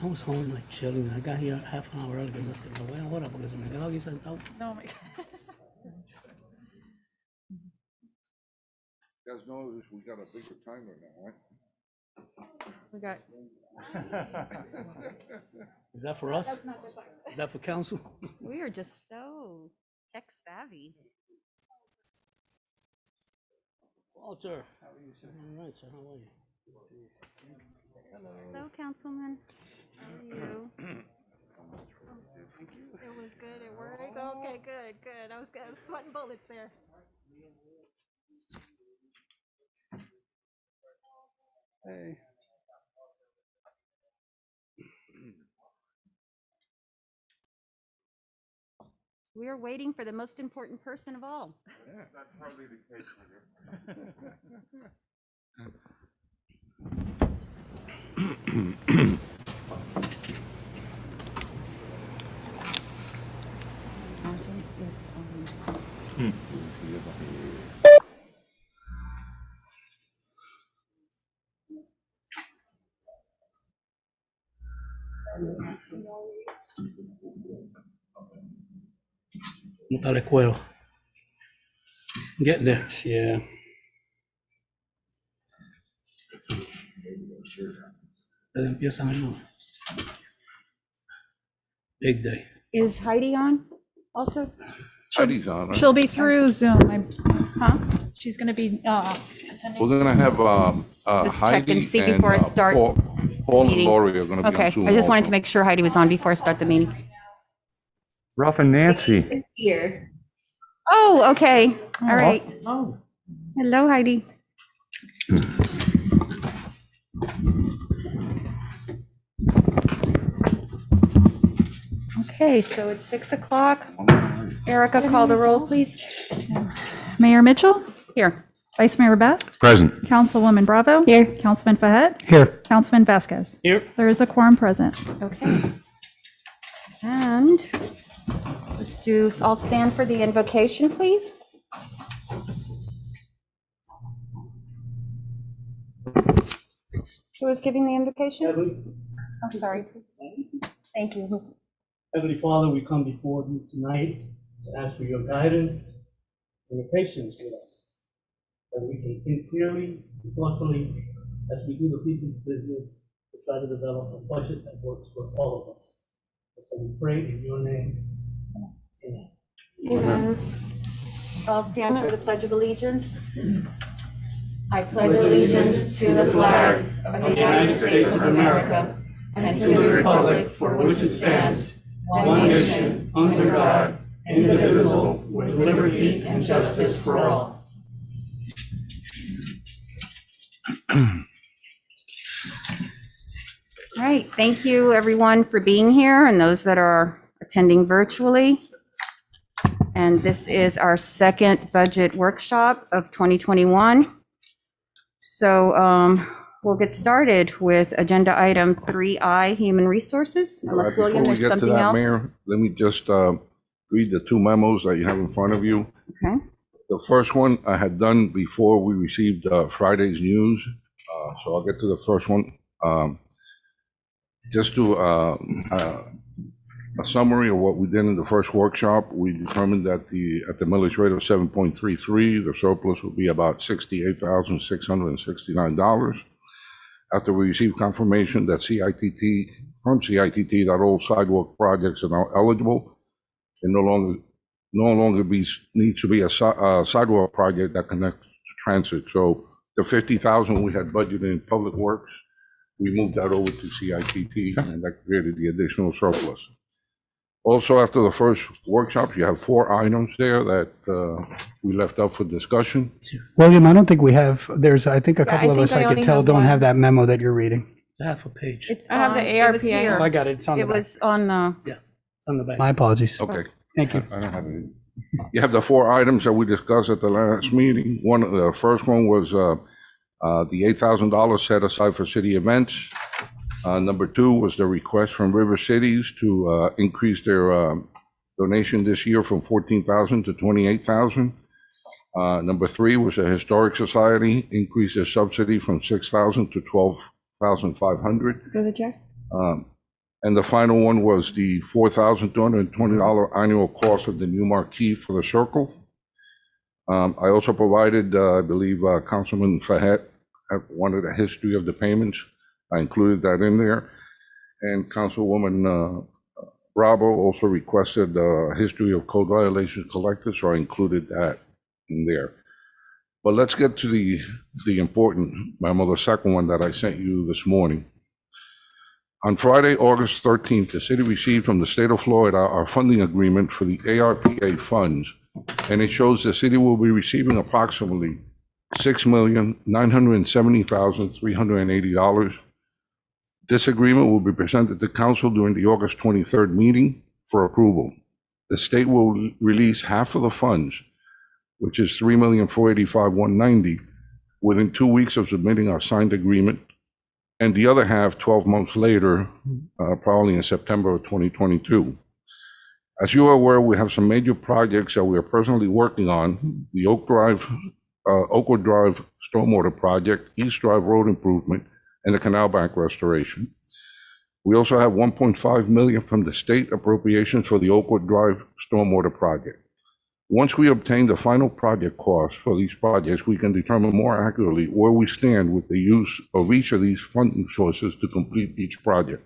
I was home like chilling. I got here half an hour early because I said, no, voy ahora porque se me quedó aquí sentado. No, my You guys know we got a bigger timer now, right? we got. Is that for us? Is that for council? We are just so tech savvy. Walter, how are you, sir? All right, sir. How are you? Hello, Councilman. How are you? It was good at work. Okay, good. I was sweating bullets there. Hey. We are waiting for the most important person of all. Yeah, that's probably the case ¿Cómo está la escuela? Getting there. Yeah. Empiezan el lunes. Big day. Is Heidi on also? Heidi's on, right? She'll be through Zoom. Huh? She's going to be attending. We're gonna have Just check Heidi and see and before I start Paul and meeting. Lori are gonna be on Okay, Zoom I just wanted also. to make sure Heidi was on before I start the meeting. Ralph and Nancy. It's here. Oh, okay. All right. Oh. Hello, Heidi. Okay, so it's 6 o'clock. Erica, call the roll, please. Mayor Mitchell, Here. Vice Mayor Best, Present. Councilwoman Bravo. Here. Councilman Fahet, Here. Councilman Vasquez. Here. There is a quorum present. Okay. And I'll stand for the invocation, please. Who was giving the invocation? I'm sorry. Thank you. Heavenly Father, we come before you tonight to ask for your guidance and your patience with us, that we can think clearly and thoughtfully as we do the people's business to try to develop a budget that works for all of us. So we pray in your name. Amen. Amen. So I'll stand for the Pledge of Allegiance. I pledge allegiance to the flag of the United States of America and to the republic for which it stands, one nation, under God, indivisible, with liberty and justice for all. All right, thank you everyone for being here and those that are attending virtually. And this is our second budget workshop of 2021. So we'll get started with agenda item 3I, Human Resources. All right, Unless, William, before we there's get to something that, else. Mayor, let me just read the two memos that you have in front of you. Okay. The first one I had done before we received Friday's news, so I'll get to the first one. Just to a summary of what we did in the first workshop, we determined that at the millage rate of 7.33, the surplus would be about $68,669. After we received confirmation that from CITT, that all sidewalk projects are now eligible, and no longer needs to be a sidewalk project that connects to transit. So the 50,000 we had budgeted in public works, we moved that over to CITT, and that created the additional surplus. Also, after the first workshops, you have 4 items there that we left up for discussion. William, I don't think we have, I think a Yeah, couple I of us think I I could only tell have don't one. have that memo that you're reading. Half a page. It's I have the it was ARPA. here. Oh, I got it. It's on the It back. was on the, On the back. My apologies. Okay. Thank you. I don't have it. You have the 4 items that we discussed at the last meeting. The first one was the $8,000 set aside for city events. Number 2 was the request from River Cities to increase their donation this year from 14,000 to 28,000. Number 3 was the Historic Society increase their subsidy from 6,000 to 12,500. go to Jack. And the final one was the $4,220 annual cost of the new marquee for the circle. I also provided, I believe, Councilman Fahet wanted a history of the payments. I included that in there. And Councilwoman Bravo also requested a history of code violations collected, so I included that in there. But let's get to the important memo, the second one that I sent you this morning. On Friday, August 13th, the city received from the state of Florida our funding agreement for the ARPA funds, and it shows the city will be receiving approximately $6,970,380. This agreement will be presented to council during the August 23rd meeting for approval. The state will release half of the funds, which is $3,485,190, within 2 weeks of submitting our signed agreement, and the other half 12 months later, probably in September of 2022. As you are aware, we have some major projects that we are personally working on: the Oakwood Drive Stormwater Project, East Drive Road Improvement, and the Canal Bank restoration. We also have $1.5 million from the state appropriations for the Oakwood Drive Stormwater Project. Once we obtain the final project costs for these projects, we can determine more accurately where we stand with the use of each of these funding sources to complete each project.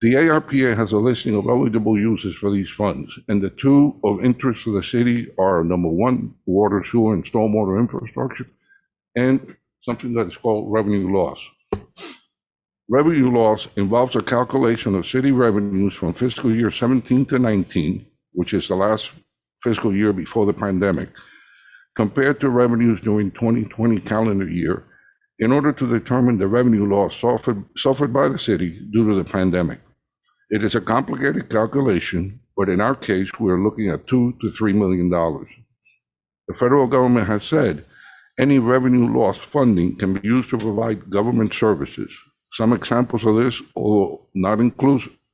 The ARPA has a listing of eligible uses for these funds, and the two of interest to the city are, number one, water, sewer, and stormwater infrastructure, and something that is called revenue loss. Revenue loss involves a calculation of city revenues from fiscal year 17 to 19, which is the last fiscal year before the pandemic, compared to revenues during 2020 calendar year, in order to determine the revenue loss suffered by the city due to the pandemic. It is a complicated calculation, but in our case, we are looking at $2 to $3 million. The federal government has said any revenue loss funding can be used to provide government services. Some examples of this, although not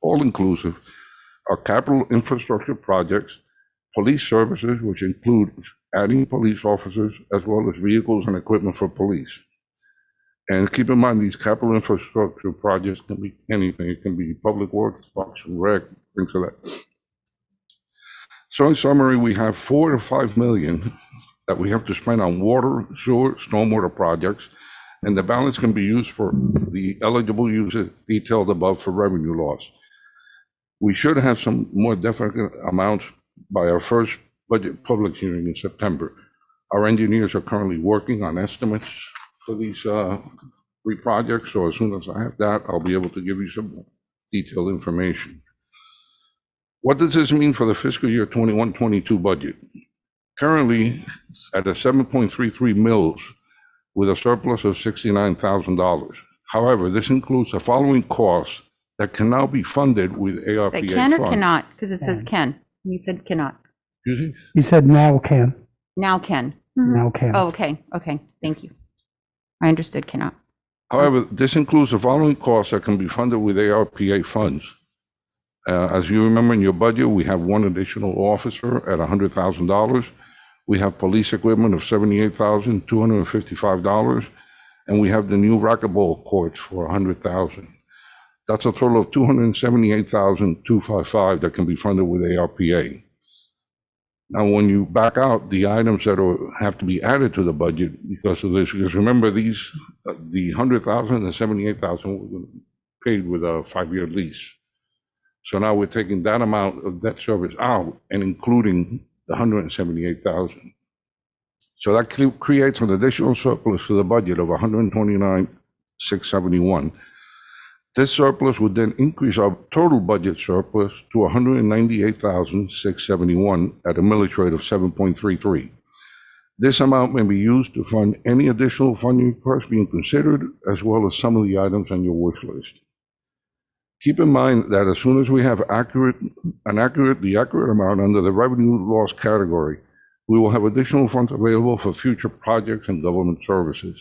all-inclusive, are capital infrastructure projects, police services, which include adding police officers, as well as vehicles and equipment for police. And keep in mind, these capital infrastructure projects can be anything. It can be public works, parks and rec, things like that. So in summary, we have $4 to $5 million that we have to spend on water, sewer, stormwater projects, and the balance can be used for the eligible uses detailed above for revenue loss. We should have some more definite amounts by our first budget public hearing in September. Our engineers are currently working on estimates for these three projects, so as soon as I have that, I'll be able to give you some more detailed information. What does this mean for the fiscal year 21-22 budget? Currently, at a 7.33 mils with a surplus of $69,000. However, this includes the following costs that can now be funded with ARPA They funds. can or cannot? Because it says can. You said cannot. Excuse me? You said now can, Now can. now can. Oh, okay, okay, thank you. I understood cannot. However, this includes the following costs that can be funded with ARPA funds. As you remember in your budget, we have one additional officer at $100,000. We have police equipment of $78,255, and we have the new racquetball courts for $100,000. That's a total of $278,255 that can be funded with ARPA. Now, when you back out the items that have to be added to the budget because of this, because remember these, the $100,000 and $78,000 were paid with a 5-year lease. So now we're taking that amount of debt service out and including the $178,000. So that creates an additional surplus to the budget of $129,671. This surplus would then increase our total budget surplus to $198,671 at a millage rate of 7.33. This amount may be used to fund any additional funding requests being considered, as well as some of the items on your wish list. Keep in mind that as soon as we have the accurate amount under the revenue loss category, we will have additional funds available for future projects and government services.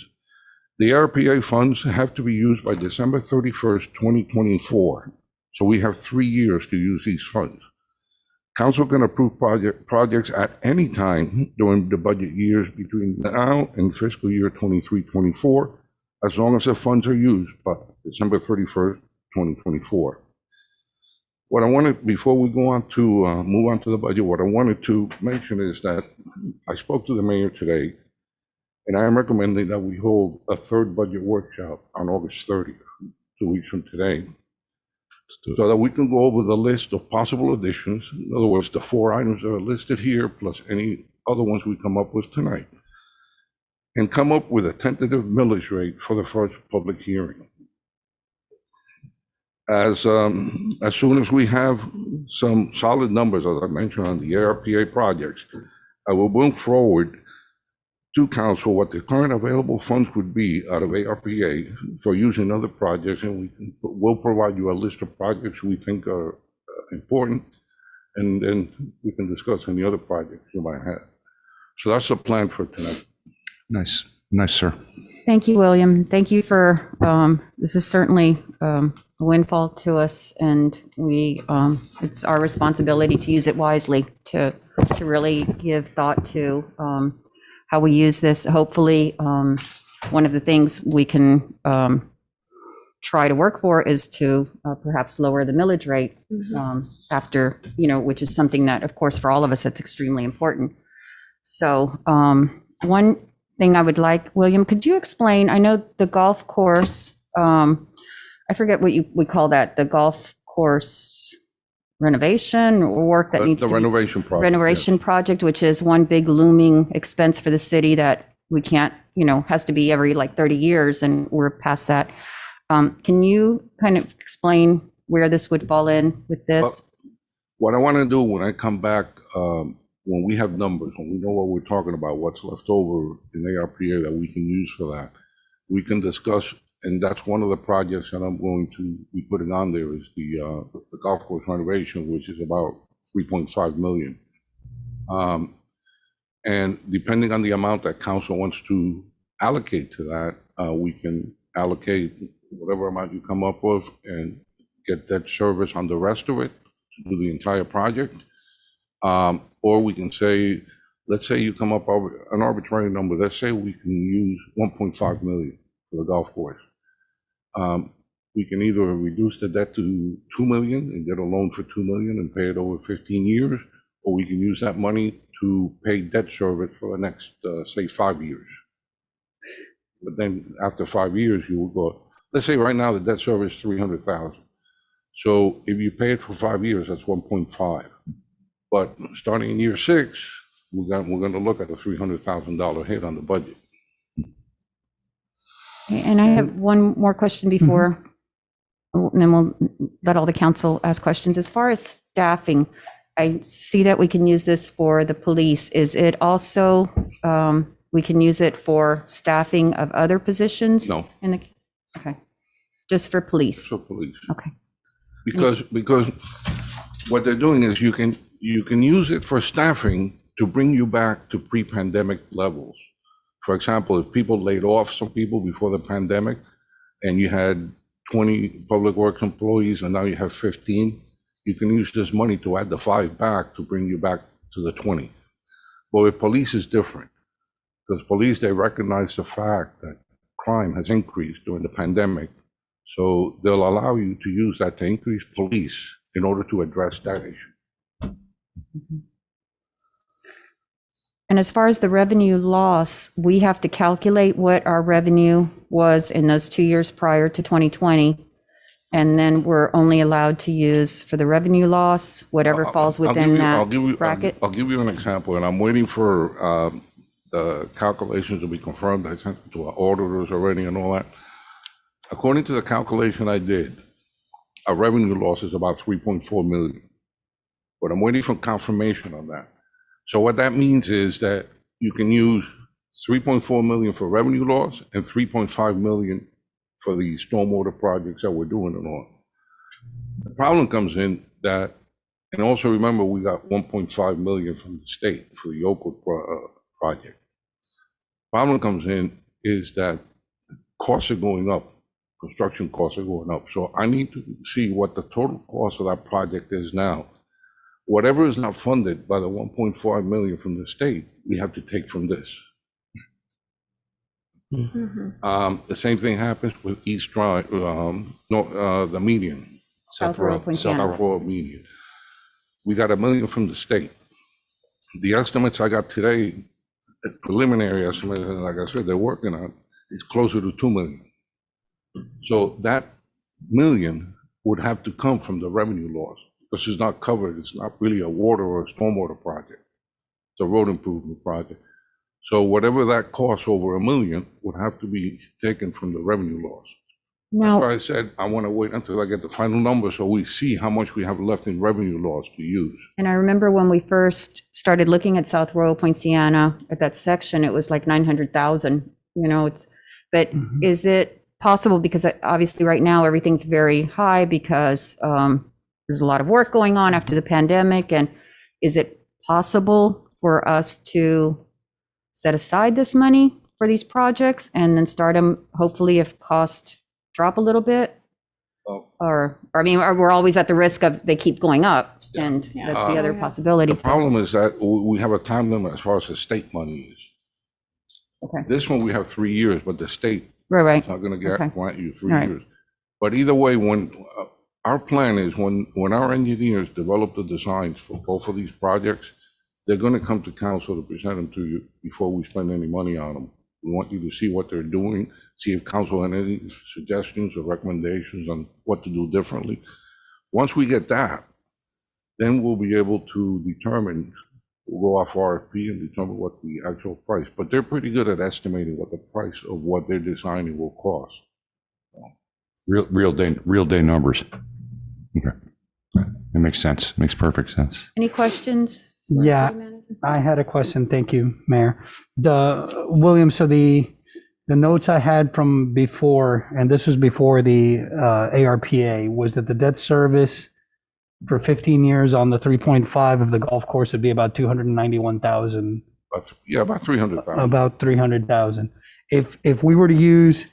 The ARPA funds have to be used by December 31st, 2024. So we have 3 years to use these funds. Council can approve projects at any time during the budget years between now and fiscal year 23-24, as long as the funds are used by December 31st, 2024. What I wanted, before we go on to move on to the budget, what I wanted to mention is that I spoke to the mayor today, and I am recommending that we hold a third budget workshop on August 30th, 2 weeks from today, so that we can go over the list of possible additions. In other words, the 4 items that are listed here, plus any other ones we come up with tonight, and come up with a tentative millage rate for the first public hearing. As soon as we have some solid numbers, as I mentioned, on the ARPA projects, I will bring forward to council what the current available funds would be out of ARPA for using other projects, and we'll provide you a list of projects we think are important, and then we can discuss any other projects you might have. So that's the plan for tonight. Nice, nice, sir. Thank you, William. Thank you for, this is certainly a windfall to us, and it's our responsibility to use it wisely, to really give thought to how we use this. Hopefully, one of the things we can try to work for is to perhaps lower the millage rate after, which is something that, of course, for all of us, that's extremely important. So one thing I would like, William, could you explain, I know the golf course, I forget what we call that, the golf course renovation or work that needs to The be. renovation project. Renovation project, which is one big looming expense for the city that we can't, has to be every like 30 years, and we're past that. Can you kind of explain where this would fall in with this? What I want to do when I come back, when we have numbers, when we know what we're talking about, what's left over in ARPA that we can use for that, we can discuss, and that's one of the projects that I'm going to be putting on there is the golf course renovation, which is about 3.5 million. And depending on the amount that council wants to allocate to that, we can allocate whatever amount you come up with and get debt service on the rest of it to do the entire project. Or we can say, let's say you come up with an arbitrary number. Let's say we can use 1.5 million for the golf course. We can either reduce the debt to 2 million and get a loan for 2 million and pay it over 15 years, or we can use that money to pay debt service for the next, say, 5 years. But then after 5 years, you will go, let's say right now the debt service is 300,000. So if you pay it for 5 years, that's 1.5. But starting in year 6, we're going to look at a $300,000 hit on the budget. And I have one more question before, and then we'll let all the council ask questions. As far as staffing, I see that we can use this for the police. Is it also, we can use it for staffing of other positions? No. Okay, just for police? So police. Okay. Because what they're doing is you can use it for staffing to bring you back to pre-pandemic levels. For example, if people laid off some people before the pandemic and you had 20 public works employees and now you have 15, you can use this money to add the 5 back to bring you back to the 20. But with police is different, because police, they recognize the fact that crime has increased during the pandemic. So they'll allow you to use that to increase police in order to address that issue. And as far as the revenue loss, we have to calculate what our revenue was in those 2 years prior to 2020. And then we're only allowed to use for the revenue loss, whatever falls within that bracket. I'll give you an example, and I'm waiting for the calculations to be confirmed. I sent it to our auditors already and all that. According to the calculation I did, our revenue loss is about 3.4 million. But I'm waiting for confirmation on that. So what that means is that you can use 3.4 million for revenue loss and 3.5 million for the stormwater projects that we're doing and all. The problem comes in that, and also remember, we got 1.5 million from the state for the Oakwood project. Problem comes in is that costs are going up, construction costs are going up. So I need to see what the total cost of that project is now. Whatever is not funded by the 1.5 million from the state, we have to take from this. The same thing happens with East Drive, the median. South Royal Poinciana. South Royal Median. We got $1 million from the state. The estimates I got today, preliminary estimates, and like I said, they're working on, it's closer to 2 million. So that million would have to come from the revenue loss, because it's not covered. It's not really a water or a stormwater project. It's a road improvement project. So whatever that costs over $1 million would have to be taken from the revenue loss. That's why Now, I said I want to wait until I get the final number so we see how much we have left in revenue loss to use. and I remember when we first started looking at South Royal Poinciana, at that section, it was like 900,000, but is it possible, because obviously right now everything's very high because there's a lot of work going on after the pandemic, and is it possible for us to set aside this money for these projects and then start them, hopefully if costs drop a little bit? Well, Or we're always at the risk of they keep going up, and that's the other The possibility. problem is that we have a time limit as far as the state money is. Okay. This one, we have 3 years, but the state Right. is not going to Okay. grant you 3 All right. years. But either way, when our plan is when our engineers develop the designs for both of these projects, they're going to come to council to present them to you before we spend any money on them. We want you to see what they're doing, see if council has any suggestions or recommendations on what to do differently. Once we get that, then we'll be able to determine, we'll go off RFP and determine what the actual price, but they're pretty good at estimating what the price of what they're designing will cost. Real day numbers. Okay. It makes sense. Makes perfect sense. Any questions? for Yeah. City Manager? I had a question. Thank you, Mayor. William, so the notes I had from before, and this was before the ARPA, was that the debt service for 15 years on the 3.5 of the golf course would be about 291,000, Yeah, about 300,000. about 300,000. If we were to use,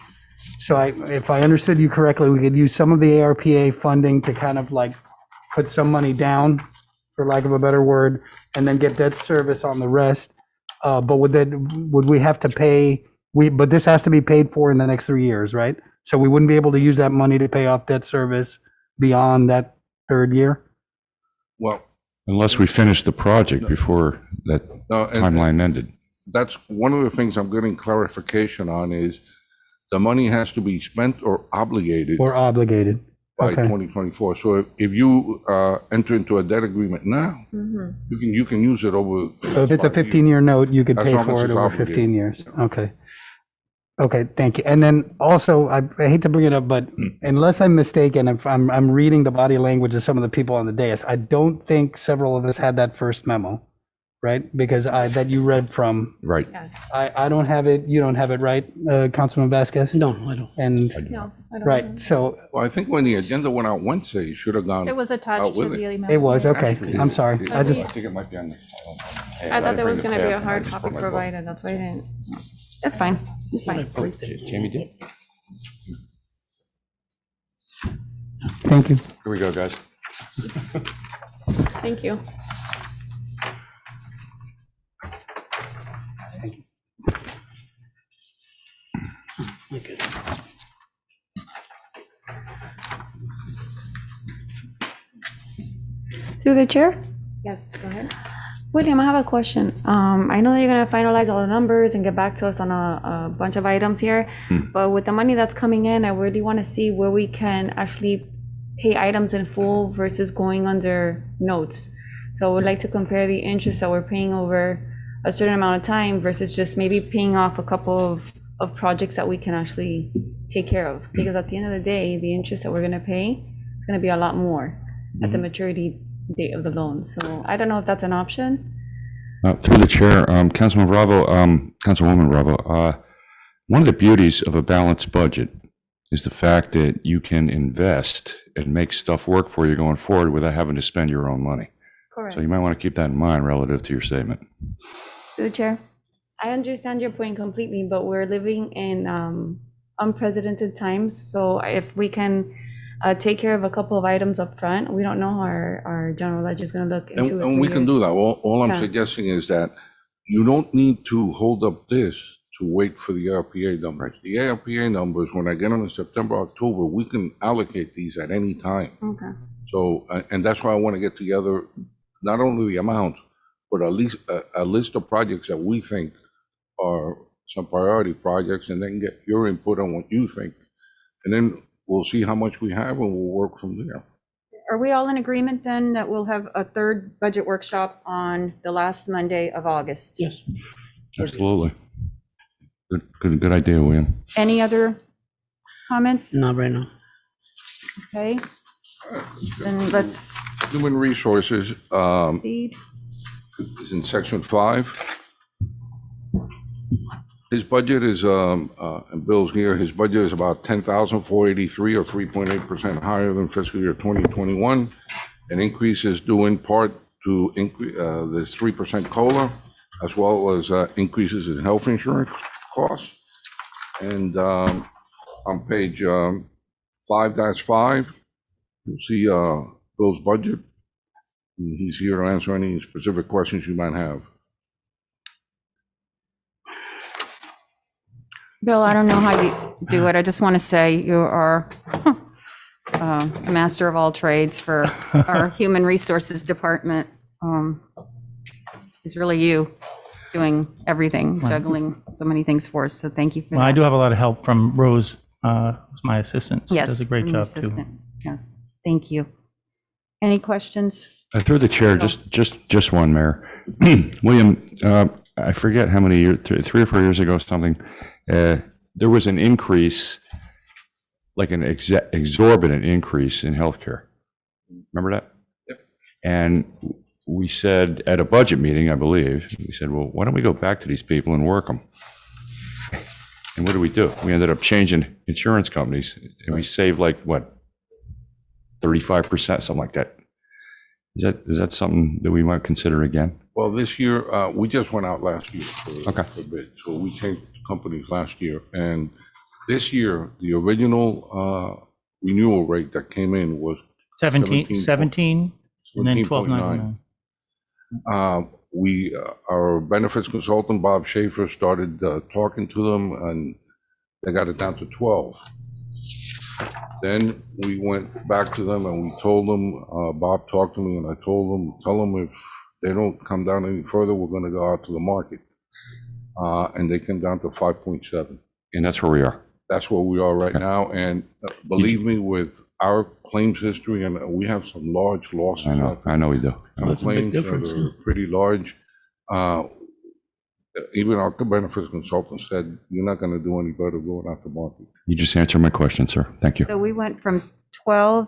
if I understood you correctly, we could use some of the ARPA funding to kind of like put some money down, for lack of a better word, and then get debt service on the rest. But would we have to pay, but this has to be paid for in the next 3 years, right? So we wouldn't be able to use that money to pay off debt service beyond that third year? Well, Unless we finish the project before that no, and timeline ended. that's one of the things I'm getting clarification on is the money has to be spent or obligated Or obligated? by okay. 2024. So if you enter into a debt agreement now, you can use it over. So if it's a 5 years. 15-year note, you could As pay long as for it it's over obligated. 15 years? Okay. Okay, thank you. And then also, I hate to bring it up, but unless I'm mistaken, if I'm reading the body language of some of the people on the dais, I don't think several of us had that first memo, right? Because that you read from, Right. I don't have it, you don't have it, right, Councilman Vasquez? No, I don't. And, No, I don't. right, so Well, I think when the agenda went out Wednesday, it should have gone. It was out attached to with the it. email. it was, okay, I'm sorry. I just, think it might be on the. I thought there was gonna be a hard copy provided, that's why I didn't. That's fine. It's fine. Jamie did. thank you. Here we go, guys. Thank you. Okay. Through the chair? Yes, go ahead. William, I have a question. I know that you're gonna finalize all the numbers and get back to us on a bunch of items here, but with the money that's coming in, I really want to see where we can actually pay items in full versus going under notes. So I would like to compare the interest that we're paying over a certain amount of time versus just maybe paying off a couple of projects that we can actually take care of. Because at the end of the day, the interest that we're gonna pay is gonna be a lot more at the maturity date of the loan. So I don't know if that's an option. Through the chair, Councilman Bravo, Councilwoman Bravo, one of the beauties of a balanced budget is the fact that you can invest and make stuff work for you going forward without having to spend your own money. Correct. So you might want to keep that in mind relative to your statement. Through the chair. I understand your point completely, but we're living in unprecedented times. So if we can take care of a couple of items up front, we don't know how our general ledger is going to look into it. And we can do that. All I'm Yeah. suggesting is that you don't need to hold up this wait for the ARPA numbers. The ARPA numbers, when I get them in September, October, we can allocate these at any time. Okay. So, and that's why I want to get together, not only the amount, but at least a list of projects that we think are some priority projects, and then get your input on what you think. And then we'll see how much we have, and we'll work from there. Are we all in agreement then that we'll have a third budget workshop on the last Monday of August? Yes. Absolutely. Good idea, William. Any other comments? Not right now. Okay. Then let's Human resources proceed. is in section 5. His budget is, and Bill's here, his budget is about 10,483, or 3.8% higher than fiscal year 2021. An increase is due in part to this 3% COLA, as well as increases in health insurance costs. And on page 5-5, you'll see Bill's budget. And he's here to answer any specific questions you might have. Bill, I don't know how you do it. I just want to say you are a master of all trades for our Human Resources Department. It's really you doing everything, juggling so many things for us. So thank you for Well, I that. do have a lot of help from Rose, who's my assistant. She Yes. does a great your job too. assistant. Yes, thank you. Any questions? Through the chair, just one, Mayor. William, I forget how many years, 3 or 4 years ago, something, there was an increase, like an exorbitant increase in healthcare. Remember that? Yep. And we said at a budget meeting, I believe, we said, well, why don't we go back to these people and work them? And what do? We ended up changing insurance companies, and we saved like, what, 35%, something like that. Is that something that we might consider again? Well, this year, we just went out last year for Okay. a bit. So we changed companies last year. And this year, the original renewal rate that came in was 17, 17, 17, and then 17.9. 12.99. Our benefits consultant, Bob Schaefer, started talking to them, and they got it down to 12. Then we went back to them and we told them, Bob talked to me and I told them, tell them if they don't come down any further, we're going to go out to the market. And they came down to 5.7. And that's where we are. That's where we are right now. And believe me, with our claims history, and we have some large losses. I know we do. Some That's a big claims that difference, are yeah. pretty large. Even our benefits consultant said, you're not going to do any better going out to market. You just answered my question, sir. Thank you. So we went from 12,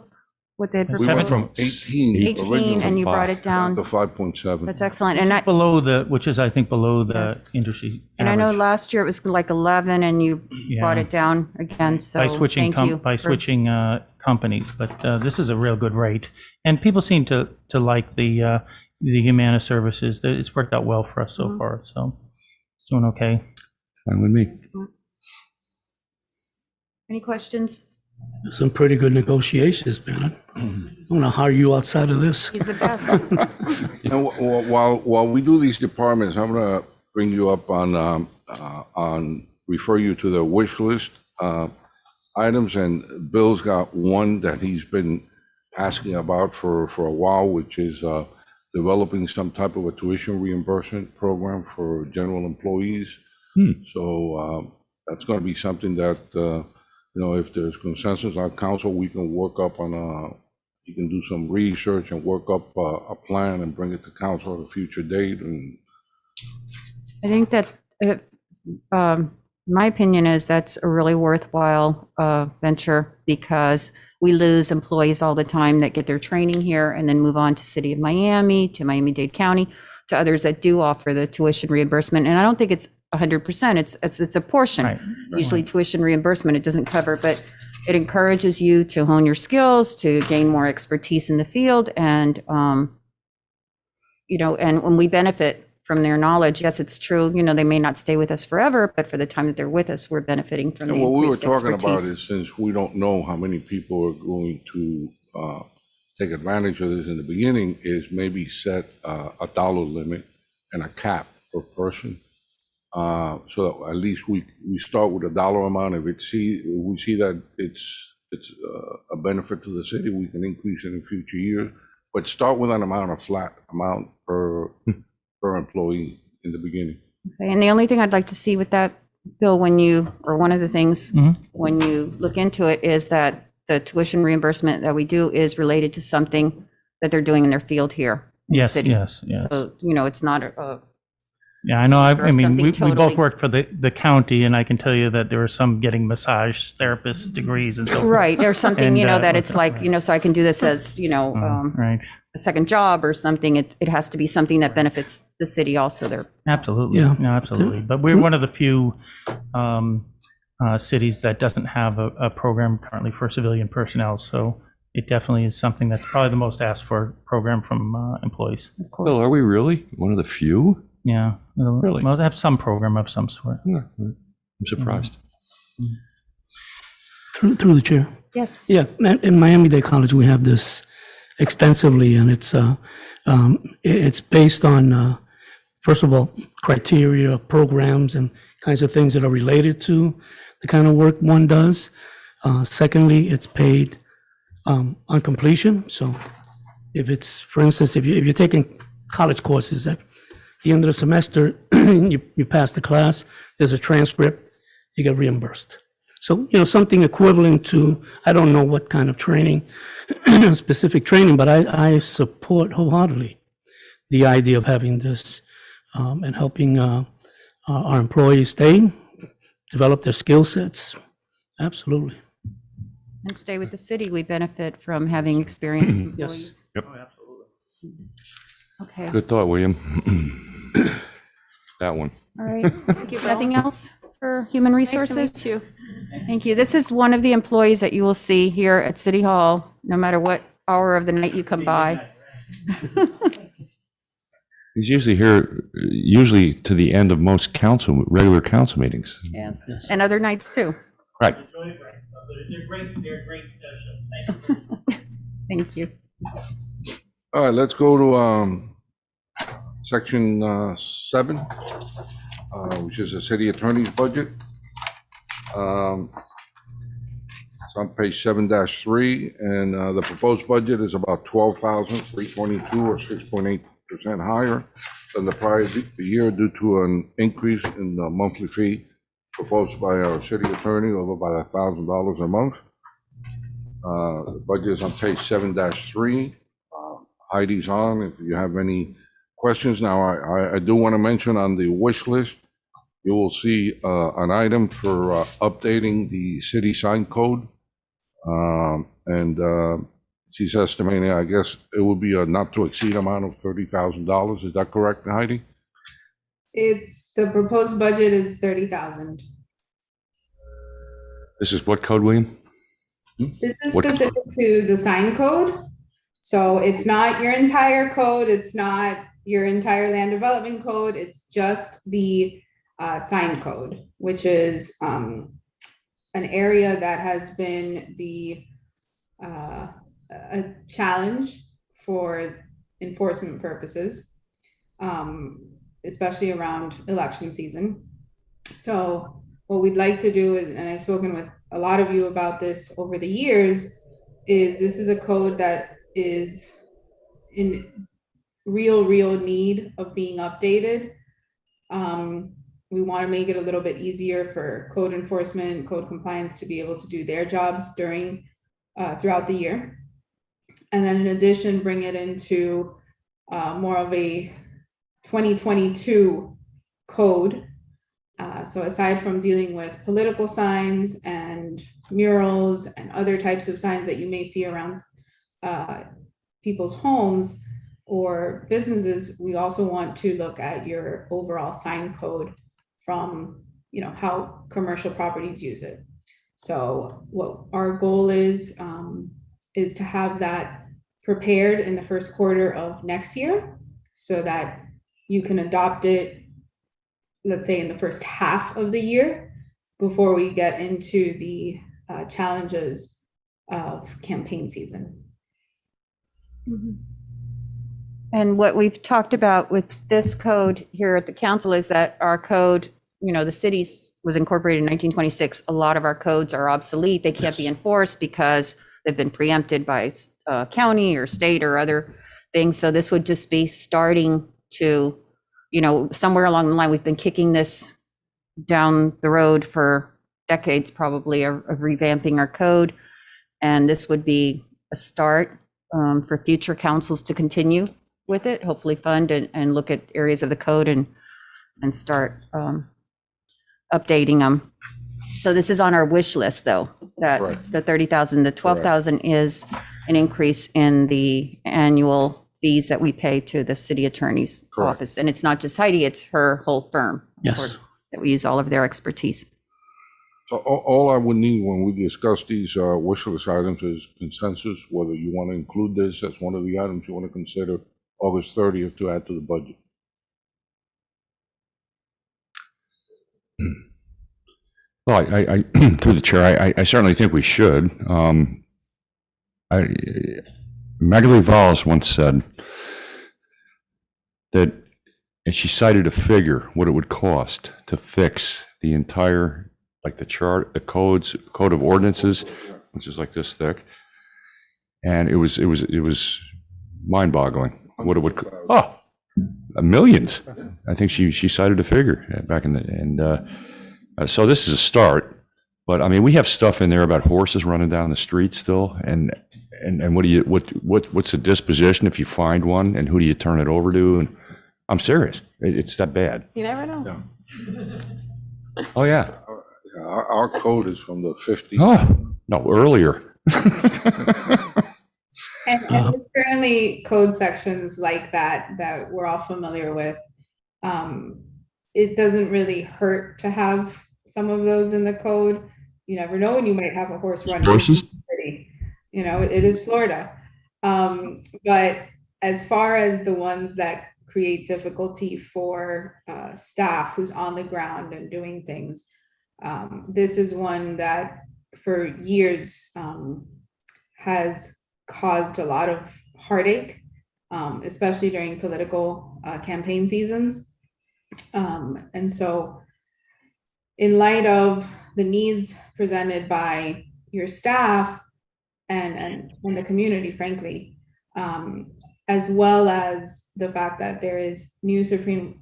what they had We went proposed, from 18 18, originally and you brought it to down. 5.7. That's excellent. And I, Below the, which is, I think, below the Yes. industry and I know average. last year it was like 11 and you brought Yeah. it down again, so By switching, thank you. by for- switching companies, but this is a real good rate. And people seem to like the Humana services. It's worked out well for us so far, so it's doing okay. Fine with me. Any questions? Some pretty good negotiations, man. I don't know how you outside of this. He's the best. And while we do these departments, I'm going to bring you up on refer you to the wish list items. And Bill's got one that he's been asking about for a while, which is developing some type of a tuition reimbursement program for general employees. So that's going to be something that, if there's consensus on council, we can work up on you can do some research and work up a plan and bring it to council at a future date. And I think that, my opinion is that's a really worthwhile venture because we lose employees all the time that get their training here and then move on to City of Miami, to Miami-Dade County, to others that do offer the tuition reimbursement. And I don't think it's 100%, it's a portion. Right. Usually tuition reimbursement, it doesn't cover, but it encourages you to hone your skills, to gain more expertise in the field. And, and when we benefit from their knowledge, yes, it's true, they may not stay with us forever, but for the time that they're with us, we're benefiting from the what we were increased talking about expertise. is, since we don't know how many people are going to take advantage of this in the beginning, is maybe set a dollar limit and a cap per person. So at least we start with a dollar amount. If we see that it's a benefit to the city, we can increase it in future years. But start with a flat amount per employee in the beginning. Okay, and the only thing I'd like to see with that, Bill, one of the things when you look into it is that the tuition reimbursement that we do is related to something that they're doing in their field here in the Yes, city. yes, yes. So, it's not a, Yeah, I know. I Or mean, something we totally- both worked for the county, and I can tell you that there are some getting massage therapist degrees and so forth. right, or something, And, that it's like, so I can do this as, Right. a second job or something. It has to be something that benefits the city also there. Absolutely. Yeah. No, absolutely. But we're one of the few cities that doesn't have a program currently for civilian personnel. So it definitely is something that's probably the most asked for program from employees. Of course. Bill, are we really one of the few? Yeah. Really? Most have some program of some sort. Yeah, I'm surprised. Through the chair. Yes. Yeah, in Miami-Dade College, we have this extensively, and it's based on, first of all, criteria, programs, and kinds of things that are related to the kind of work one does. Secondly, it's paid on completion. So if it's, for instance, if you're taking college courses at the end of the semester, you pass the class, there's a transcript, you get reimbursed. So, something equivalent to, I don't know what kind of training, specific training, but I support wholeheartedly the idea of having this and helping our employees stay, develop their skill sets. Absolutely. And stay with the city. We benefit from having experienced employees. Yep. Okay. Good thought, William. That one. All right. Nothing else for human resources? Thank you. This is one of the employees that you will see here at City Hall, no matter what hour of the night you come by. He's usually here, usually to the end of most regular council meetings. Yes. And other nights too. Right. They're great. Thank you. All right, let's go to section 7, which is the city attorney's budget. It's on page 7-3, and the proposed budget is about $12,322, or 6.8% higher than the prior year due to an increase in the monthly fee proposed by our city attorney of about $1,000 a month. The budget is on page 7-3. Heidi's on if you have any questions. Now, I do want to mention on the wish list, you will see an item for updating the city sign code. And she's estimating, I guess, it will be a not to exceed amount of $30,000. Is that correct, Heidi? The proposed budget is 30,000. This is what code, William? This is What- specific to the sign code. So it's not your entire code. It's not your entire land development code. It's just the sign code, which is an area that has been a challenge for enforcement purposes, especially around election season. So what we'd like to do, and I've spoken with a lot of you about this over the years, is this is a code that is in real need of being updated. We want to make it a little bit easier for code enforcement, code compliance to be able to do their jobs throughout the year. And then in addition, bring it into more of a 2022 code. So aside from dealing with political signs and murals and other types of signs that you may see around people's homes or businesses, we also want to look at your overall sign code from, how commercial properties use it. So what our goal is to have that prepared in the first quarter of next year so that you can adopt it, let's say in the first half of the year before we get into the challenges of campaign season. And what we've talked about with this code here at the council is that our code the cities was incorporated in 1926. A lot of our codes are obsolete. They can't be enforced because they've been preempted by county or state or other things. So this would just be starting to, somewhere along the line, we've been kicking this down the road for decades, probably, of revamping our code. And this would be a start for future councils to continue with it, hopefully fund and look at areas of the code and start updating them. So this is on our wish list, though, that Right. the 30,000, the 12,000 is an increase in the annual fees that we pay to the city attorney's Correct. office. And it's not just Heidi, it's her whole firm, of Yes. course, that we use all of their expertise. So all I would need when we discuss these wish list items is consensus, whether you want to include this as one of the items you want to consider August 30th to add to the budget. Well, I through the chair, I certainly think we should. Magali Valls once said that, and she cited a figure, what it would cost to fix the entire, like the chart, the code of ordinances, which is like this thick. And it was mind-boggling what it would, millions. I think she cited a figure back in the, and so this is a start, but I mean, we have stuff in there about horses running down the street still, and what's the disposition if you find one, and who do you turn it over to? And I'm serious, it's that bad. You never know. Oh yeah. Our code is from the 50s. Oh no, earlier. And there's currently code sections like that we're all familiar with. It doesn't really hurt to have some of those in the code. You never know when you might have a horse run Horses? in the city. It is Florida. But as far as the ones that create difficulty for staff who's on the ground and doing things, this is one that for years has caused a lot of heartache, especially during political campaign seasons. And so in light of the needs presented by your staff and the community, frankly, as well as the fact that there is new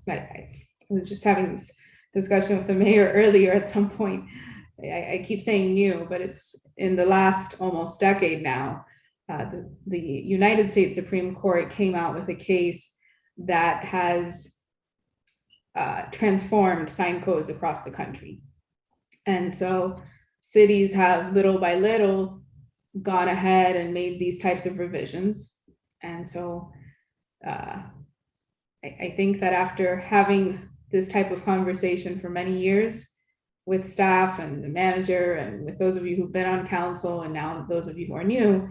I was just having this discussion with the mayor earlier at some point. I keep saying new, but it's in the last almost decade now. The United States Supreme Court came out with a case that has transformed sign codes across the country. And so cities have little by little gone ahead and made these types of revisions. And so I think that after having this type of conversation for many years with staff and the manager and with those of you who've been on council and now those of you who are new,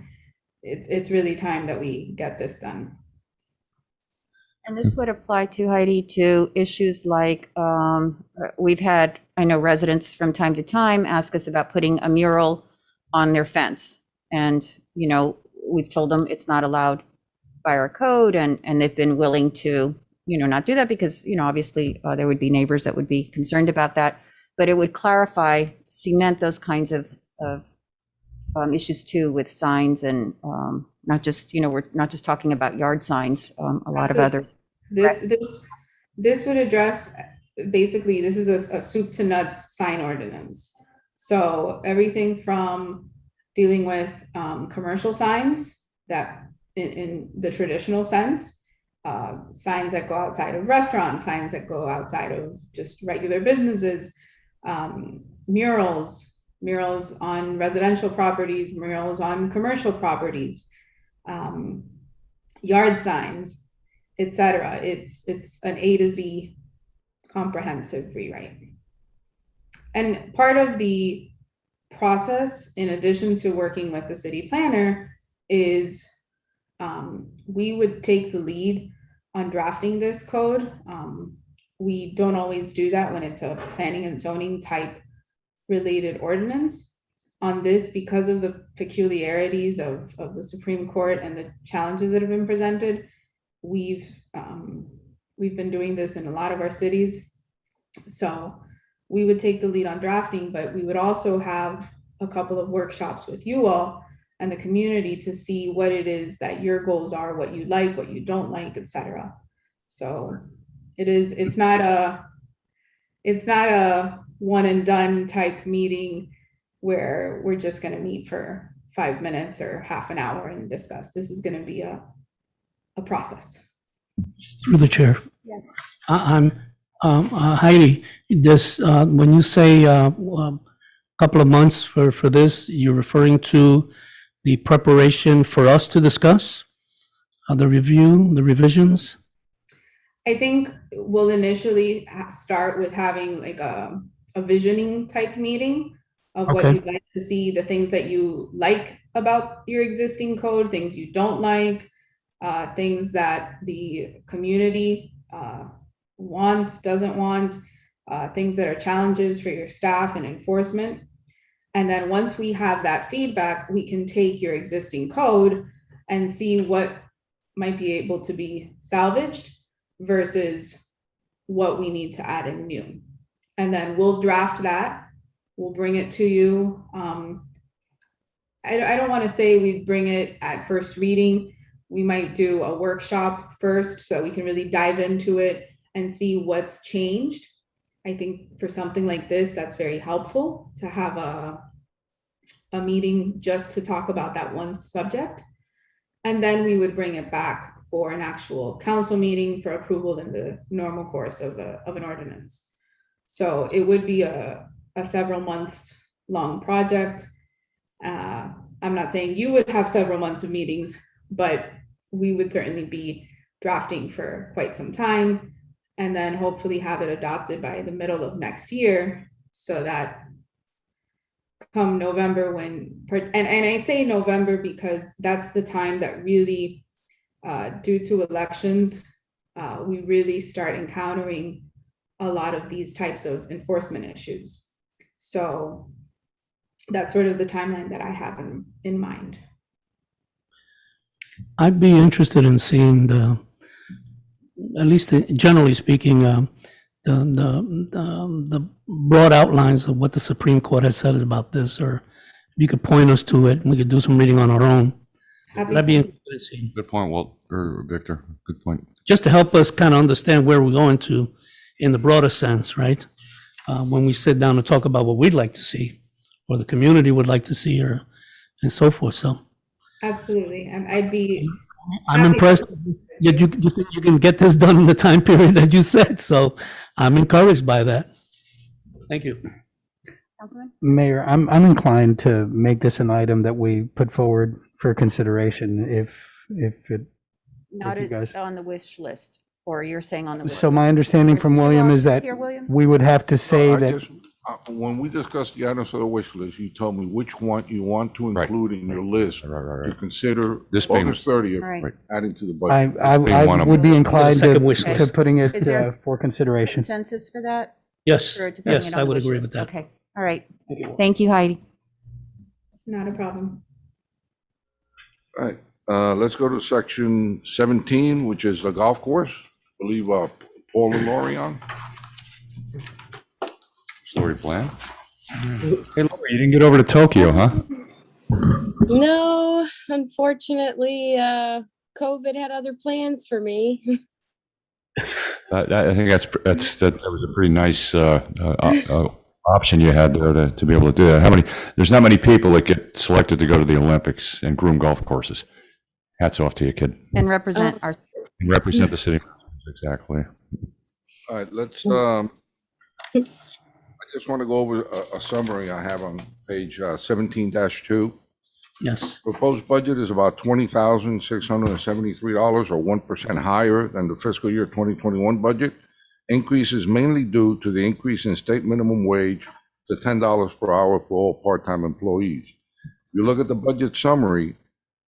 it's really time that we get this done. And this would apply to, Heidi, to issues like we've had, I know residents from time to time ask us about putting a mural on their fence. And, we've told them it's not allowed by our code, and they've been willing to, not do that because, obviously there would be neighbors that would be concerned about that. But it would clarify, cement those kinds of issues too with signs and not just, we're not just talking about yard signs, a lot of other. This would address, basically, this is a soup to nuts sign ordinance. So everything from dealing with commercial signs that in the traditional sense, signs that go outside of restaurants, signs that go outside of just regular businesses, murals on residential properties, murals on commercial properties, yard signs, etc. It's an A to Z comprehensive rewrite. And part of the process, in addition to working with the city planner, is we would take the lead on drafting this code. We don't always do that when it's a planning and zoning type related ordinance. On this, because of the peculiarities of the Supreme Court and the challenges that have been presented, we've been doing this in a lot of our cities. So we would take the lead on drafting, but we would also have a couple of workshops with you all and the community to see what it is that your goals are, what you like, what you don't like, etc. So it's not a one and done type meeting where we're just going to meet for 5 minutes or half an hour and discuss. This is going to be a process. Through the chair. Yes. I'm Heidi, this, when you say couple of months for this, you're referring to the preparation for us to discuss, the review, the revisions? I think we'll initially start with having like a visioning type meeting of what Okay. you'd like to see, the things that you like about your existing code, things you don't like, things that the community wants, doesn't want, things that are challenges for your staff and enforcement. And then once we have that feedback, we can take your existing code and see what might be able to be salvaged versus what we need to add in new. And then we'll draft that. We'll bring it to you. I don't want to say we bring it at first reading. We might do a workshop first so we can really dive into it and see what's changed. I think for something like this, that's very helpful to have a meeting just to talk about that one subject. And then we would bring it back for an actual council meeting for approval in the normal course of an ordinance. So it would be a several months long project. I'm not saying you would have several months of meetings, but we would certainly be drafting for quite some time and then hopefully have it adopted by the middle of next year so that come November when, and I say November because that's the time that really, due to elections, we really start encountering a lot of these types of enforcement issues. So that's sort of the timeline that I have in mind. I'd be interested in seeing at least generally speaking, the broad outlines of what the Supreme Court has said about this, or if you could point us to it, and we could do some reading on our own. Happy That'd be to. interesting to see. Good point, Walt, or Victor, good point. Just to help us kind of understand where we're going to in the broader sense, right? When we sit down and talk about what we'd like to see, or the community would like to see, or and so forth. So Absolutely. I'd be. I'm happy to- impressed. You think you can get this done in the time period that you said, so I'm encouraged by that. Thank you. Councilman? Mayor, I'm inclined to make this an item that we put forward for consideration if it, Not you guys- on the wish list, or you're saying on the wish so list? my understanding There's from two William is options that here, William? we would have to say I that, guess, when we discussed the items for the wish list, you told me which one you want to Right. include in your list Right. to consider This being- August 30th, All right. adding to the I, budget. I being one I of would be inclined second wish to list. putting it Is there- for consideration. Consensus for that? Yes, Or to putting yes, it on I the would wish agree list? with that. Okay, all right. Thank you, Heidi. Not a problem. All right, let's go to section 17, which is the golf course. I believe Paul and Lori on. Story plan. Hey, Lori, you didn't get over to Tokyo, huh? No, unfortunately, COVID had other plans for me. I think that was a pretty nice option you had there to be able to do that. There's not many people that get selected to go to the Olympics and groom golf courses. Hats off to you, kid. And represent our, And represent the city. Exactly. All right, let's, I just want to go over a summary I have on page 17-2. Yes. Proposed budget is about $20,673, or 1% higher than the fiscal year 2021 budget. Increase is mainly due to the increase in state minimum wage to $10 per hour for all part-time employees. If you look at the budget summary,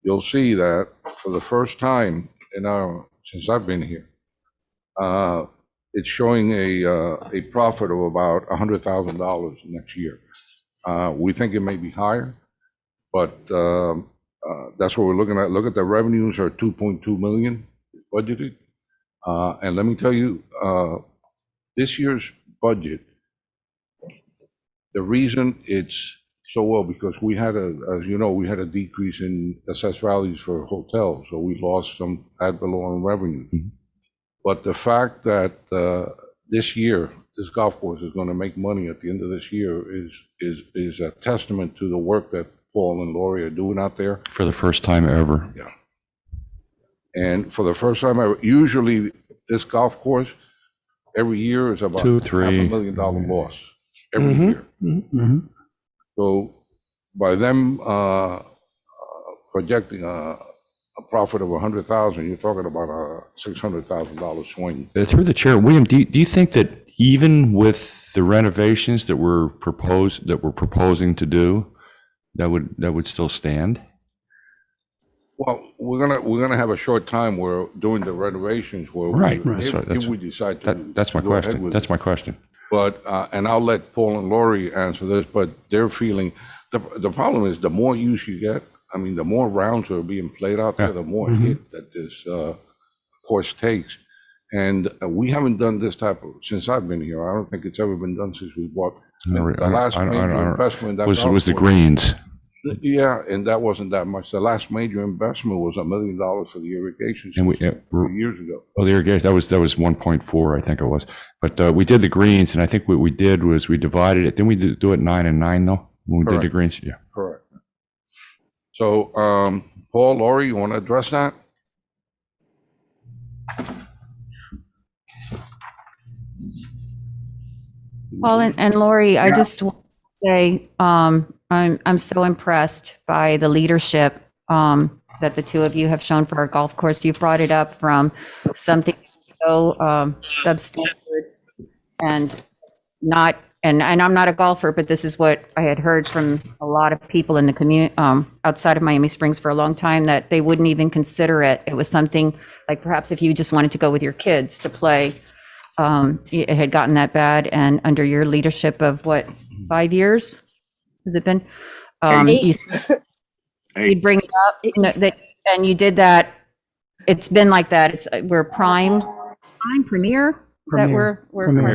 you'll see that for the first time since I've been here, it's showing a profit of about $100,000 next year. We think it may be higher, but that's what we're looking at. Look at the revenues are 2.2 million budgeted. And let me tell you, this year's budget The reason it's so well, because we had as you know, we had a decrease in assessed values for hotels, so we lost some ad valorem revenue. But the fact that this year, this golf course is going to make money at the end of this year is a testament to the work that Paul and Lori are doing out there. For the first time ever. Yeah. And for the first time ever, usually this golf course every year is about $2, $3. $500,000 loss every year. So by them projecting a profit of 100,000, you're talking about a $600,000 swing. Through the chair, William, do you think that even with the renovations that we're proposing to do, that would still stand? Well, we're gonna have a short time where doing the renovations where if we decide to that's my go ahead question. with That's it. my question. But and I'll let Paul and Lori answer this, but they're feeling the problem is the more use you get, I mean, the more rounds are being played out there, the more hit that this course takes. And we haven't done this type of, since I've been here, I don't think it's ever been done since we bought the last major investment. That was the greens. Yeah, and that wasn't that much. The last major investment was $1 million for the irrigation system 3 years ago. Oh, the irrigation, that was 1.4, I think it was. But we did the greens, and I think what we did was we divided it. Didn't we do it 9 and 9 though? When we did the greens? Yeah. Correct. So, Paul, Lori, you want to address that? Paul and Lori, I just want to say, I'm so impressed by the leadership that the two of you have shown for our golf course. You've brought it up from something so substandard and not, and I'm not a golfer, but this is what I had heard from a lot of people in the community outside of Miami Springs for a long time, that they wouldn't even consider it. It was something like perhaps if you just wanted to go with your kids to play, it had gotten that bad. And under your leadership of what, 5 years? Has it been? You bring it up that, and you did that. It's been like that. We're premier that we're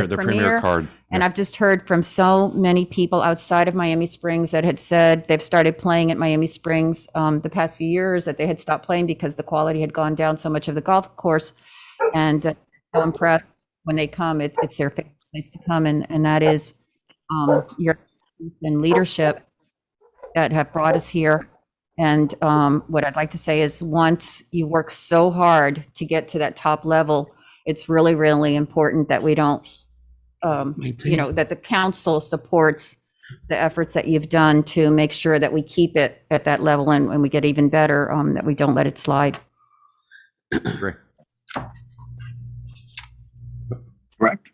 The premier card. And I've just heard from so many people outside of Miami Springs that had said they've started playing at Miami Springs the past few years, that they had stopped playing because the quality had gone down so much of the golf course. And so impressed when they come, it's their favorite place to come, and that is your and leadership that have brought us here. And what I'd like to say is, once you work so hard to get to that top level, it's really, really important that we don't, that the council supports the efforts that you've done to make sure that we keep it at that level, and when we get even better, that we don't let it slide. Great. Correct.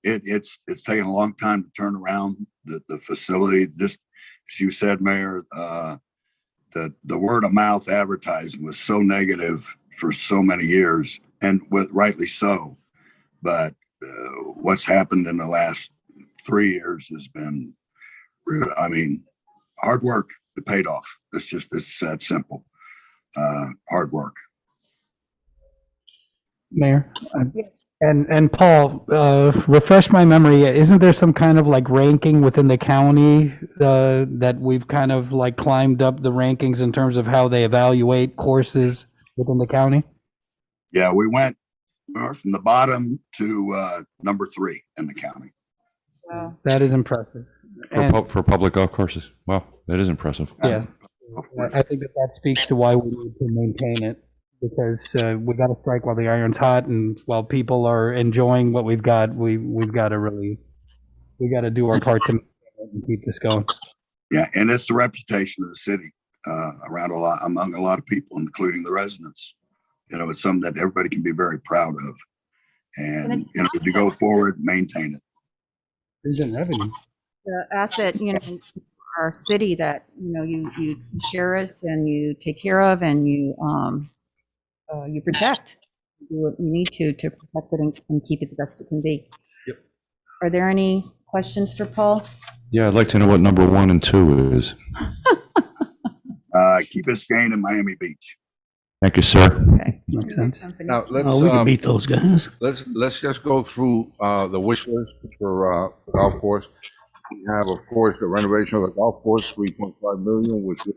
It's taken a long time to turn around the facility. Just as you said, Mayor, the word of mouth advertising was so negative for so many years, and rightly so. But what's happened in the last 3 years has been, hard work. It paid off. It's that simple. Hard work. Mayor, and Paul, refresh my memory. Isn't there some kind of like ranking within the county that we've kind of like climbed up the rankings in terms of how they evaluate courses within the county? Yeah, we went from the bottom to number 3 in the county. Wow. That is impressive. For public golf courses. Wow, that is impressive. Yeah, I think that speaks to why we need to maintain it, because we got to strike while the iron's hot, and while people are enjoying what we've got, we've got to do our part to maintain it and keep this going. Yeah, and it's the reputation of the city among a lot of people, including the residents. It's something that everybody can be very proud of, and to go forward, maintain it. There's in revenue. The asset, our city that, you cherish and you take care of, and you protect. You do what you need to protect it and keep it the best it can be. Yep. Are there any questions for Paul? Yeah, I'd like to know what number 1 and 2 is. Key Biscayne and Miami Beach. Thank you, sir. Makes sense. Now, let's, Oh, we can beat those guys. let's just go through the wish list for golf course. We have, of course, the renovation of the golf course, 3.5 million, which is as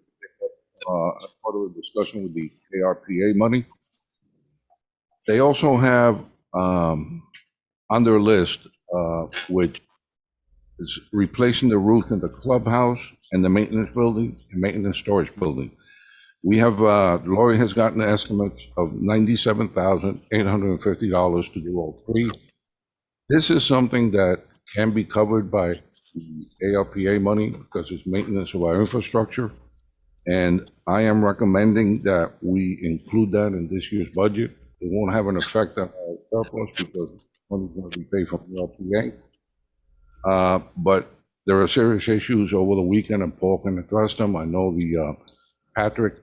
part of the discussion with the ARPA money. They also have on their list, which is replacing the roof in the clubhouse and the maintenance building and maintenance storage building. We have, Lori has gotten estimates of $97,850 to do all three. This is something that can be covered by the ARPA money because it's maintenance of our infrastructure. And I am recommending that we include that in this year's budget. It won't have an effect on our surplus because money's going to be paid from the ARPA. But there are serious issues over the weekend and Paul can address them. I know the Patrick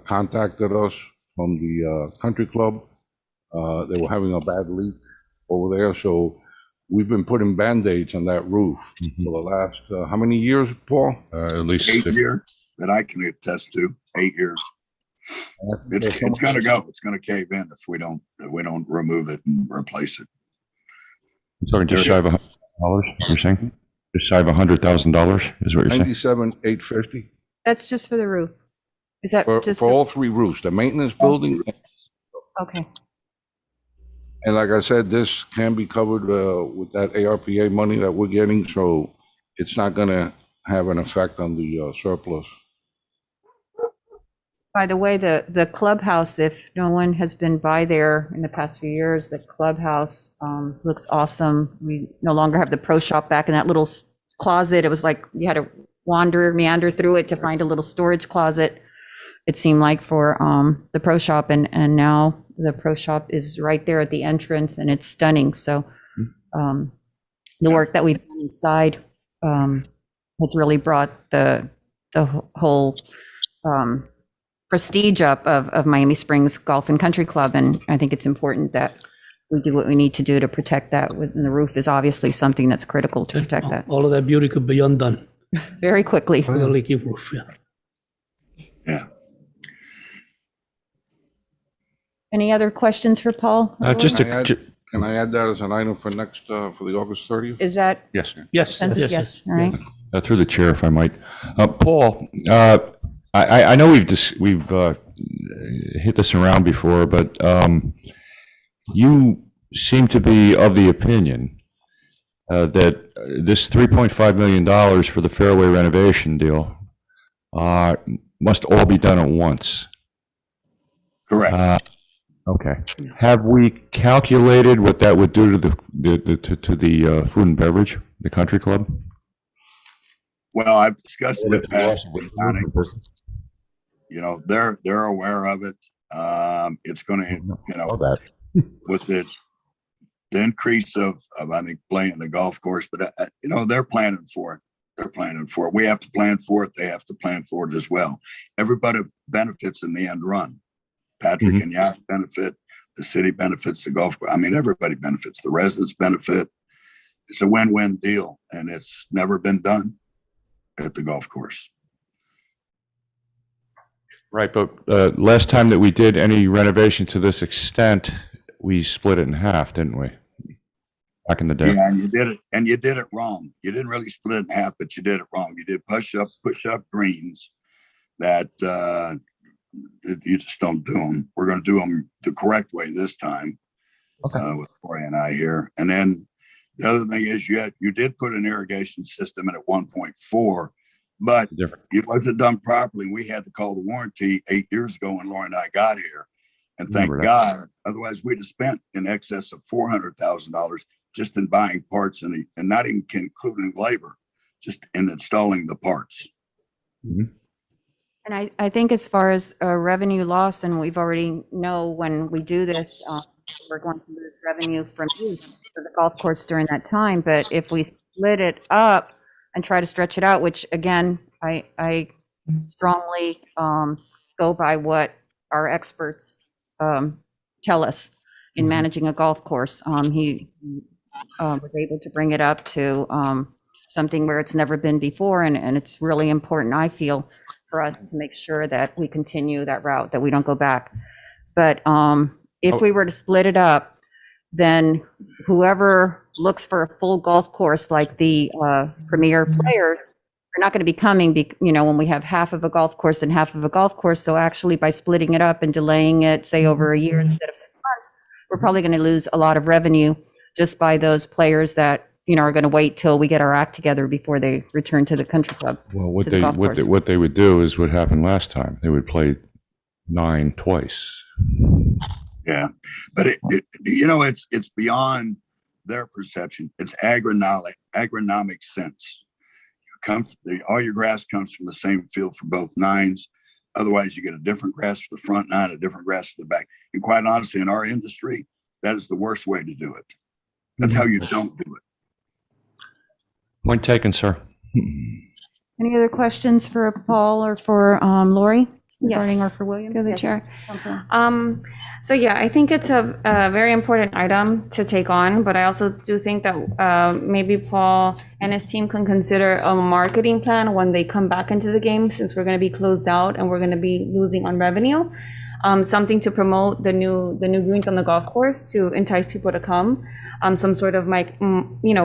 contacted us from the country club. They were having a bad leak over there, so we've been putting Band-Aids on that roof for the last, how many years, Paul? At least 8 years that I can attest to, 8 years. It's gonna go, it's gonna cave in if we don't remove it and replace it. I'm talking just shy of $100,000, you're saying? Just shy of $100,000 is what you're saying? 97,850 That's just for the roof. Is that for just? all three roofs, the maintenance building. Okay. And like I said, this can be covered with that ARPA money that we're getting, so it's not gonna have an effect on the surplus. By the way, the clubhouse, if no one has been by there in the past few years, the clubhouse looks awesome. We no longer have the pro shop back in that little closet. It was like you had to meander through it to find a little storage closet. It seemed like for the pro shop, and now the pro shop is right there at the entrance, and it's stunning. So the work that we've done inside has really brought the whole prestige up of Miami Springs Golf and Country Club, and I think it's important that we do what we need to do to protect that. And the roof is obviously something that's critical to protect that All of that beauty could be undone very quickly. with a leaky roof, yeah. Yeah. Any other questions for Paul? Just Can I a, add- Can I add that as an item for next, for the August 30th? Is that yes, Yes, consensus? Yes, all right. through the chair, if I might. Paul, I know we've hit this around before, but you seem to be of the opinion that this $3.5 million for the Fairway renovation deal must all be done at once. Correct. Okay. Have we calculated what that would do to the food and beverage, the country club? Well, I've discussed it with Patrick County. You know, they're aware of it. It's gonna, you know, with the increase of I think playing the golf course, but you know, they're planning for it. They're planning for it. We have to plan for it. They have to plan for it as well. Everybody benefits in the end run. Patrick and Yacht benefit. The city benefits. The golf. I mean, everybody benefits. The residents benefit. It's a win-win deal, and it's never been done at the golf course. Right, but last time that we did any renovation to this extent, we split it in half, didn't we? Back in the day. Yeah, and you did it wrong. You didn't really split it in half, but you did it wrong. You did push up greens that you just don't do them. We're going to do them the correct way this time. Okay. With Corey and I here. And then the other thing is you did put an irrigation system in at 1.4, but it wasn't done properly. We had to call the warranty 8 years ago when Laura and I got here. And thank God, otherwise we'd have spent in excess of $400,000 just in buying parts and not even including labor, just in installing the parts. Mm-hmm. And I think as far as revenue loss, and we've already know when we do this, we're going to lose revenue from use for the golf course during that time. But if we split it up and try to stretch it out, which again, I strongly go by what our experts tell us in managing a golf course. He was able to bring it up to something where it's never been before. And it's really important, I feel, for us to make sure that we continue that route, that we don't go back. But if we were to split it up, then whoever looks for a full golf course like the premier players are not going to be coming, when we have half of a golf course and half of a golf course. So actually by splitting it up and delaying it, say over a year instead of 6 months, we're probably going to lose a lot of revenue just by those players that, are going to wait till we get our act together before they return to the country club. Well, what to the they golf course. what they would do is what happened last time. They would play 9 twice. Yeah, but it's beyond their perception. It's agronomic sense. All your grass comes from the same field for both nines. Otherwise, you get a different grass for the front nine, a different grass for the back. And quite honestly, in our industry, that is the worst way to do it. That's how you don't do it. Point taken, sir. Any other questions for Paul or for Lori regarding or for William? Through the Yes, chair. Councilor. So yeah, I think it's a very important item to take on, but I also do think that maybe Paul and his team can consider a marketing plan when they come back into the game, since we're going to be closed out and we're going to be losing on revenue. Something to promote the new greens on the golf course to entice people to come. Some sort of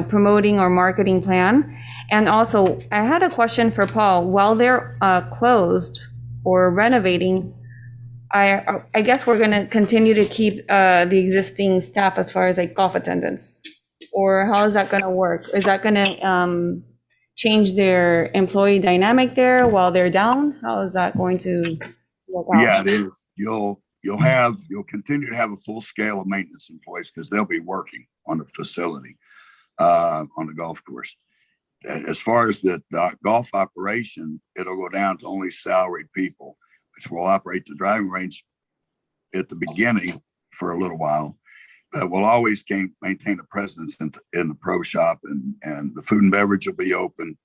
promoting or marketing plan. And also, I had a question for Paul. While they're closed or renovating, I guess we're going to continue to keep the existing staff as far as like golf attendance, or how is that going to work? Is that going to change their employee dynamic there while they're down? How is that going to work out? Yeah, it is. You'll continue to have a full scale of maintenance employees because they'll be working on the facility, on the golf course. As far as the golf operation, it'll go down to only salaried people, which will operate the driving range at the beginning for a little while. But we'll always maintain a presence in the pro shop, and the food and beverage will be open,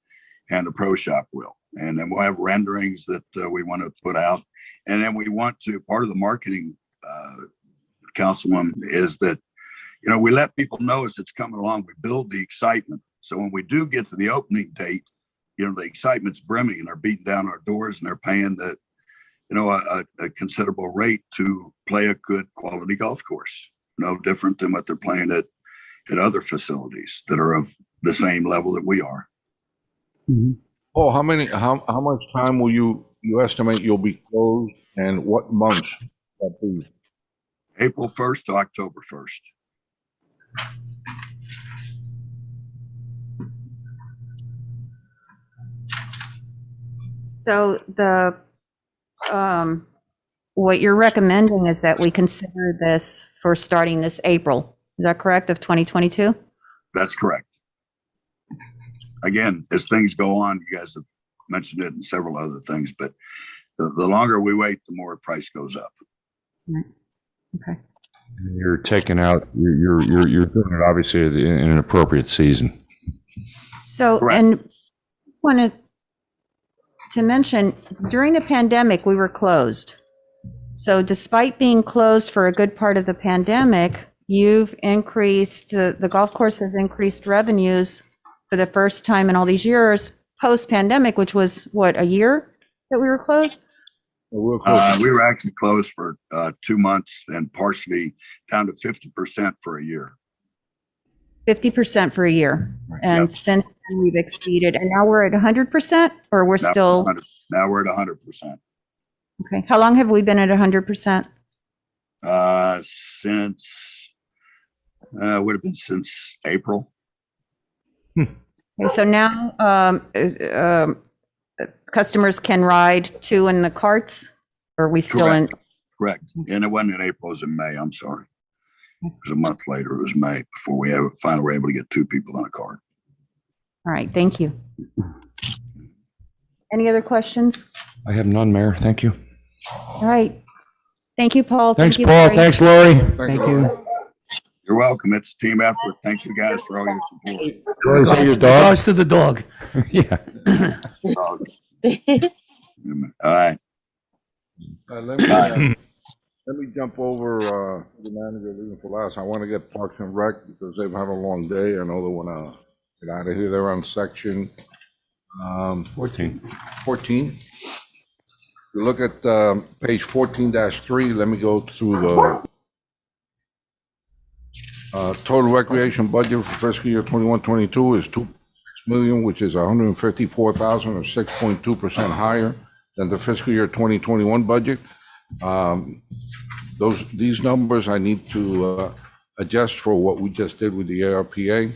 and the pro shop will. And then we'll have renderings that we want to put out. And then we want to, part of the marketing, Councilwoman, is that, we let people know as it's coming along, we build the excitement. So when we do get to the opening date, the excitement's brimming and they're beating down our doors and they're paying a considerable rate to play a good quality golf course. No different than what they're playing at other facilities that are of the same level that we are. Oh, how much time will you estimate you'll be closed, and what months will that be? April 1st to October 1st. So what you're recommending is that we consider this for starting this April. Is that correct, of 2022? That's correct. Again, as things go on, you guys have mentioned it and several other things, but the longer we wait, the more price goes up. Right. Okay. You're taking out. You're doing it obviously in an appropriate season. So, Correct. and I just wanted to mention, during the pandemic, we were closed. So despite being closed for a good part of the pandemic, you've increased, the golf course has increased revenues for the first time in all these years, post-pandemic, which was, what, a year that we were closed? We were actually closed for 2 months and partially down to 50% for a year. 50% for a year. And Yep. since then, we've exceeded, and now we're at 100%, or we're still, Now we're at 100%. okay. How long have we been at 100%? Since would have been since April. Okay, so now customers can ride two in the carts, or are we still in? Correct. And it wasn't in April, it was in May. I'm sorry. It was a month later. It was May before we finally were able to get 2 people on a cart. All right, thank you. Any other questions? I have none, Mayor. Thank you. All right. Thank you, Paul. Thanks, Thank you, Paul. Lori. Thanks, Lori. Thank you. You're welcome. It's a team effort. Thank you guys for all your support. Lori, is that your dog? Regards to the dog. Yeah. All right. Let me jump over the manager leaving for last. I want to get Parks and Rec because they've had a long day. I know they want to get out of here. They're on section 14. you look at page 14-3, let me go through the total recreation budget for fiscal year 21-22 is 2 million, which is 154,000 or 6.2% higher than the fiscal year 2021 budget. These numbers I need to adjust for what we just did with the ARPA.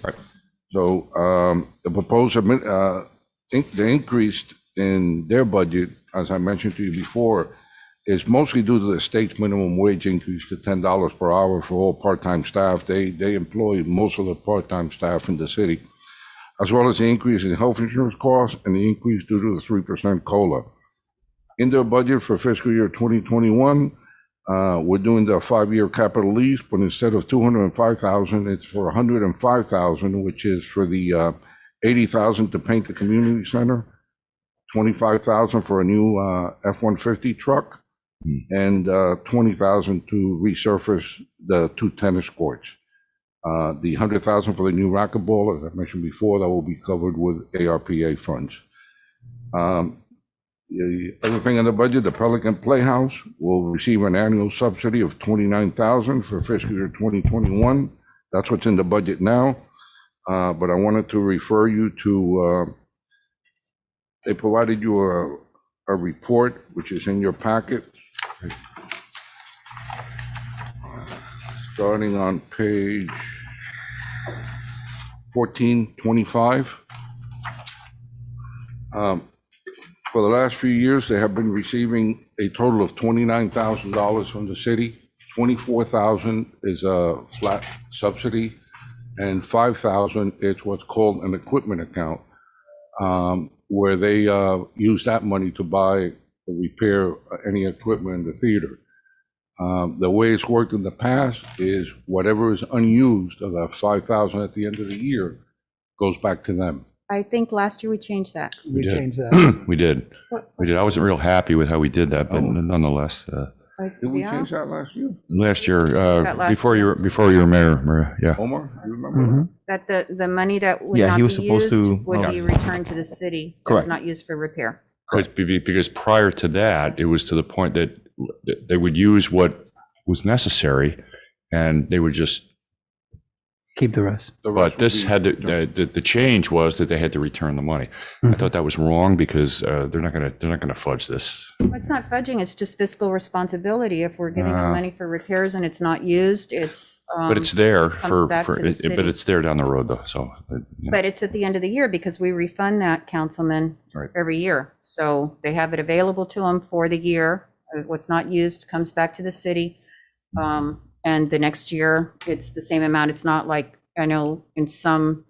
So the proposed the increase in their budget, as I mentioned to you before, is mostly due to the state's minimum wage increase to $10 per hour for all part-time staff. They employ most of the part-time staff in the city, as well as the increase in health insurance costs and the increase due to the 3% COLA. In their budget for fiscal year 2021, we're doing the 5-year capital lease, but instead of $205,000, it's for $105,000, which is for the $80,000 to paint the community center, $25,000 for a new F-150 truck, and $20,000 to resurface the 2 tennis courts. The $100,000 for the new racquetball, as I mentioned before, that will be covered with ARPA funds. The other thing in the budget, the Pelican Playhouse will receive an annual subsidy of $29,000 for fiscal year 2021. That's what's in the budget now. But I wanted to refer you to, they provided you a report, which is in your packet. Starting on page 1425. For the last few years, they have been receiving a total of $29,000 from the city. $24,000 is a flat subsidy, and $5,000 is what's called an equipment account, where they use that money to buy or repair any equipment in the theater. The way it's worked in the past is whatever is unused of that $5,000 at the end of the year goes back to them. I think last year we changed that. We did. changed that. We did. I wasn't real happy with how we did that, but nonetheless, Did we change that last year? last year, That last before you were mayor, Maria, yeah. Omar, you remember that? That the money that would Yeah, not he be was supposed used to- would be returned to the city. That was Correct. not used for repair. Because prior to that, it was to the point that they would use what was necessary and they would just, Keep the rest. The rest but this would had be- to, the change was that they had to return the money. I thought that was wrong because they're not gonna fudge this. It's not fudging, it's just fiscal responsibility. If we're giving them money for repairs and it's not used, it's. But it's there comes back to the but city. it's there down the road though, so. Yeah. But it's at the end of the year because we refund that, councilman, Right. every year. So they have it available to them for the year. What's not used comes back to the city. And the next year, it's the same amount. It's not like, I know in some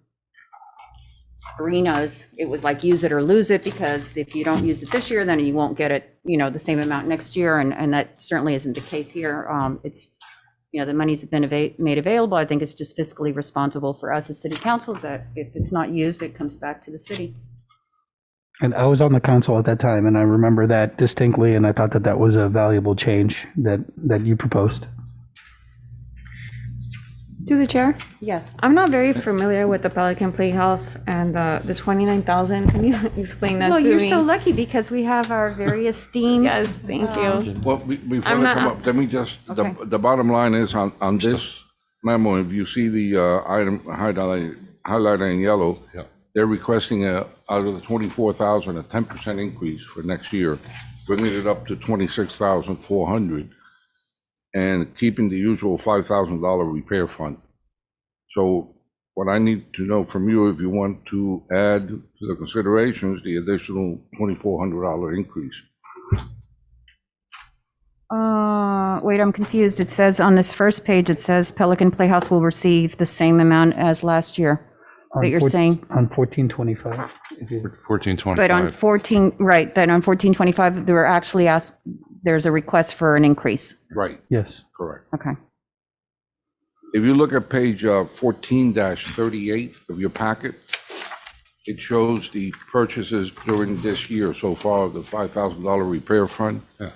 arenas, it was like use it or lose it, because if you don't use it this year, then you won't get it, the same amount next year. And that certainly isn't the case here. It's, the money's been made available. I think it's just fiscally responsible for us as city councils that if it's not used, it comes back to the city. And I was on the council at that time, and I remember that distinctly, and I thought that that was a valuable change that you proposed. To the chair, Yes. I'm not very familiar with the Pelican Playhouse and the 29,000. Can you explain that to Well, me? you're so lucky because we have our very esteemed. Yes, thank you. Well, before I'm they not come up, asking- let me just, Okay. the bottom line is on this memo, if you see the item highlighted in yellow, Yeah. they're requesting out of the 24,000, a 10% increase for next year, bringing it up to 26,400 and keeping the usual $5,000 repair fund. So what I need to know from you, if you want to add to the considerations, the additional $2,400 increase. Wait, I'm confused. It says on this first page, it says Pelican Playhouse will receive the same amount as last year. But you're saying, On 1425. 1425. but on 14, right, then on 1425, they were actually asked, there's a request for an increase. Right, Yes. correct. Okay. If you look at page 14-38 of your packet, it shows the purchases during this year so far, the $5,000 repair fund. Yeah.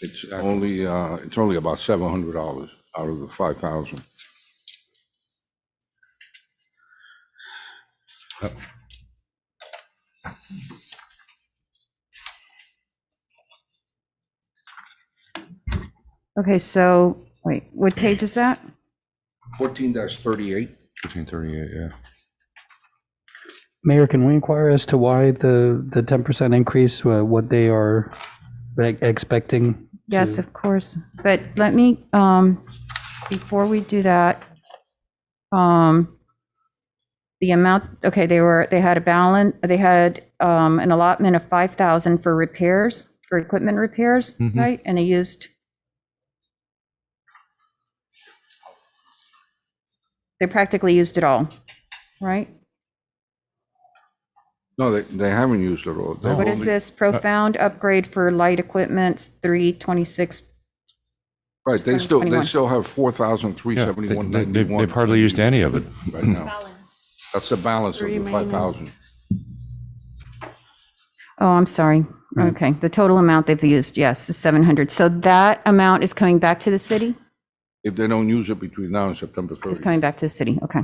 It's only about $700 out of the 5,000. Okay, so, wait, what page is that? 14-38. 1538, yeah. Mayor, can we inquire as to why the 10% increase, what they are expecting? Yes, of course. But let me, before we do that, the amount, okay, they had a balance, they had an allotment of 5,000 for repairs, for equipment repairs, right? And they used, they practically used it all, right? No, they haven't used it all. They've What is only- this? Profound upgrade for light equipment, 326. Right, they 2021. still have Yeah, 4,371.91. they've hardly used any of it. right now. That's the balance of the Remaining. 5,000. Oh, I'm sorry. Okay, the total amount they've used, yes, is 700. So that amount is coming back to the city? If they don't use it between now and September It's 30th. coming back to the city, okay.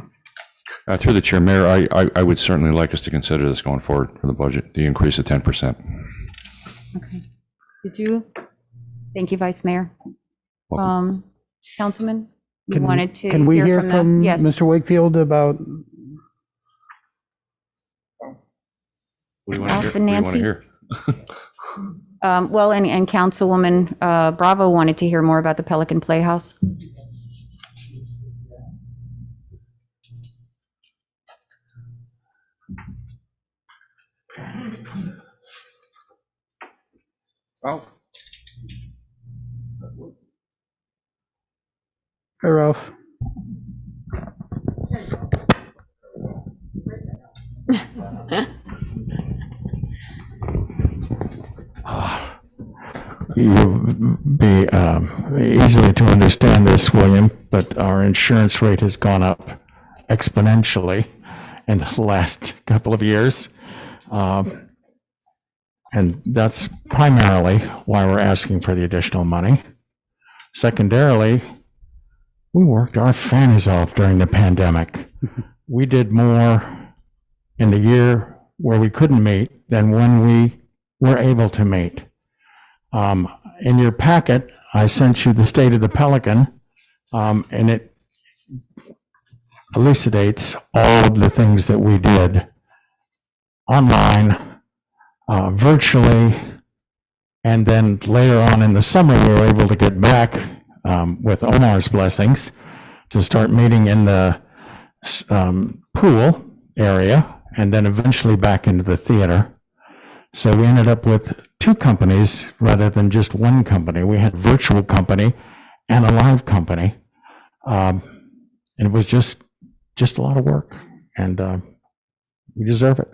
Through the chair, Mayor, I would certainly like us to consider this going forward for the budget, the increase of 10%. Okay. Did you? Thank you, Vice Mayor. Welcome. Councilman, you Can- wanted to Can we hear hear from from the, yes. Mr. Wakefield about, What do you want to Ralph hear? and What do you want to Nancy? hear? Well, and Councilwoman Bravo wanted to hear more about the Pelican Playhouse. Oh, hey, Ralph? You'll be easily to understand this, William, but our insurance rate has gone up exponentially in the last couple of years. And that's primarily why we're asking for the additional money. Secondarily, we worked our fannies off during the pandemic. We did more in the year where we couldn't meet than when we were able to meet. In your packet, I sent you the State of the Pelican, and it elucidates all of the things that we did online, virtually, and then later on in the summer, we were able to get back with Omar's blessings to start meeting in the pool area, and then eventually back into the theater. So we ended up with two companies rather than just one company. We had a virtual company and a live company. And it was just a lot of work, and we deserve it.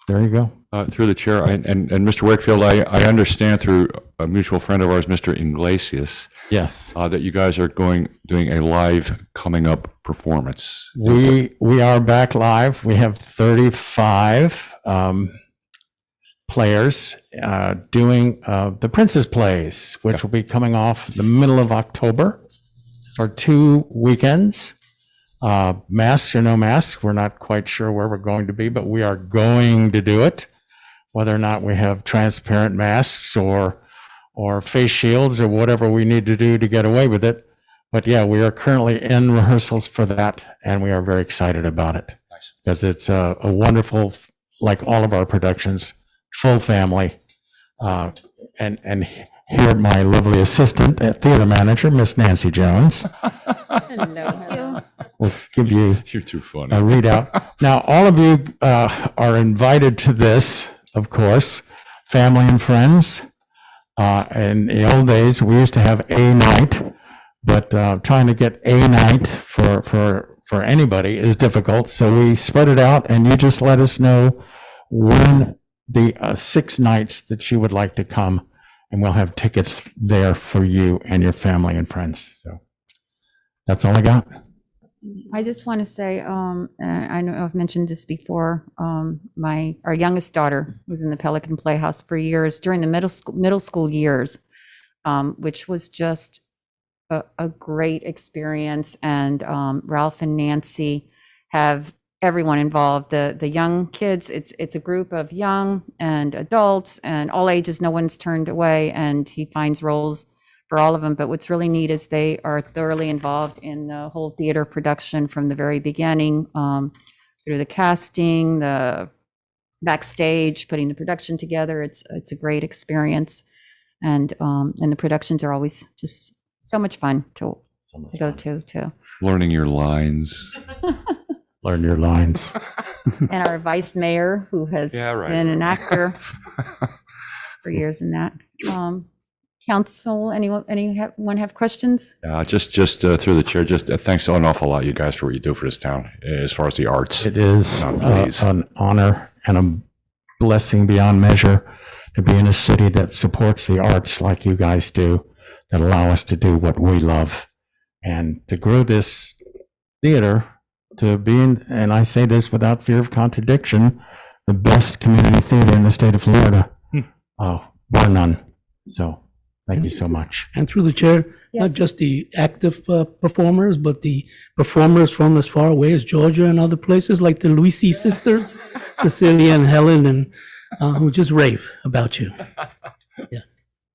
There you go. Through the chair, and Mr. Wakefield, I understand through a mutual friend of ours, Mr. Iglesias, Yes. that you guys are doing a live coming up performance. We are back live. We have 35 players doing the Princess Plays, which will be coming off the middle of October for 2 weekends. Masks or no masks, we're not quite sure where we're going to be, but we are going to do it. Whether or not we have transparent masks or face shields or whatever we need to do to get away with it. But yeah, we are currently in rehearsals for that, and we are very excited about it. Nice. Because it's a wonderful, like all of our productions, full family. And here, my lovely assistant, theater manager, Miss Nancy Jones, Hello. will give you You're too funny. a readout. Now, all of you are invited to this, of course, family and friends. In the old days, we used to have a night, but trying to get a night for anybody is difficult. So we spread it out, and you just let us know when the 6 nights that you would like to come, and we'll have tickets there for you and your family and friends. So that's all I got. I just want to say, I know I've mentioned this before. Our youngest daughter was in the Pelican Playhouse for years during the middle school years, which was just a great experience. And Ralph and Nancy have everyone involved. The young kids. It's a group of young and adults and all ages. No one's turned away, and he finds roles for all of them. But what's really neat is they are thoroughly involved in the whole theater production from the very beginning, through the casting, the backstage, putting the production together. It's a great experience, and the productions are always just so much fun to go to too. Learning your lines. Learn your lines. And our vice mayor, who has been an actor for years in that. Council, anyone have questions? Just through the chair, thanks an awful lot, you guys, for what you do for this town as far as the arts. It is Please. an honor and a blessing beyond measure to be in a city that supports the arts like you guys do, that allow us to do what we love, and to grow this theater to being, and I say this without fear of contradiction, the best community theater in the state of Florida. Oh, bar none. So thank you so much. And through the chair, not just the active performers, but the performers from as far away as Georgia and other places, like the Luisi sisters, Cecilia and Helen, and who just rave about you. Yeah.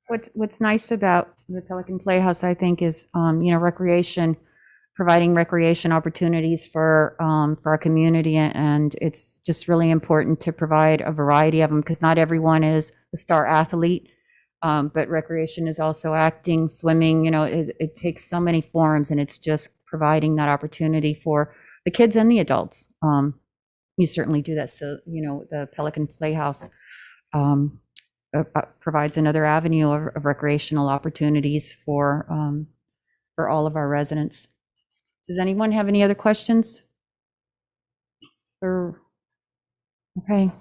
What's nice about the Pelican Playhouse, I think, is recreation, providing recreation opportunities for our community, and it's just really important to provide a variety of them, because not everyone is a star athlete, but recreation is also acting, swimming. It takes so many forms, and it's just providing that opportunity for the kids and the adults. You certainly do that. So the Pelican Playhouse provides another avenue of recreational opportunities for all of our residents. Does anyone have any other questions? Okay.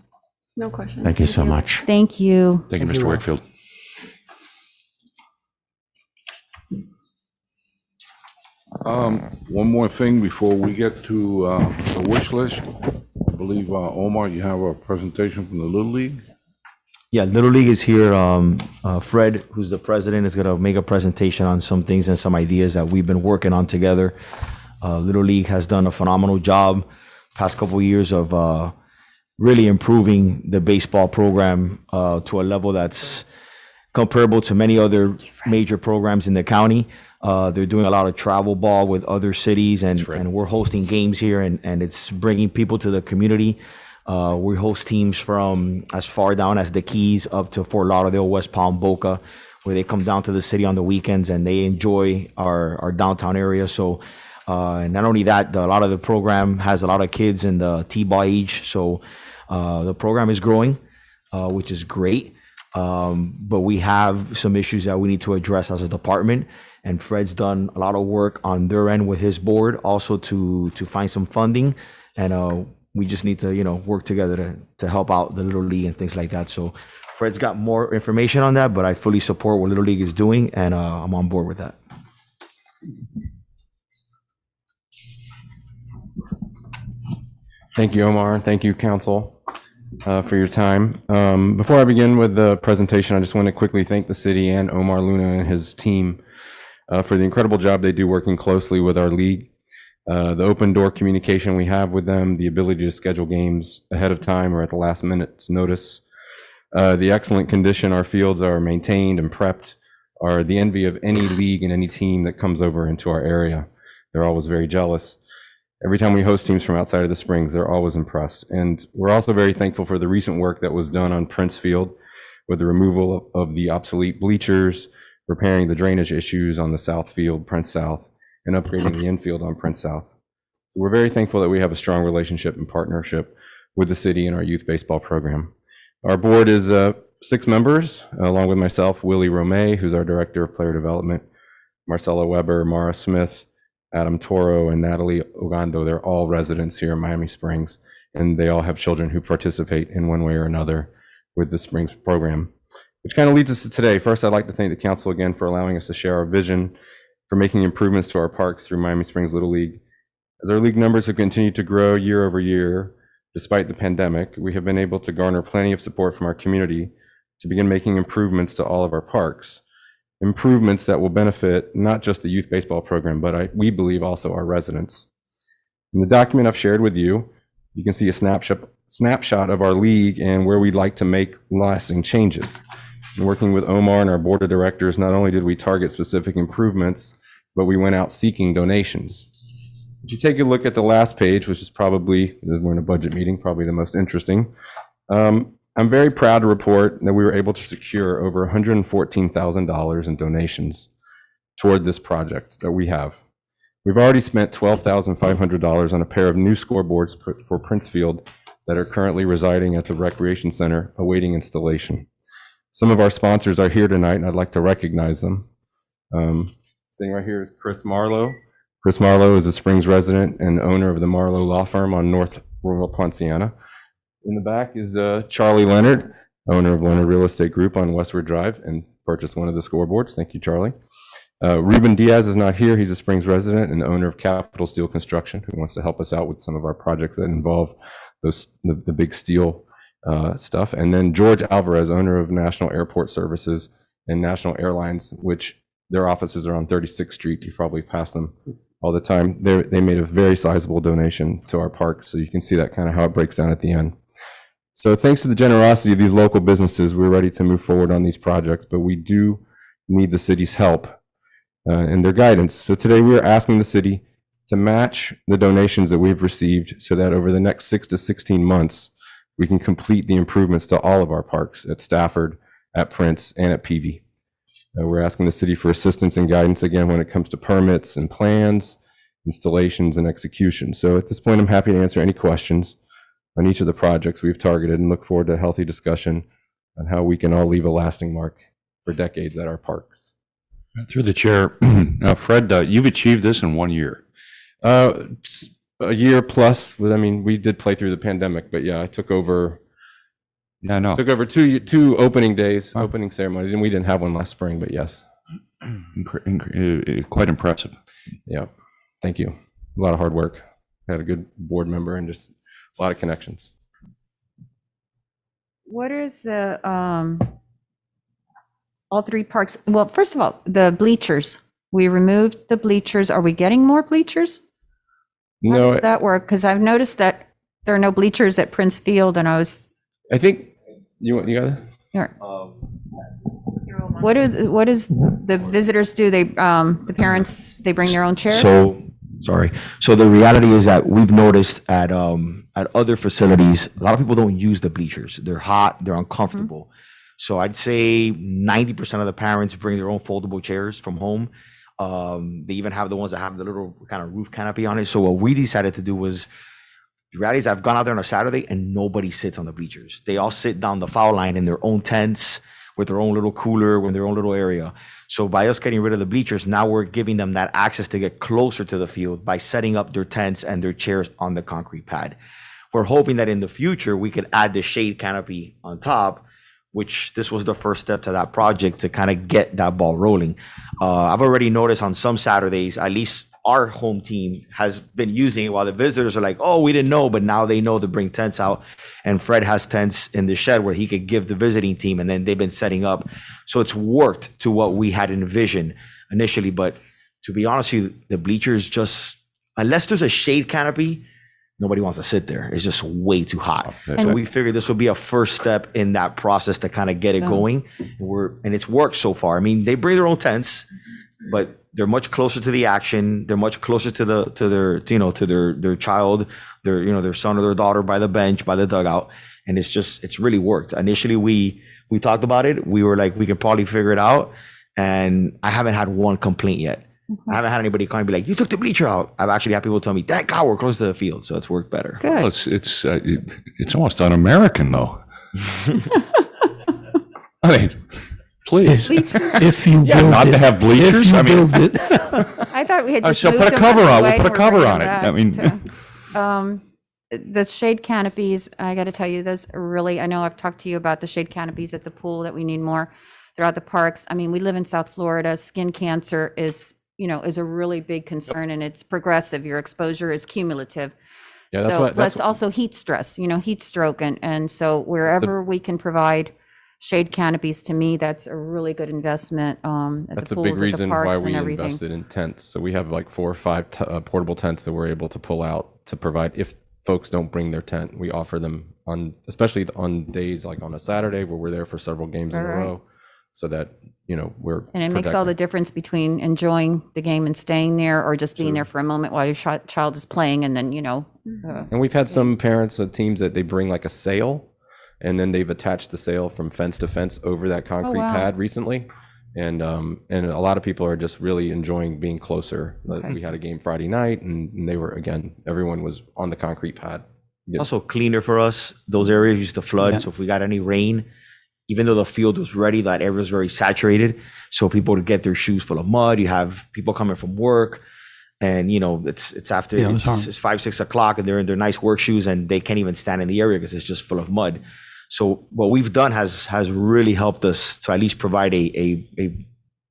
No questions. Thank you so much. Thank you. Thank you, Mr. Wakefield. One more thing before we get to the wish list. I believe, Omar, you have a presentation from the Little League. Yeah, Little League is here. Fred, who's the president, is going to make a presentation on some things and some ideas that we've been working on together. Little League has done a phenomenal job past couple of years of really improving the baseball program to a level that's comparable to many other major programs in the county. They're doing a lot of travel ball with other cities, and we're hosting games here, and it's bringing people to the community. We host teams from as far down as the Keys up to Fort Lauderdale, West Palm, Boca, where they come down to the city on the weekends and they enjoy our downtown area. So not only that, a lot of the program has a lot of kids in the T-ball age. So the program is growing, which is great. But we have some issues that we need to address as a department. And Fred's done a lot of work on their end with his board also to find some funding. And we just need to, work together to help out the Little League and things like that. So Fred's got more information on that, but I fully support what Little League is doing, and I'm on board with that. Thank you, Omar. Thank you, Council, for your time. Before I begin with the presentation, I just want to quickly thank the city and Omar Luna and his team for the incredible job they do working closely with our league. The open door communication we have with them, the ability to schedule games ahead of time or at the last minute's notice, the excellent condition our fields are maintained and prepped are the envy of any league and any team that comes over into our area. They're always very jealous. Every time we host teams from outside of the Springs, they're always impressed. And we're also very thankful for the recent work that was done on Prince Field with the removal of the obsolete bleachers, repairing the drainage issues on the South Field, Prince South, and upgrading the infield on Prince South. So we're very thankful that we have a strong relationship and partnership with the city and our youth baseball program. Our board is 6 members, along with myself, Willie Romay, who's our Director of Player Development, Marcella Weber, Mara Smith, Adam Toro, and Natalie Ogando. They're all residents here in Miami Springs, and they all have children who participate in one way or another with the Springs program. Which kind of leads us to today. First, I'd like to thank the council again for allowing us to share our vision for making improvements to our parks through Miami Springs Little League. As our league numbers have continued to grow year over year, despite the pandemic, we have been able to garner plenty of support from our community to begin making improvements to all of our parks. Improvements that will benefit not just the youth baseball program, but we believe also our residents. In the document I've shared with you, you can see a snapshot of our league and where we'd like to make lasting changes. Working with Omar and our board of directors, not only did we target specific improvements, but we went out seeking donations. If you take a look at the last page, which is probably, we're in a budget meeting, probably the most interesting, I'm very proud to report that we were able to secure over $114,000 in donations toward this project that we have. We've already spent $12,500 on a pair of new scoreboards for Princefield that are currently residing at the Recreation Center awaiting installation. Some of our sponsors are here tonight, and I'd like to recognize them. Sitting right here is Chris Marlowe. Chris Marlowe is a Springs resident and owner of the Marlowe Law Firm on North Royal Ponciana. In the back is Charlie Leonard, owner of Leonard Real Estate Group on Westward Drive, and purchased one of the scoreboards. Thank you, Charlie. Ruben Diaz is not here. He's a Springs resident and owner of Capital Steel Construction, who wants to help us out with some of our projects that involve the big steel stuff. And then George Alvarez, owner of National Airport Services and National Airlines, which their offices are on 36th Street. You probably pass them all the time. They made a very sizable donation to our park, so you can see that kind of how it breaks down at the end. So thanks to the generosity of these local businesses, we're ready to move forward on these projects, but we do need the city's help and their guidance. So today we are asking the city to match the donations that we've received so that over the next 6 to 16 months, we can complete the improvements to all of our parks at Stafford, at Prince, and at Peavey. We're asking the city for assistance and guidance again when it comes to permits and plans, installations, and execution. So at this point, I'm happy to answer any questions on each of the projects we've targeted and look forward to a healthy discussion on how we can all leave a lasting mark for decades at our parks. Through the chair, Fred, you've achieved this in 1 year. A year plus. I mean, we did play through the pandemic, but yeah, I took over. Yeah, no. Took over two opening days, opening ceremonies, and we didn't have one last spring, but yes. Quite impressive. Yeah, thank you. A lot of hard work. Had a good board member and just a lot of connections. What is the, all three parks? Well, first of all, the bleachers. We removed the bleachers. Are we getting more bleachers? How No, does that work? Because I've noticed that there are no bleachers at Prince Field, and I think you got it. Here. What is the visitors do? They, the parents, they bring their own chairs? So, sorry. So the reality is that we've noticed at other facilities, a lot of people don't use the bleachers. They're hot, they're uncomfortable. So I'd say 90% of the parents bring their own foldable chairs from home. They even have the ones that have the little kind of roof canopy on it. So what we decided to do was, the reality is I've gone out there on a Saturday and nobody sits on the bleachers. They all sit down the foul line in their own tents with their own little cooler, with their own little area. So by us getting rid of the bleachers, now we're giving them that access to get closer to the field by setting up their tents and their chairs on the concrete pad. We're hoping that in the future, we could add the shade canopy on top, which this was the first step to that project to kind of get that ball rolling. I've already noticed on some Saturdays, at least our home team has been using it while the visitors are like, oh, we didn't know, but now they know to bring tents out. And Fred has tents in the shed where he could give the visiting team, and then they've been setting up. So it's worked to what we had envisioned initially. But to be honest with you, the bleachers just, unless there's a shade canopy, nobody wants to sit there. It's just way too hot. So we figured this will be a first step in that process to kind of get it going. And it's worked so far. I mean, they bring their own tents, but they're much closer to the action. They're much closer to their child, their son or their daughter by the bench, by the dugout. And it's really worked. Initially, we talked about it. We were like, we could probably figure it out. And I haven't had one complaint yet. I haven't had anybody come and be like, you took the bleacher out. I've actually had people tell me, thank God we're close to the field. So it's worked better. Good. Well, it's almost un-American, though. I mean, please. If you Yeah, build not it, to have bleachers. If you I mean, build it. I thought we had just so moved put a them cover out of on. the We'll way put a and we're cover bringing on it. them I mean, back. The shade canopies, I got to tell you, those are really, I know I've talked to you about the shade canopies at the pool that we need more throughout the parks. I mean, we live in South Florida. Skin cancer is a really big concern, and it's progressive. Your exposure is cumulative. Yeah, So plus also heat stress, heat stroke. And so wherever we can provide shade canopies, to me, that's a really good investment at That's the a big pools, at the reason why parks we and everything. invested in tents. So we have like 4 or 5 portable tents that we're able to pull out to provide if folks don't bring their tent. We offer them especially on days like on a Saturday where we're there for several games in a row. so that, we're. And it makes all the protected. difference between enjoying the game and staying there, or just being there for a moment while your child is playing, and then, And we've had some parents of teams that they bring like a sail, and then they've attached the sail from fence to fence over that concrete wow. pad recently. And a lot of people are just really enjoying being closer. Like, Okay. we had a game Friday night, and they were, again, everyone was on the concrete pad. Also cleaner for us. Those areas used to flood. Yeah. So if we got any rain, even though the field was ready, that area was very saturated. So people would get their shoes full of mud. You have people coming from work, and it's after Yeah, it was it's 5, 6 o'clock, and they're in their nice work shoes, and they can't even stand in the area because it's just full of mud. So what we've done has really helped us to at least provide a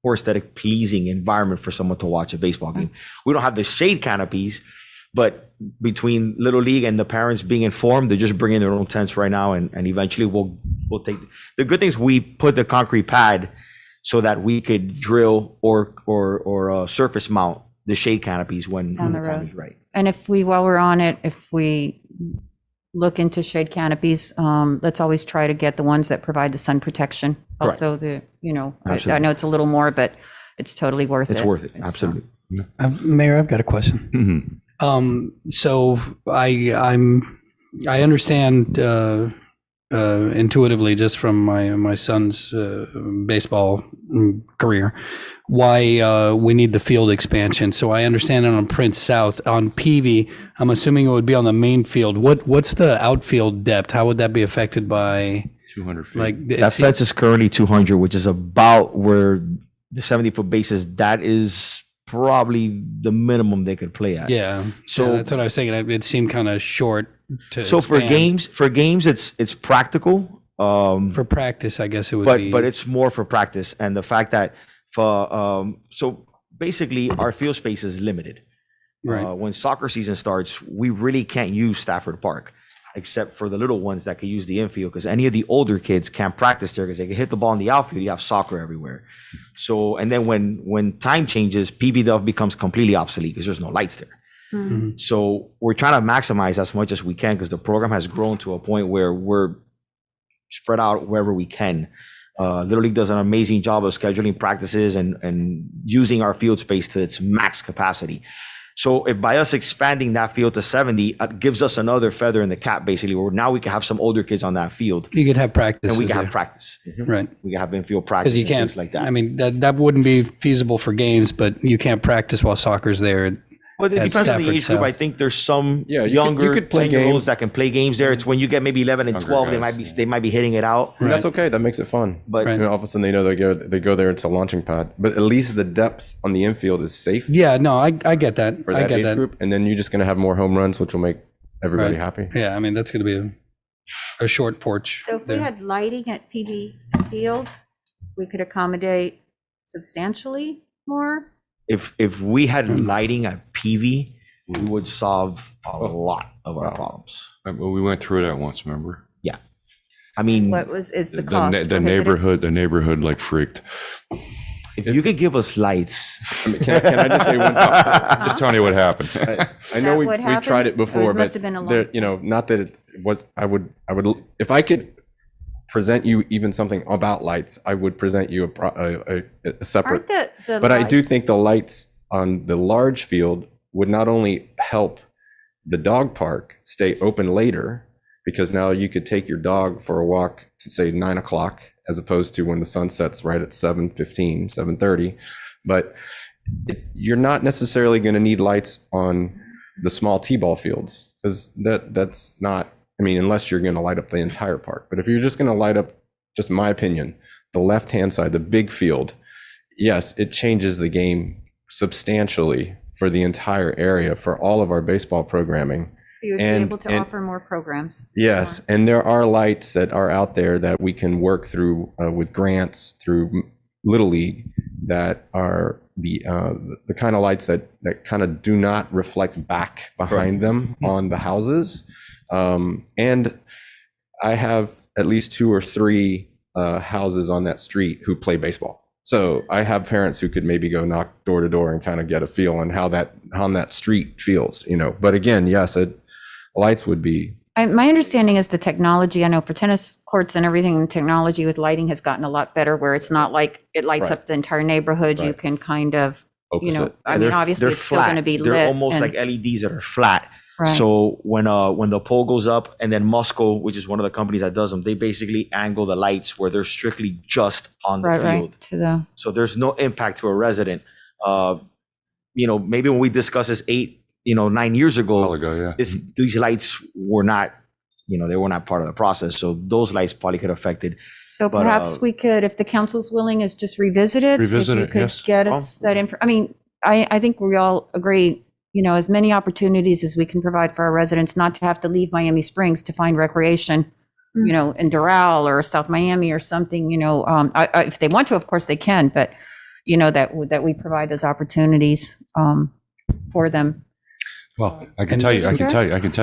more aesthetic, pleasing environment for someone to watch a baseball game. We don't have the shade canopies, but between Little League and the parents being informed, they're just bringing their own tents right now, and eventually we'll take. The good thing is we put the concrete pad so that we could drill or surface mount the shade canopies when Down the the time road. is right. And while we're on it, if we look into shade canopies, let's always try to get the ones that provide the sun protection. Correct. Also, I Absolutely. know it's a little more, but it's totally worth it. It's worth it. It's, Absolutely. Mayor, I've got a question. So I understand intuitively just from my son's baseball career why we need the field expansion. So I understand it on Prince South. On Peavy, I'm assuming it would be on the main field. What's the outfield depth? How would that be affected by 200 feet. like That fence is currently 200, which is about where the 70-foot base is. That is probably the minimum they could play at. Yeah. So- So that's what I was saying. It seemed kind of short to So for expand. games, it's practical. For practice, I guess it would be. But it's more for practice, and the fact that so basically our field space is limited. Right. When soccer season starts, we really can't use Stafford Park, except for the little ones that can use the infield, because any of the older kids can't practice there because they can hit the ball in the outfield. You have soccer everywhere. So, and then when time changes, PBW becomes completely obsolete because there's no lights there. Mhm. So we're trying to maximize as much as we can because the program has grown to a point where we're spread out wherever we can. Little League does an amazing job of scheduling practices and using our field space to its max capacity. So if by us expanding that field to 70, it gives us another feather in the cap, basically, where now we can have some older kids on that field. You could have practice. And we can have practice. Right. We can have infield practice Because you and can't, things like that. I mean, that wouldn't be feasible for games, but you can't practice while soccer's there. But it at depends on the Stafford age group. South. I think there's some Yeah, you younger could play 10-year-olds games. that can play games there. It's when you get maybe 11 and Younger 12, guys, they might be hitting it out. And that's okay. That makes it fun. But Right. All of a sudden they know they go there. It's a launching pad. But at least the depth on the infield is safe Yeah, no, I get that. for I that get age that. group. And then you're just going to have more home runs, which will make everybody Right. happy. Yeah, I mean, that's going to be a short porch. So if we there. had lighting at PD Field, we could accommodate substantially more. if we had lighting at PV, we would solve a lot of our problems. Well, we went through that once, remember? Yeah. I mean, Is the cost The neighborhood like freaked. if you could give us lights, I mean, can I just say one thought? Just telling you what happened. I know that we what tried happened? it before, It must but have been a long there, not that it was. I would if I could present you even something about lights, I would present you a separate. Aren't the But I do lights- think the lights on the large field would not only help the dog park stay open later, because now you could take your dog for a walk to say 9 o'clock, as opposed to when the sun sets right at 7:15, 7:30. But you're not necessarily going to need lights on the small T-ball fields, because that's not, I mean, unless you're going to light up the entire park. But if you're just going to light up, just my opinion, the left-hand side, the big field, yes, it changes the game substantially for the entire area, for all of our baseball programming. So you would be and- able to and- offer more programs. Yes, and there are lights that are out there that we can work through with grants through Little League that are the kind of lights that kind of do not reflect back behind them on the houses. And I have at least 2 or 3 houses on that street who play baseball. So I have parents who could maybe go knock door to door and kind of get a feel on how that street feels, But again, yes, lights would be My understanding is the technology, I know for tennis courts and everything, the technology with lighting has gotten a lot better where it's not like it lights Right. up the entire neighborhood. You Right. can kind of, you Focus know, it. I mean, obviously They're it's still going to flat. be lit. They're almost and- like LEDs that are flat. Right. So when the pole goes up, and then Musco, which is one of the companies that does them, they basically angle the lights where they're strictly just on the Right, field. right, to the, So there's no impact to a resident. Maybe when we discussed this 9 years ago, yeah. these lights were not, they were not part of the process. So those lights probably could have affected. so But, perhaps we could, if the council's willing, is just revisit it. Revisit If you it, could yes. get us that info, I mean, I think we all agree, as many opportunities as we can provide for our residents, not to have to leave Miami Springs to find recreation, in Doral or South Miami or something, if they want to, of course they can, but, that we provide those opportunities for them. Well, I can tell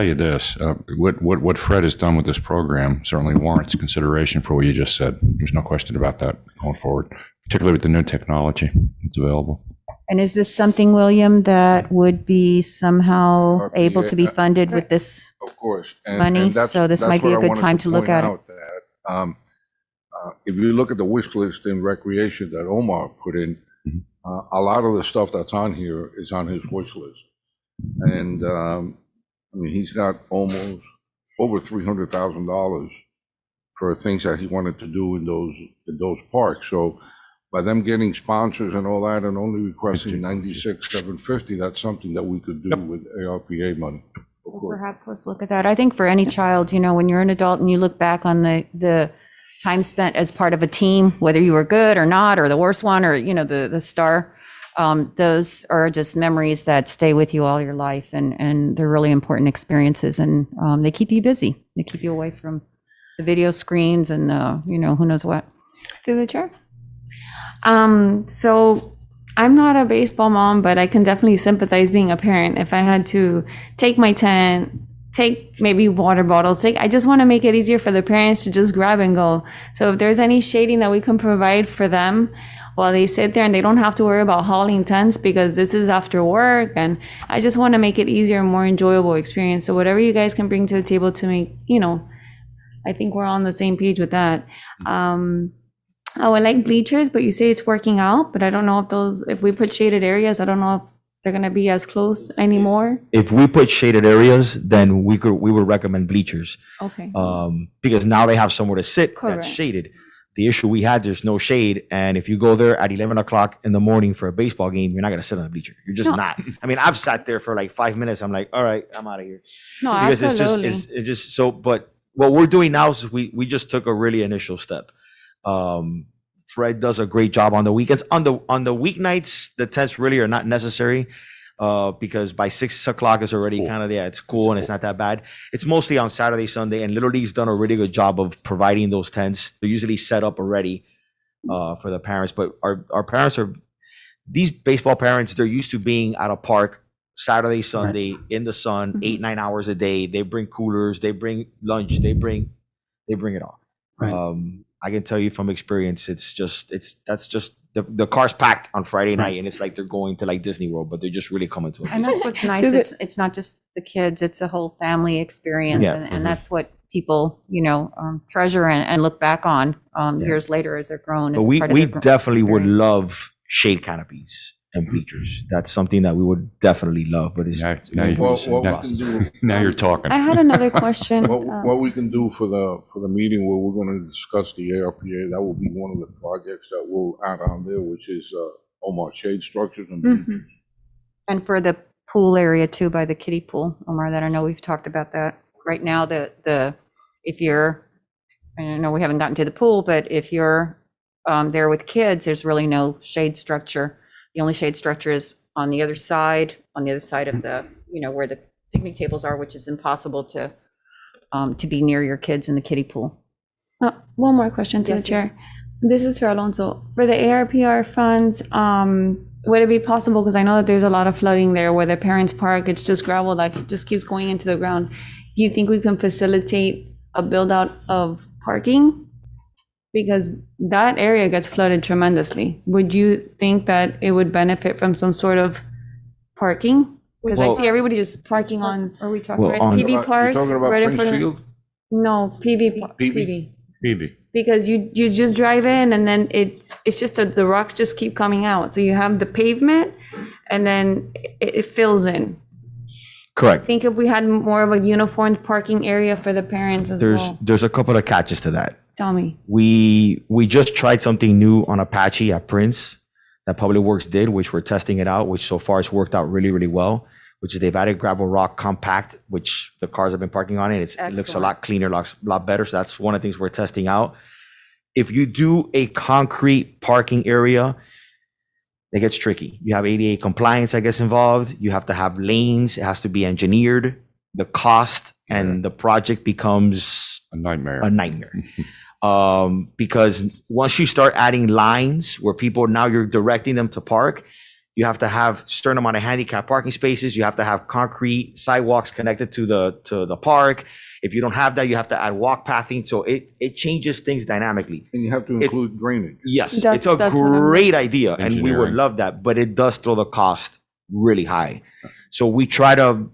you this, what Fred has done with this program certainly warrants consideration for what you just said. There's no question about that going forward, particularly with the new technology that's available. And is this something, William, that would be somehow able to be funded with this? Of course. Money, that's- so this that's might be what a I good wanted time to look point at it. out that, if you look at the wish list in recreation that Omar put in, a lot of the stuff that's on here is on his wish list. And, he's got almost over $300,000 for things that he wanted to do in those parks. So by them getting sponsors and all that and only requesting 96,750, that's something that we could do with ARPA money. Of course. Perhaps let's look at that. I think for any child, when you're an adult and you look back on the time spent as part of a team, whether you were good or not, or the worst one, or, the star, those are just memories that stay with you all your life. And they're really important experiences. And they keep you busy. They keep you away from the video screens and who knows what. Through the chair. So I'm not a baseball mom, but I can definitely sympathize being a parent. If I had to take my tent, take maybe water bottles, I just want to make it easier for the parents to just grab and go. So if there's any shading that we can provide for them while they sit there and they don't have to worry about hauling tents because this is after work, and I just want to make it easier and more enjoyable experience. So whatever you guys can bring to the table to make, I think we're on the same page with that. I would like bleachers, but you say it's working out, but I don't know if we put shaded areas, I don't know if they're gonna be as close anymore. If we put shaded areas, then we would recommend bleachers. Okay. Because now they have somewhere to sit Correct. that's shaded. The issue we had, there's no shade, and if you go there at 11 o'clock in the morning for a baseball game, you're not gonna sit on the bleacher. You're just No. not. I've sat there for like 5 minutes. I'm like, all right, I'm out of here. No, Because absolutely. it's just so. But what we're doing now is we just took a really initial step. Fred does a great job on the weekends. On the weeknights, the tents really are not necessary because by 6 o'clock it's already kind of, it's cool and it's not that bad. It's mostly on Saturday, Sunday, and Little League's done a really good job of providing those tents. They're usually set up already for the parents, but our parents these baseball parents, they're used to being at a park Saturday, Sunday in the sun, 8-9 hours a day. They bring coolers, they bring lunch, they bring it all. Right. I can tell you from experience, that's just the car's packed on Friday night, and it's like they're going to like Disney World, but they're just really coming to it. And that's what's nice. It's not just the kids, it's a whole family experience. Yeah. And that's what people, treasure and look back on years later as they're grown. But as we part of their definitely would experience. love shade canopies and bleachers. That's something that we would definitely love. But it's What we can do, Now you're talking. I had another question. what we can do for the meeting where we're going to discuss the ARPA, that will be one of the projects that we'll add on there, which is Omar shade structures and bleachers. And for the pool area too, by the kiddie pool, Omar, that I know we've talked about that. Right now, if you're, I know we haven't gotten to the pool, but if you're there with kids, there's really no shade structure. The only shade structure is on the other side of the, where the picnic tables are, which is impossible to be near your kids in the kiddie pool. One more question to Yes, the chair. yes. This is for Alonso. For the ARPR funds, would it be possible, because I know that there's a lot of flooding there where the parents park, it's just gravel that just keeps going into the ground. Do you think we can facilitate a build out of parking? Because that area gets flooded tremendously. Would you think that it would benefit from some sort of parking Because Well- I see everybody just parking on, are we talking Well, right? on- PV You're Park? talking about right in Prince front of- Field? No, PV, PV? PV. Because you just drive in and then it's just that the rocks just keep coming out. So you have the pavement and then it fills in. I Correct. think if we had more of a uniform parking area for the parents as well. There's a couple of catches to that. Tell me. We just tried something new on Apache at Prince that Public Works did, which we're testing it out, which so far has worked out really, really well, which is they've added gravel rock compact, which the cars have been parking on it. It looks a lot cleaner, a lot better. So that's one of the things we're testing out. If you do a concrete parking area, it gets tricky. You have ADA compliance, I guess, involved. You have to have lanes. It has to be engineered. The cost and the project becomes A nightmare. a nightmare. Because once you start adding lines where people, now you're directing them to park, you have to have a certain amount of handicap parking spaces. You have to have concrete sidewalks connected to the park. If you don't have that, you have to add walk pathing. So it changes things dynamically. And you have to include drainage. Yes, That's- it's a that's what I'm- great idea, and we would Engineering. love that, but it does throw the cost really high. So we try to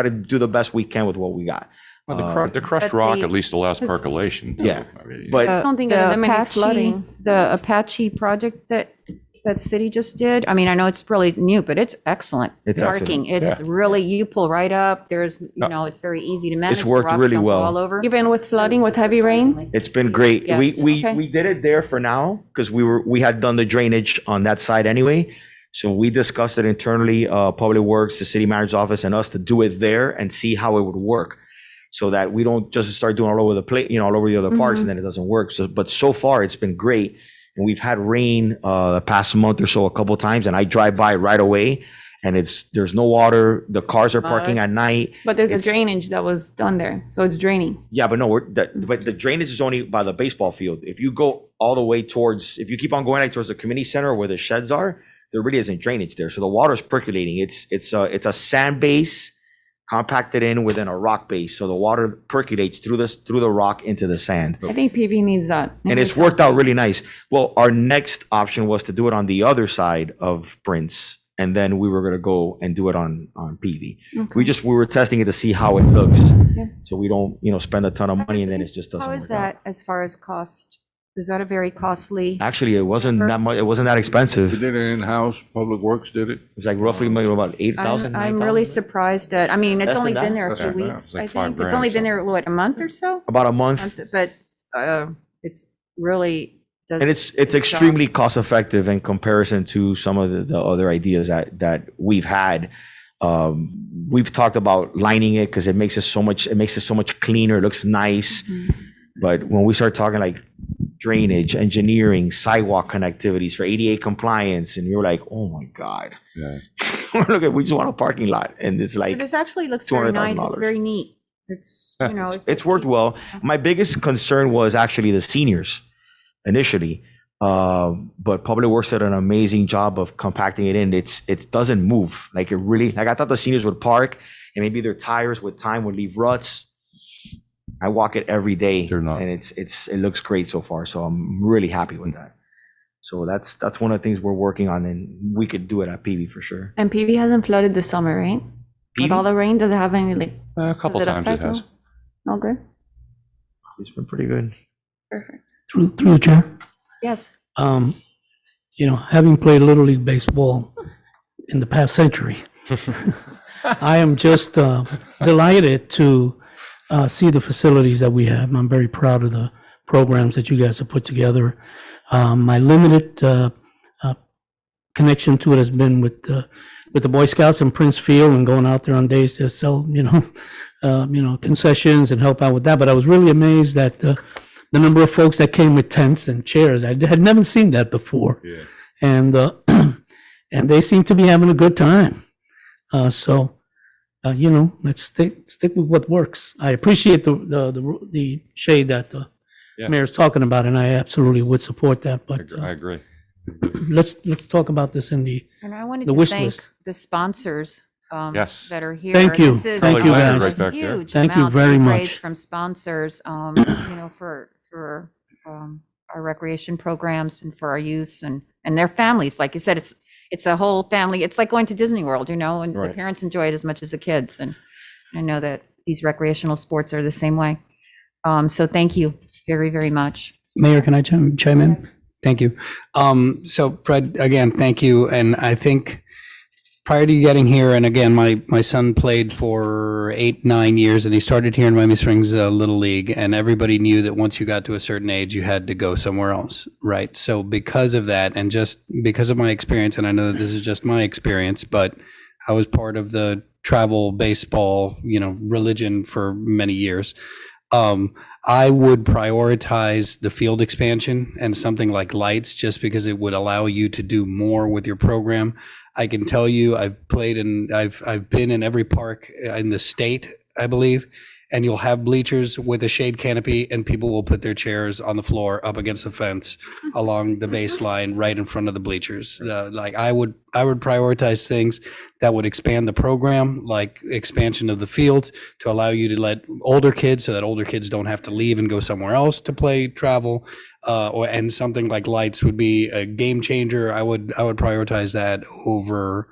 do the best we can with what we got. Well, the crushed But rock the- at least allows percolation. too. Yeah, I mean, but- I don't think it eliminates flooding. The Apache project that city just did, I mean, I know it's really new, but it's excellent. It's Parking, it's really, you pull right up, there's, it's very easy to manage. The worked rocks really don't go well. All over. Even with flooding, with heavy rain? It's been great. Yes. We did it there for now because we had done the drainage on that side anyway. So we discussed it internally, Public Works, the city manager's office, and us to do it there and see how it would work, so that we don't just start doing all over the place, all over the other parks, and then it doesn't work. So, but so far it's been great, and we've had rain the past month or so a couple times, and I drive by right away, and there's no water. The cars are parking at night. But there's a It's- drainage that was done there, so it's draining. Yeah, but no, but the drainage is only by the baseball field. If you go all the way towards, if you keep on going like towards the community center where the sheds are, there really isn't drainage there. So the water's percolating. It's a sand base compacted in within a rock base. So the water percolates through the rock into the sand. I think PV needs that. And it's worked out really nice. Well, our next option was to do it on the other side of Prince. And then we were gonna go and do it on PV. Okay. We were testing it to see how it looks. Yeah. So we don't, spend a ton of money and then it just doesn't How work is out. that as far as cost? Is that a very costly? Actually, it wasn't that much. It wasn't that We expensive. It did it in-house, Public Works did it. was like roughly maybe about 8,000. I'm really surprised at, I mean, it's Less only than been that? there a few Less than that. weeks, Like I $5 think. It's only grand, been there, what, a month or so? About a month. But it's really does. And it's its job. extremely cost effective in comparison to some of the other ideas that we've had. We've talked about lining it because it makes it so much cleaner. It looks nice. But when we start talking like drainage, engineering, sidewalk connectivities for ADA compliance, and you're like, oh my God. Yeah. We just want a parking lot. And it's like, But this actually looks very nice. It's $200,000. very neat. It's, it's worked well. My biggest concern was actually the seniors initially. But Public Works did an amazing job of compacting it in. It doesn't move. Like I thought the seniors would park and maybe their tires with time would leave ruts. I walk it every day. They're not. And it looks great so far. So I'm really happy with that. So that's one of the things we're working on, and we could do it at PV for sure. And PV hasn't flooded this summer, right? With all the rain, does it have any, like? A couple does times it affect has. them? All good? It's been pretty good. Perfect. Through the chair. Yes. Having played Little League Baseball in the past century, I am just delighted to see the facilities that we have. I'm very proud of the programs that you guys have put together. My limited connection to it has been with the Boy Scouts in Prince Field and going out there on days to sell, concessions and help out with that. But I was really amazed at the number of folks that came with tents and chairs. I had never seen that before. Yeah. And and they seem to be having a good time. So let's stick with what works. I appreciate the shade that the Yeah. mayor's talking about, and I absolutely would support that. But I agree. let's talk about this in the And I wanted the to wish thank list. the sponsors Yes. that are here. Thank you. This is Thank you, a guys. Right back there. huge Thank you amount very of much. praise from sponsors, for our recreation programs and for our youths and their families. Like you said, it's a whole family. It's like going to Disney World, and the Right. parents enjoy it as much as the kids. And I know that these recreational sports are the same way. So thank you very, very much. Mayor, can I chime in? Thank you. So Fred, again, thank you. And I think prior to you getting here, and again, my son played for 8-9 years, and he started here in Miami Springs Little League, and everybody knew that once you got to a certain age, you had to go somewhere else, right? So because of that, and just because of my experience, and I know that this is just my experience, but I was part of the travel baseball, religion for many years. I would prioritize the field expansion and something like lights, just because it would allow you to do more with your program. I can tell you, I've been in every park in the state, I believe, and you'll have bleachers with a shade canopy, and people will put their chairs on the floor up against the fence along the baseline right in front of the bleachers. I would prioritize things that would expand the program, like expansion of the field to allow you to let older kids, so that older kids don't have to leave and go somewhere else to play travel. And something like lights would be a game changer. I would prioritize that over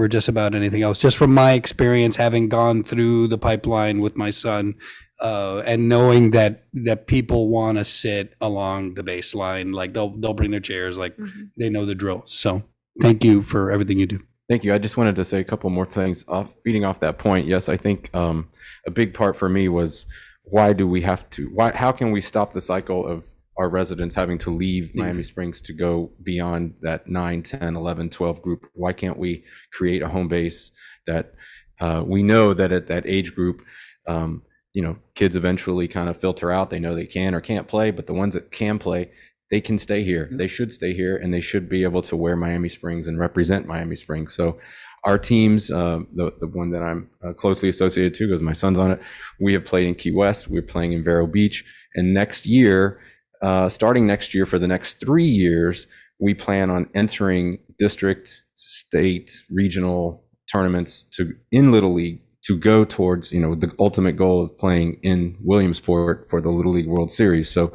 just about anything else. Just from my experience, having gone through the pipeline with my son, and knowing that people want to sit along the baseline, like they'll bring their chairs, like they know the drill. So thank you for everything you do. Thank you. I just wanted to say a couple more things. Feeding off that point, yes, I think a big part for me was how can we stop the cycle of our residents having to leave Miami Springs to go beyond that 9, 10, 11, 12 group? Why can't we create a home base that we know that at that age group, kids eventually kind of filter out. They know they can or can't play, but the ones that can play, they can stay here. They should stay here, and they should be able to wear Miami Springs and represent Miami Springs. So our teams, the one that I'm closely associated to, because my son's on it, we have played in Key West. We're playing in Vero Beach. And next year, starting next year for the next 3 years, we plan on entering district, state, regional tournaments in Little League to go towards, the ultimate goal of playing in Williamsport for the Little League World Series. So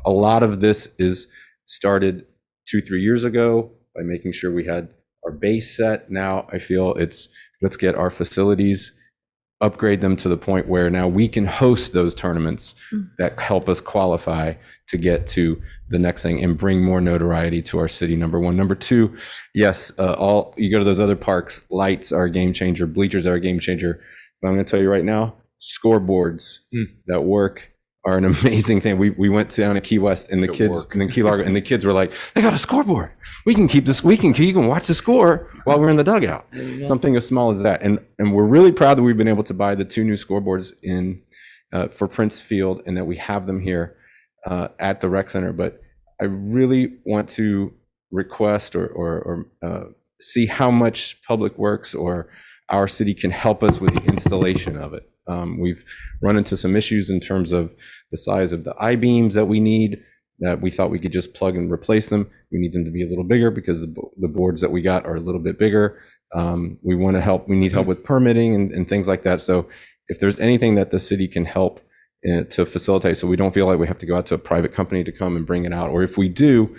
a lot of this is started 2-3 years ago by making sure we had our base set. Now I feel let's get our facilities, upgrade them to the point where now we can host those tournaments that help us qualify to get to the next thing and bring more notoriety to our city, number one. Number two, yes, you go to those other parks, lights are a game changer, bleachers are a game changer. But I'm going to tell you right now, scoreboards that work are an amazing thing. We went down to Key West and the kids, and then Key Largo, and the kids were like, they got a scoreboard. We can keep this, you can watch the score while we're in the dugout. Something as small as that. And we're really proud that we've been able to buy the 2 new scoreboards for Prince Field, and that we have them here at the rec center. But I really want to request or see how much Public Works or our city can help us with the installation of it. We've run into some issues in terms of the size of the I-beams that we need, that we thought we could just plug and replace them. We need them to be a little bigger because the boards that we got are a little bit bigger. We need help with permitting and things like that. So if there's anything that the city can help to facilitate, so we don't feel like we have to go out to a private company to come and bring it out, or if we do,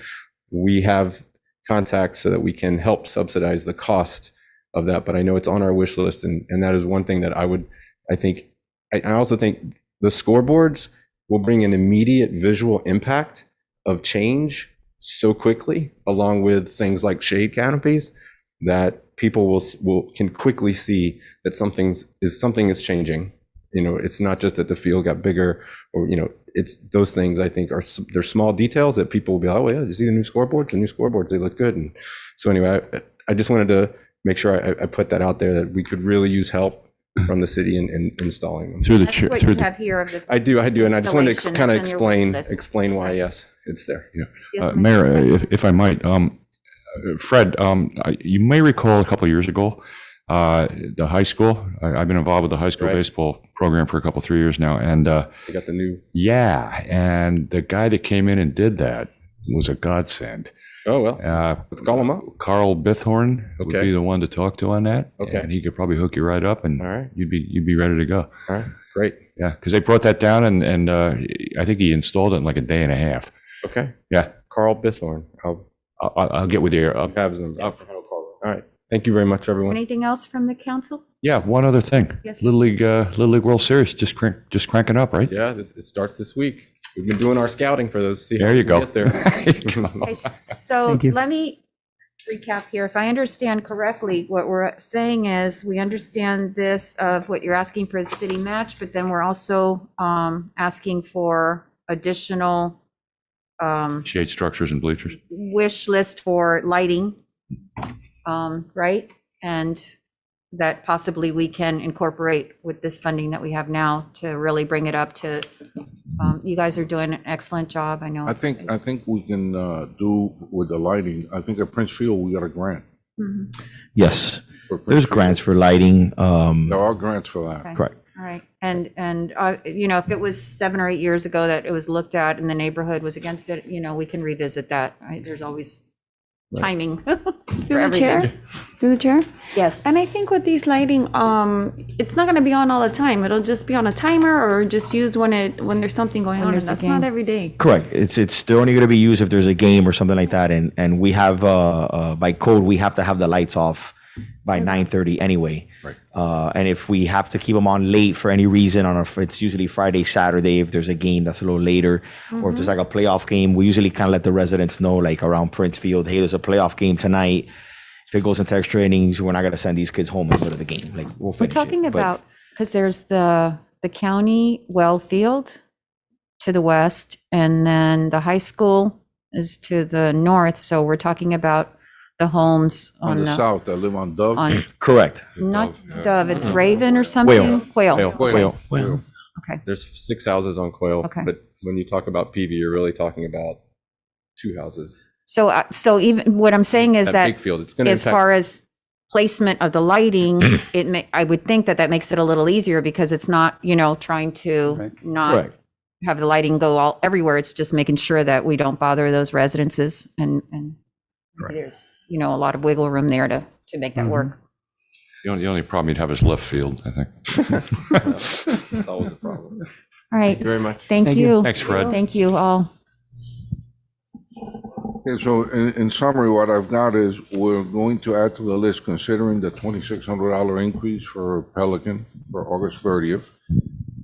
we have contacts so that we can help subsidize the cost of that. But I know it's on our wish list, and that is one thing that I also think the scoreboards will bring an immediate visual impact of change so quickly, along with things like shade canopies, that people can quickly see that something is changing. It's not just that the field got bigger, or it's those things. I think they're small details that people will be like, oh yeah, you see the new scoreboards, they look good. And so anyway, I just wanted to make sure I put that out there, that we could really use help from the city in installing them. Through the That's chair, what you have here of the. I do, and I just wanted to kind of installation. It's on your wish list. explain why. Yes, it's there. Yeah. Yes, Mayor, Mr. President. if I might, Fred, you may recall a couple of years ago, the high school. I've been involved with the high school baseball program for 3 years now, and They got the new. yeah, and the guy that came in and did that was a godsend. Oh well, let's call him up. Carl Bithorn would Okay. be the one to talk to on that. Okay. And he could probably hook you right up, and All right. you'd be ready to go. All right, great. Yeah, because they brought that down, and I think he installed it in like a day and a half. Okay, Yeah, Carl Bithorn. I'll get with you. I'll have him. All right. Thank you very much, everyone. Anything else from the council? Yeah, one other thing. Yes. Little League World Series just cranking up, right? Yeah, it starts this week. We've been doing our scouting for those. See how There you we go. get there. Okay, so Thank you. let me recap here. If I understand correctly, what we're saying is we understand this of what you're asking for a city match, but then we're also asking for additional Shade structures and bleachers. wish list for lighting, right? And that possibly we can incorporate with this funding that we have now to really bring it up to, you guys are doing an excellent job. I know. I think we can do with the lighting. I think at Prince Field, we got a grant. Yes, for Prince there's Field. grants for lighting. There are grants for that. Okay. Correct. All right. And if it was 7 or 8 years ago that it was looked at and the neighborhood was against it, we can revisit that. Right? There's always timing for Through the chair? everything. Through the chair? Yes. And I think with these lighting, it's not gonna be on all the time. It'll just be on a timer or just used when there's something going on, and there's a that's not game. every day. Correct. They're only going to be used if there's a game or something like that, and we have by code we have to have the lights off by 9:30 anyway. Right. And if we have to keep them on late for any reason, it's usually Friday, Saturday if there's a game that's a little later, or if there's like a playoff game, we usually kind of let the residents know, like around Prince Field, hey, there's a playoff game tonight. If it goes into extra innings, we're not going to send these kids home and go to the game. Like we'll We're finish talking it. But about, because there's the county well field to the west, and then the high school is to the north. So we're talking about the homes On the south, I live on Dove. on correct. not Dove, it's Raven or something? Quail. Quail. Okay. There's 6 houses on Quail, Okay. but when you talk about PV, you're really talking about 2 houses. So even what I'm saying is That that big field, it's gonna as impact- far as placement of the lighting, I would think that makes it a little easier because it's not, trying to not Correct. have the lighting go everywhere. It's just making sure that we don't bother those residences and there's, a lot of wiggle room there to make that work. The only problem you'd have is left field, I think. That's always a problem. All right. Thank you very much. Thank you. Thanks, Fred. Thank you all. Okay, so in summary, what I've got is we're going to add to the list considering the $2,600 increase for Pelican for August 30th.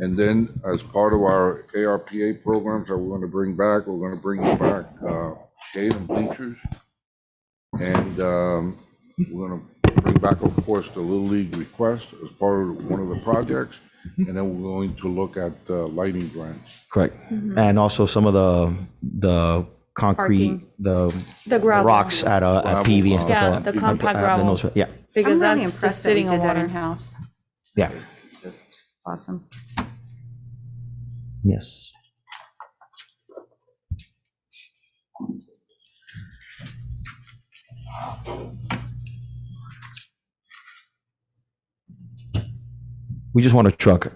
And then as part of our ARPA programs that we're going to bring back, we're going to bring back shade and bleachers. And we're going to bring back, of course, the Little League request as part of one of the projects. And then we're going to look at lighting grants. Correct. And also some of the concrete, Parking. The gravel. rocks at PV and stuff Yeah, like that. the compact At gravel. nose- Yeah, Because I'm that's really just impressed that we sitting on did that water. in-house. yeah, Just awesome. yes. We just want a truck.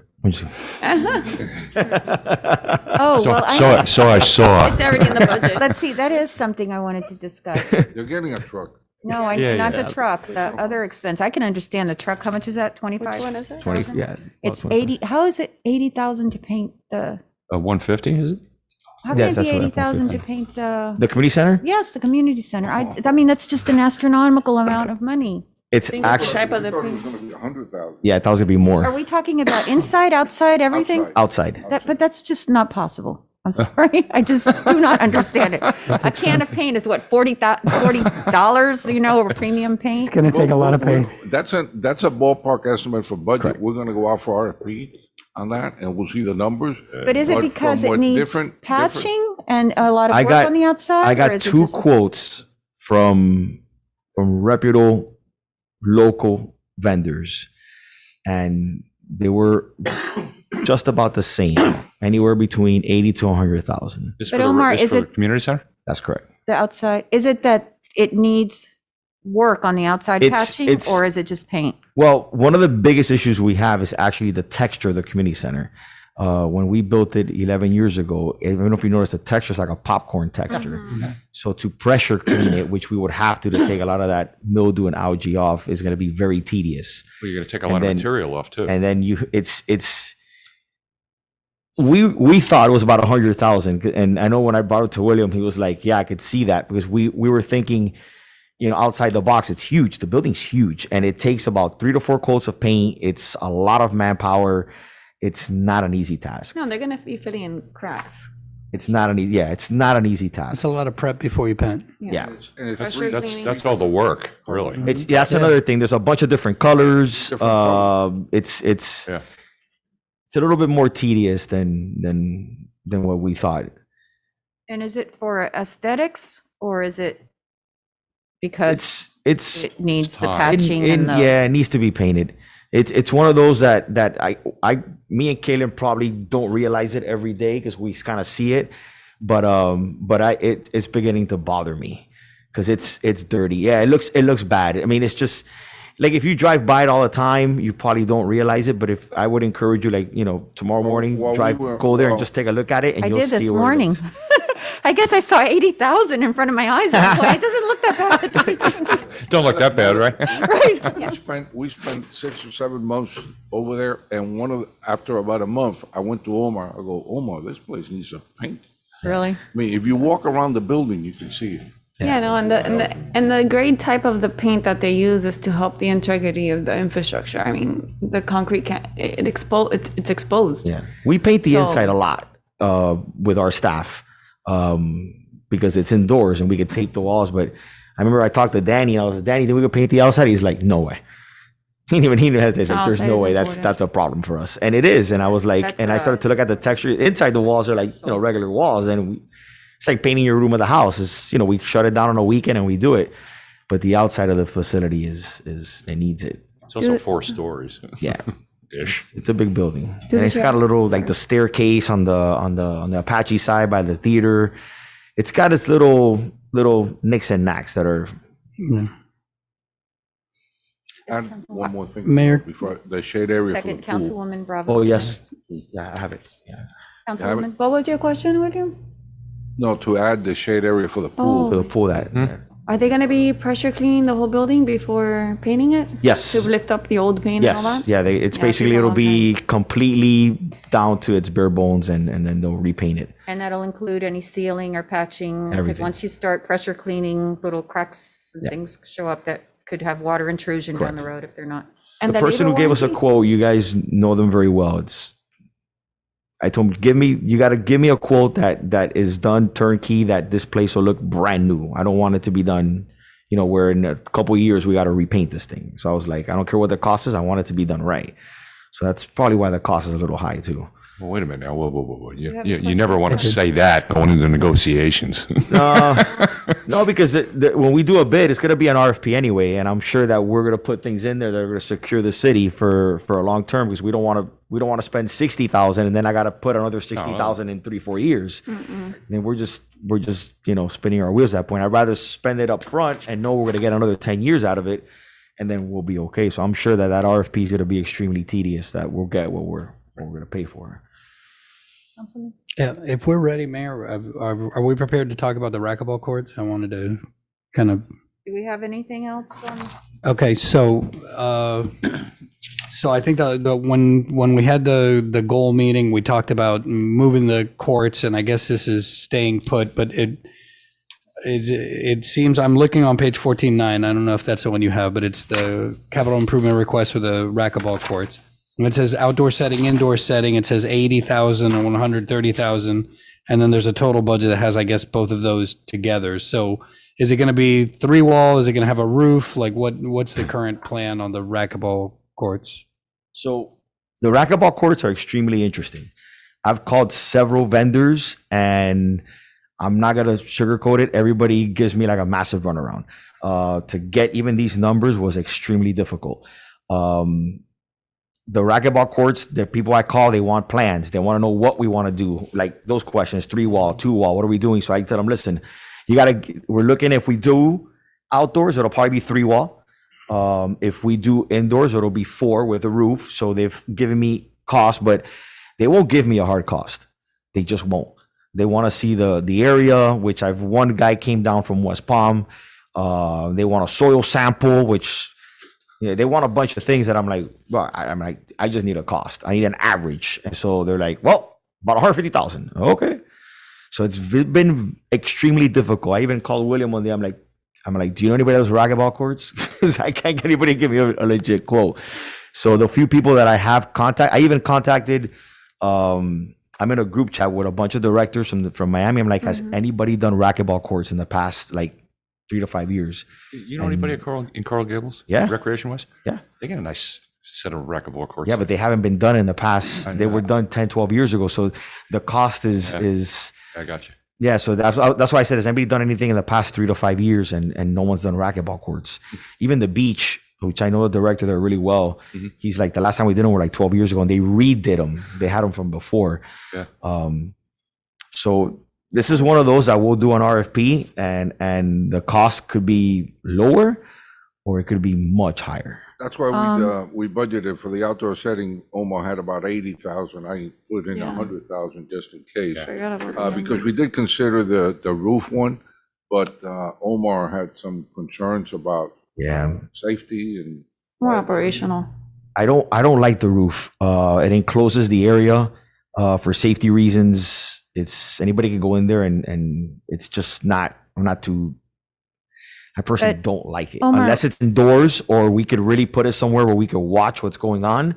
Oh, well, So I saw. It's already in the budget. let's see, that is something I wanted to discuss. You're getting a truck. No, not the truck, the other expense. I can understand the truck. How much is that? 25? Which one is it? 20, yeah. It's about 80, how is it 80,000 to paint the, 150, is it? how can Yes, it that's be what I 80,000 to thought. paint the, The community center? yes, the community center? I mean, that's just an astronomical amount of money. It's Think of the actually, type of the I thought it paint. was going to be 100,000. yeah, I thought it was gonna be Are more we talking about inside, outside, everything? Outside. outside. But that's just not possible. I'm sorry, I just do not understand it. A can of paint is what, $40, or premium paint? It's going to take a lot of pain. That's a ballpark estimate for budget. We're going to go out for RFP on that and we'll see the numbers. But is it But because from it what needs different- patching and a lot of I work got- on the outside? I or got is it 2 just- quotes from reputable local vendors, and they were just about the same, anywhere between 80 to 100,000. Just But for the- Omar, just is for the it- community center? That's correct. The outside, is it that it needs work on the outside patching or is it just paint? Well, one of the biggest issues we have is actually the texture of the community center. When we built it 11 years ago, I don't know if you noticed, the texture is like a popcorn texture. So to pressure clean it, which we would have to take a lot of that mildew and algae off, is going to be very tedious. Well, you're going to take a And lot then- of material off too. And then we thought it was about 100,000, and I know when I brought it to William, he was like, "Yeah, I could see that," because we were thinking outside the box, it's huge. The building's huge, and it takes about 3 to 4 coats of paint. It's a lot of manpower. It's not an easy task. No, they're gonna be filling in cracks. It's not an easy task. It's a lot of prep before you paint. Yeah. And it's Pressure cleaning. That's all the work, really. That's another thing. There's a bunch of different colors. Different colors. It's Yeah. it's a little bit more tedious than what we thought. And is it for aesthetics or is it because It's it needs the time. patching and the? yeah, it needs to be painted. It's one of those that me and Kaylin probably don't realize it every day because we kind of see it, but it's beginning to bother me because it's dirty. Yeah, it looks bad. I mean, it's just like if you drive by it all the time, you probably don't realize it. But if I would encourage you, like, tomorrow morning, While we drive, were- go there and well- just take a look at it, and I you'll did see this where it morning. looks. I guess I saw 80,000 in front of my eyes. I'm like, it doesn't look that bad. It doesn't just, Don't look that bad, right? right? We spent 6 or 7 months over there, and after about a month, I went to Omar. I go, Omar, this place needs some paint. Really? I mean, if you walk around the building, you can see it. Yeah, no, and the grade type of the paint that they use is to help the integrity of the infrastructure. I mean, the concrete it's exposed. Yeah, we paint the So- inside a lot with our staff because it's indoors and we could tape the walls. But I remember I talked to Danny. And I was like, Danny, did we go paint the outside? He's like, no way. He didn't even hesitate. He's like, there's Outside no is way. important. That's a problem for us, and it is. And I was like, That's, and I started to look at the texture inside. The walls are like regular walls, and it's like painting your room of the house. It's we shut it down on a weekend and we do it, but the outside of the facility is it needs it. It's also 4 stories. Yeah. Ish. It's a big building, Do and it's they got a have- little like the staircase on the Apache side by the theater. It's got its little nicks and knacks that are. Yeah. And one more thing. Mayor? Before the shade area for the Second, pool. Councilwoman Bravo. Oh yes, yeah, I have it. Yeah, Councilwoman. What was your question, William? No, to add the shade area for the pool. for the pool that. Are they gonna be pressure cleaning the whole building before painting it? Yes. To lift up the old paint and all Yes, that? yeah. It's Yeah, it basically takes a it'll long be completely down to its bare bones, and then they'll repaint it. And that'll include any sealing or patching, because Everything. once you start pressure cleaning, little cracks and Yeah. things show up that could have water intrusion down the road if they're not. And The person who labor gave us a warranty? quote, you guys know them very well. I told him, you got to give me a quote that is done turnkey, that this place will look brand new. I don't want it to be done, where in a couple of years we got to repaint this thing. So I was like, I don't care what the cost is. I want it to be done right. So that's probably why the cost is a little high too. Well, wait a minute now. Whoa. you have a You question? never want to say that going into negotiations. No, because when we do a bid, it's going to be an RFP anyway, and I'm sure that we're going to put things in there that are going to secure the city for a long term, because we don't want to spend 60,000 and then I got to put another 60,000 in 3-4 years. Then we're just spinning our wheels at that point. I'd rather spend it up front and know we're going to get another 10 years out of it, and then we'll be okay. So I'm sure that RFP is going to be extremely tedious. That we'll get what we're going to pay for. Councilman? Yeah, if we're ready, Mayor, are we prepared to talk about the racquetball courts? I wanted to kind of. Do we have anything else? Okay, so I think when we had the goal meeting, we talked about moving the courts, and I guess this is staying put, but it seems, I'm looking on page 14.9. I don't know if that's the one you have, but it's the capital improvement request for the racquetball courts. And it says outdoor setting, indoor setting. It says 80,000 and 130,000, and then there's a total budget that has, I guess, both of those together. So is it going to be 3 wall? Is it going to have a roof? Like what's the current plan on the racquetball courts? So the racquetball courts are extremely interesting. I've called several vendors, and I'm not gonna sugarcoat it. Everybody gives me like a massive runaround. To get even these numbers was extremely difficult. The racquetball courts, the people I call, they want plans. They want to know what we want to do. Like those questions: 3 wall, 2 wall. What are we doing? So I tell them, listen, we're looking. If we do outdoors, it'll probably be 3 wall. If we do indoors, it'll be 4 with a roof. So they've given me cost, but they won't give me a hard cost. They just won't. They want to see the area, which one guy came down from West Palm. They want a soil sample, which they want a bunch of things that I'm like, well, I just need a cost. I need an average. And so they're like, well, about 150,000. Okay. So it's been extremely difficult. I even called William one day. I'm like, I'm like, do you know anybody else with racquetball courts? Because I can't get anybody to give me a legit quote. So the few people that I have I even contacted, I'm in a group chat with a bunch of directors from Miami. I'm like, has anybody done racquetball courts in the past like 3 to 5 years? You know anybody in Coral Gables? Yeah. Recreation wise? Yeah. They got a nice set of racquetball courts. Yeah, but they haven't been done in the past. I They know. were done 10, 12 years ago. So the cost is I got you. yeah. So that's why I said, has anybody done anything in the past 3 to 5 years? And no one's done racquetball courts. Even the beach, which I know the director there really well. He's like, the last time we did them were like 12 years ago, and they redid them. They had them from before. Yeah. So this is one of those that we'll do an RFP, and the cost could be lower, or it could be much higher. That's why we budgeted for the outdoor setting. Omar had about 80,000. I put in 100,000 just in case. Because we did consider the roof one, but Omar had some concerns about safety and More operational. I don't like the roof. It encloses the area for safety reasons. It's anybody can go in there, and it's just not. I personally don't like it Omar, unless it's indoors, or we could really put it somewhere where we could watch what's going on.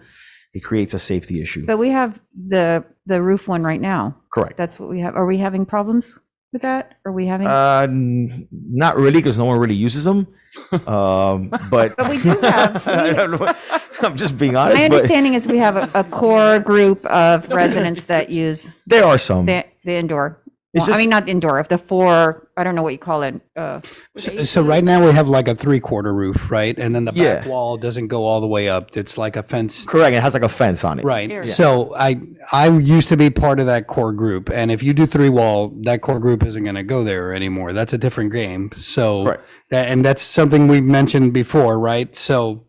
It creates a safety issue. but we have the roof one right now. Correct. That's what we have. Are we having problems with that? Are we having? Not really, because no one really uses them. But But we do have. I don't know. I'm just being honest. My but understanding is we have a core group of residents that use there are some. the indoor. It's Well, I just- mean, not indoor, of the four, I don't know what you call it. So right now we have like a 3/4 roof, right? And then the back Yeah. wall doesn't go all the way up. It's like a fence. Correct. It has like a fence on it. Right. Yeah. So I used to be part of that core group, and if you do 3-wall, that core group isn't going to go there anymore. That's a different game. So and that's something we mentioned before, right? So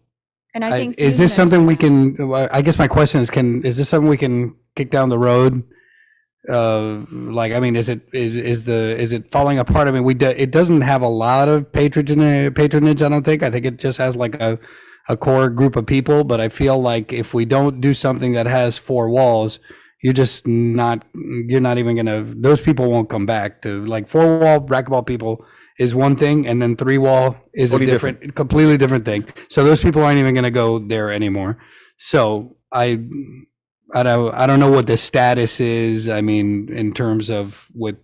And I think is you this something we can? I guess my question is, is this something we can kick down the road? Like, I mean, is it falling apart? I mean, it doesn't have a lot of patronage. I don't think. I think it just has like a core group of people. But I feel like if we don't do something that has 4 walls, you're not even gonna. Those people won't come back to like 4-wall racquetball people is one thing, and then 3-wall is Totally a completely different thing. So those people aren't even gonna go there anymore. So I don't know what the status is. I mean, in terms of what.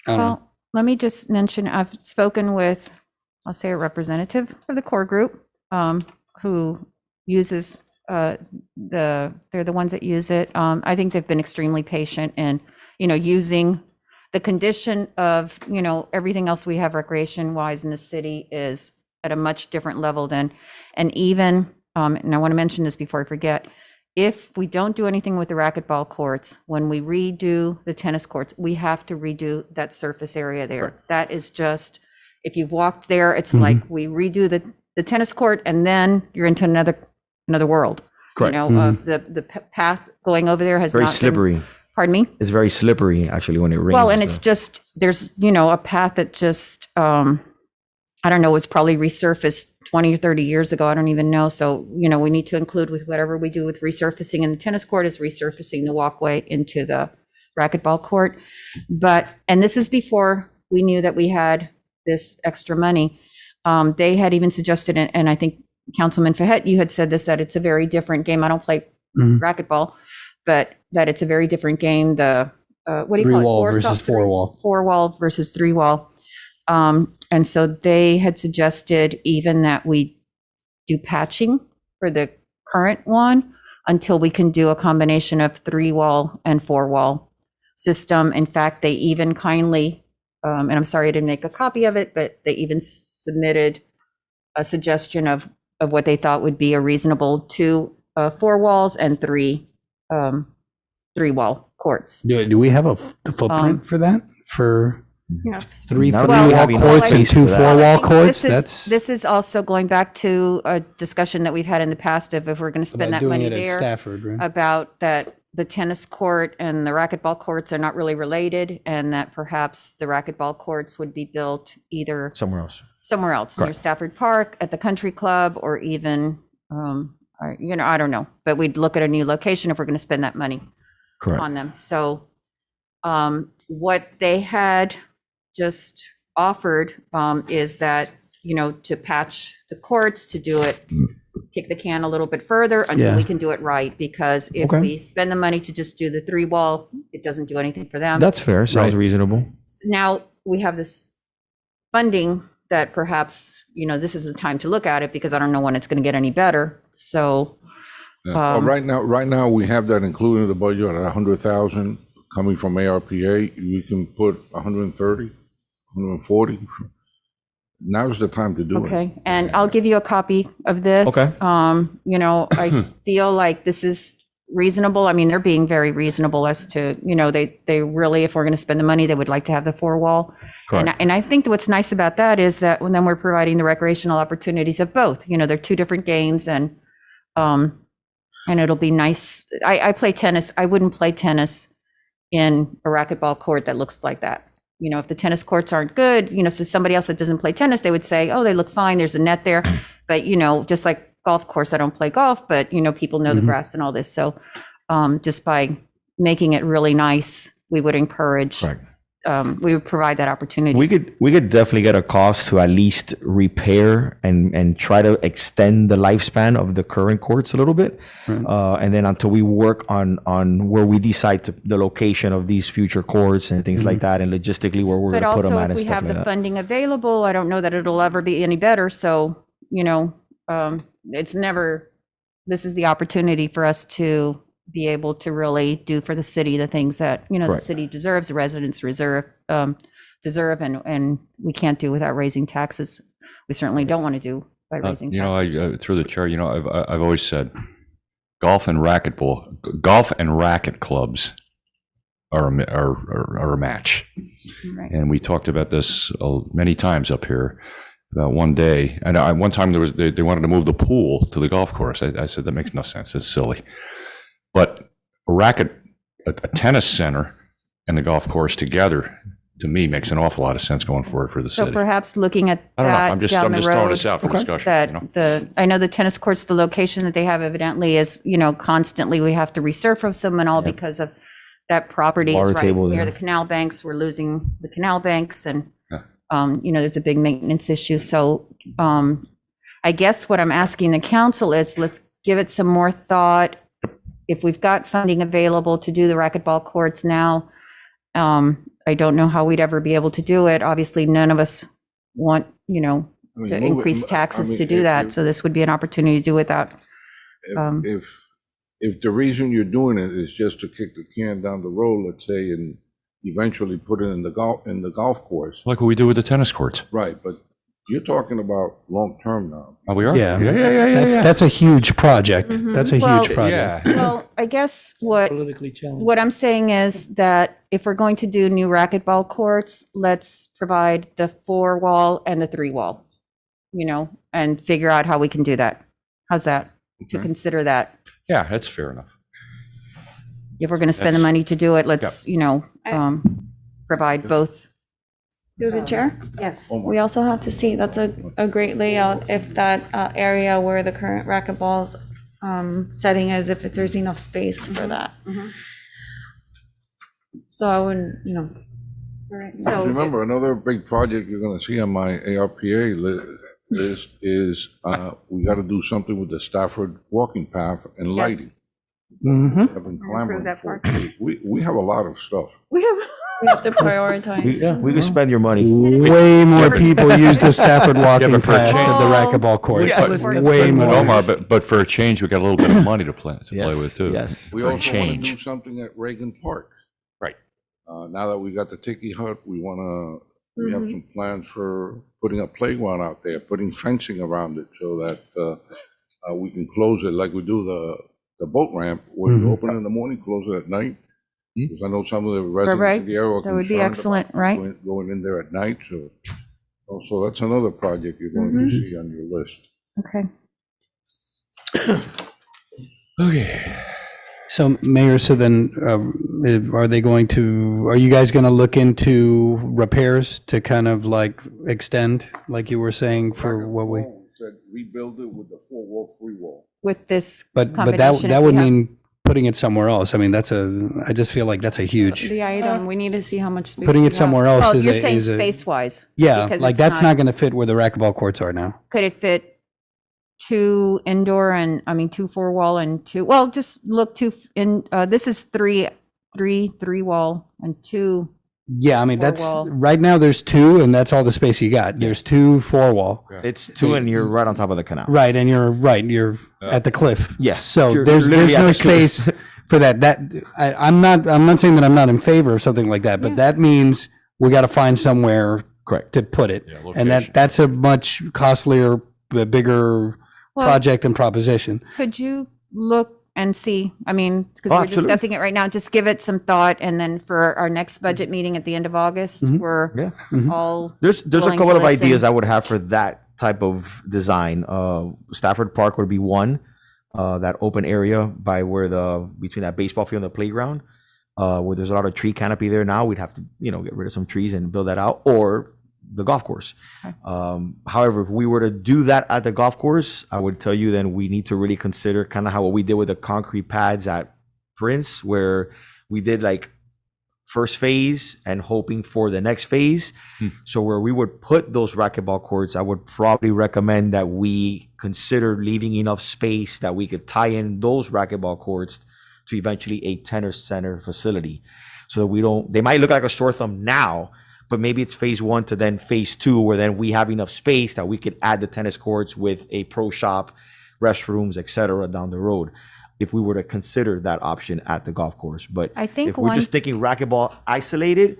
I don't know. Well, let me just mention, I've spoken with, I'll say a representative of the core group, who uses, they're the ones that use it. I think they've been extremely patient in, using the condition of, everything else we have recreation wise in the city is at a much different level than, and even, and I want to mention this before I forget, if we don't do anything with the racquetball courts, when we redo the tennis courts, we have to redo that surface area there. That is just, if you've walked there, it's like we redo the tennis court, and then you're into another world. Correct. Of the path going over there has Very not been- slippery. Pardon me? It's very slippery actually when it rains. Well, and it's just, there's, a path that just, I don't know, was probably resurfaced 20 or 30 years ago. I don't even know. So, we need to include with whatever we do with resurfacing in the tennis court is resurfacing the walkway into the racquetball court. And this is before we knew that we had this extra money. They had even suggested, and I think Councilman Fahet, you had said this, that it's a very different game. I don't play racquetball, but that it's a very different game. The, what do you call it? 3-wall versus 4-wall. 4-wall versus 3-wall. And so they had suggested even that we do patching for the current one until we can do a combination of 3-wall and 4-wall system. In fact, they even kindly, and I'm sorry I didn't make a copy of it, but they even submitted a suggestion of what they thought would be a reasonable 2 4 walls and 3 3-wall courts. Do we have the footprint for that? For Yeah. 3 Now that 3-wall we have enough courts and space 2 for that. 4-wall courts? This is also going back to a discussion that we've had in the past of if we're going to spend About that doing money it at there. Stafford, right? About that the tennis court and the racquetball courts are not really related, and that perhaps the racquetball courts would be built either somewhere else. near Stafford Park, at the country club, or even, I don't know. But we'd look at a new location if we're going to spend that money Correct. on them. So what they had just offered is that, to patch the courts, to do it, kick the can a little bit further until Yeah. we can do it right. Because if Okay. we spend the money to just do the 3-wall, it doesn't do anything for them. That's fair. Sounds reasonable. Now we have this funding that perhaps, this is the time to look at it, because I don't know when it's going to get any better. So, Well, right now, we have that included in the budget at 100,000 coming from ARPA. You can put 130, 140. Now's the time to do it. okay, and I'll give you a copy of this. Okay. I feel like this is reasonable. I mean, they're being very reasonable as to, they really, if we're going to spend the money, they would like to have the 4-wall. And I think that what's nice about that is that when then we're providing the recreational opportunities of both. They're two different games, and it'll be nice. I play tennis. I wouldn't play tennis in a racquetball court that looks like that. If the tennis courts aren't good, so somebody else that doesn't play tennis, they would say, oh, they look fine. There's a net there. But, just like golf course, I don't play golf, but, people know the grass and all this. So just by making it really nice, we would encourage, we would provide that opportunity. We could definitely get a cost to at least repair and try to extend the lifespan of the current courts a little bit, and then until we work on where we decide the location of these future courts and things like that, and logistically where we're But going to put them also, at if and we stuff have like the that. funding available, I don't know that it'll ever be any better. So, it's never, this is the opportunity for us to be able to really do for the city the things that, the Correct. city deserves, the residents deserve, and we can't do without raising taxes. We certainly don't want to do by raising taxes. Through the chair, I've always said, golf and racket clubs are a match. Right. And we talked about this many times up here. About one day, and one time they wanted to move the pool to the golf course. I said that makes no sense. It's silly. But a tennis center and the golf course together, to me, makes an awful lot of sense going forward for the So city. perhaps looking at I don't know. that I'm just down the throwing road, this out for discussion. I know the tennis courts, the location that they have evidently is, constantly we have to resurface them and all because of that property is Water right table near there. the canal banks. We're losing the canal banks, and there's a big maintenance issue. So I guess what I'm asking the council is, let's give it some more thought. If we've got funding available to do the racquetball courts now, I don't know how we'd ever be able to do it. Obviously, none of us want, to increase taxes to do that. So this would be an opportunity to do without. If the reason you're doing it is just to kick the can down the road, let's say, and eventually put it in the golf course. Like what we do with the tennis courts. Right, but you're talking about long-term now. Oh, we are? Yeah. Yeah. That's a huge project. That's a Well, huge project. Well, I guess what Politically challenged. I'm saying is that if we're going to do new racquetball courts, let's provide the 4-wall and the 3-wall, and figure out how we can do that. How's that? To consider that. Yeah, that's fair enough. If we're going to spend the money to do it, let's, provide both. Through the chair? Yes. We also have to see, that's a great layout, if that area where the current racquetball's setting is, if there's enough space for that. So I wouldn't, So Remember, another big project you're gonna see on my ARPA list is we gotta do something with the Stafford walking path and Yes. lighting. Mm-hmm. I've been clamoring that for part. it. We have a lot of stuff. we have. we have to prioritize. We could spend your money. Way more people use the Stafford walking but for a path than the change- racquetball course. Yes. Way But more. Omar, but for a change, we got a little bit of money to play Yes, with too. yes. We For a also wanna do change. something at Reagan Park. Right. Now that we got the Tiki Hut, we have some plans for putting a playground out there, putting fencing around it so that we can close it like we do the boat ramp, where you open it in the morning, close it at night. Because I know some of the residents Right. in the area are That would be concerned excellent, about right? going in there at night, so also that's another project you're going to see on your list. Okay. Okay. So Mayor, so then are you guys going to look into repairs to kind of like extend, like you were saying, for what we? Said rebuild it with the 4-wall, 3-wall. With this But combination, that if would we have- mean putting it somewhere else, I mean, I just feel like that's a huge, The item, we need to see how much space. putting we it have. somewhere else Well, is you're a, saying is a, space-wise. yeah, because like it's that's not going to fit where the racquetball courts are now. Could it fit 2 indoor and, 2 4-wall and 2, well, just look this is 3 wall and 2. Yeah, I mean, that's, Four-wall. right now there's 2 and that's all the space you got. There's 2 4-wall. It's 2 and you're right on top of the canal. Right, and you're at the cliff. Yes. So You're there's literally at no the cliff. space for that. I'm not saying that I'm not in favor of something like that, but that means we got to find somewhere Correct. to put it. Yeah, And location. that's a much costlier, bigger Well- project and proposition. Could you look and see, because Oh, we're absolutely. discussing it right now, just give it some thought, and then for our next budget meeting at the end of August, we're Yeah. all There's a willing couple to of ideas listen. I would have for that type of design. Stafford Park would be one. That open area by where between that baseball field and the playground, where there's a lot of tree canopy there now. We'd have to, get rid of some trees and build that out, or the golf course. However, if we were to do that at the golf course, I would tell you then we need to really consider kind of how what we did with the concrete pads at Prince, where we did like first phase and hoping for the next phase. So where we would put those racquetball courts, I would probably recommend that we consider leaving enough space that we could tie in those racquetball courts to eventually a tennis center facility. So that they might look like a sore thumb now, but maybe it's phase 1 to then phase 2, where then we have enough space that we could add the tennis courts with a pro shop, restrooms, etc. down the road, if we were to consider that option at the golf course. But I think if we're just thinking racquetball isolated,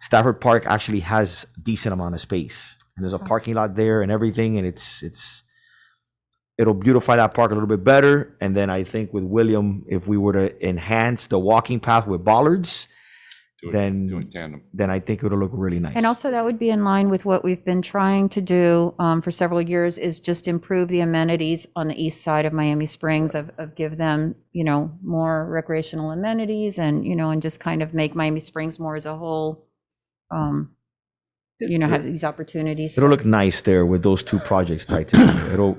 Stafford Park actually has a decent amount of space, and there's a parking lot there and everything, and it'll beautify that park a little bit better. And then I think with William, if we were to enhance the walking path with bollards, Do it then tandem. I think it'll look really nice. And also that would be in line with what we've been trying to do for several years, is just improve the amenities on the east side of Miami Springs, of give them, more recreational amenities, and, and just kind of make Miami Springs more as a whole, have these opportunities. It'll look nice there with those 2 projects tied together.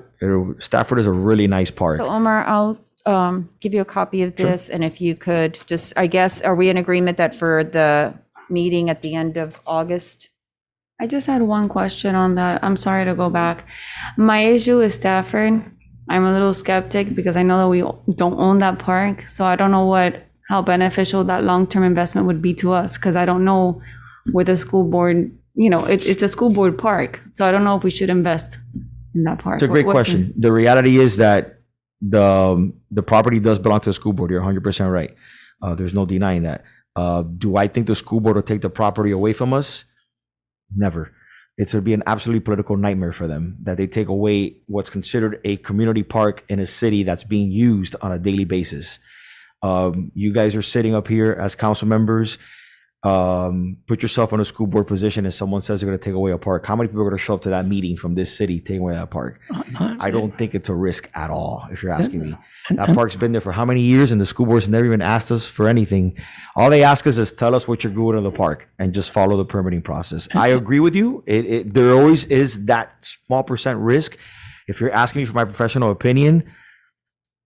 Stafford is a really nice park. So Omar, I'll give you a copy of this, and if you could just, I guess, are we in agreement that for the meeting at the end of August? I just had one question on that. I'm sorry to go back. My issue is Stafford. I'm a little skeptic because I know that we don't own that park, so I don't know how beneficial that long-term investment would be to us, because I don't know with the school board, it's a school board park, so I don't know if we should invest in that park. It's a great question. The reality is that the property does belong to the school board. You're 100% right. There's no denying that. Do I think the school board will take the property away from us? Never. It's going to be an absolutely political nightmare for them that they take away what's considered a community park in a city that's being used on a daily basis. You guys are sitting up here as council members. Put yourself in a school board position and someone says they're going to take away a park. How many people are going to show up to that meeting from this city taking away that park? I don't think it's a risk at all, if you're asking me. That park's been there for how many years, and the school board's never even asked us for anything. All they ask us is tell us what you're doing in the park and just follow the permitting process. I agree with you. There always is that small percent risk. If you're asking me for my professional opinion,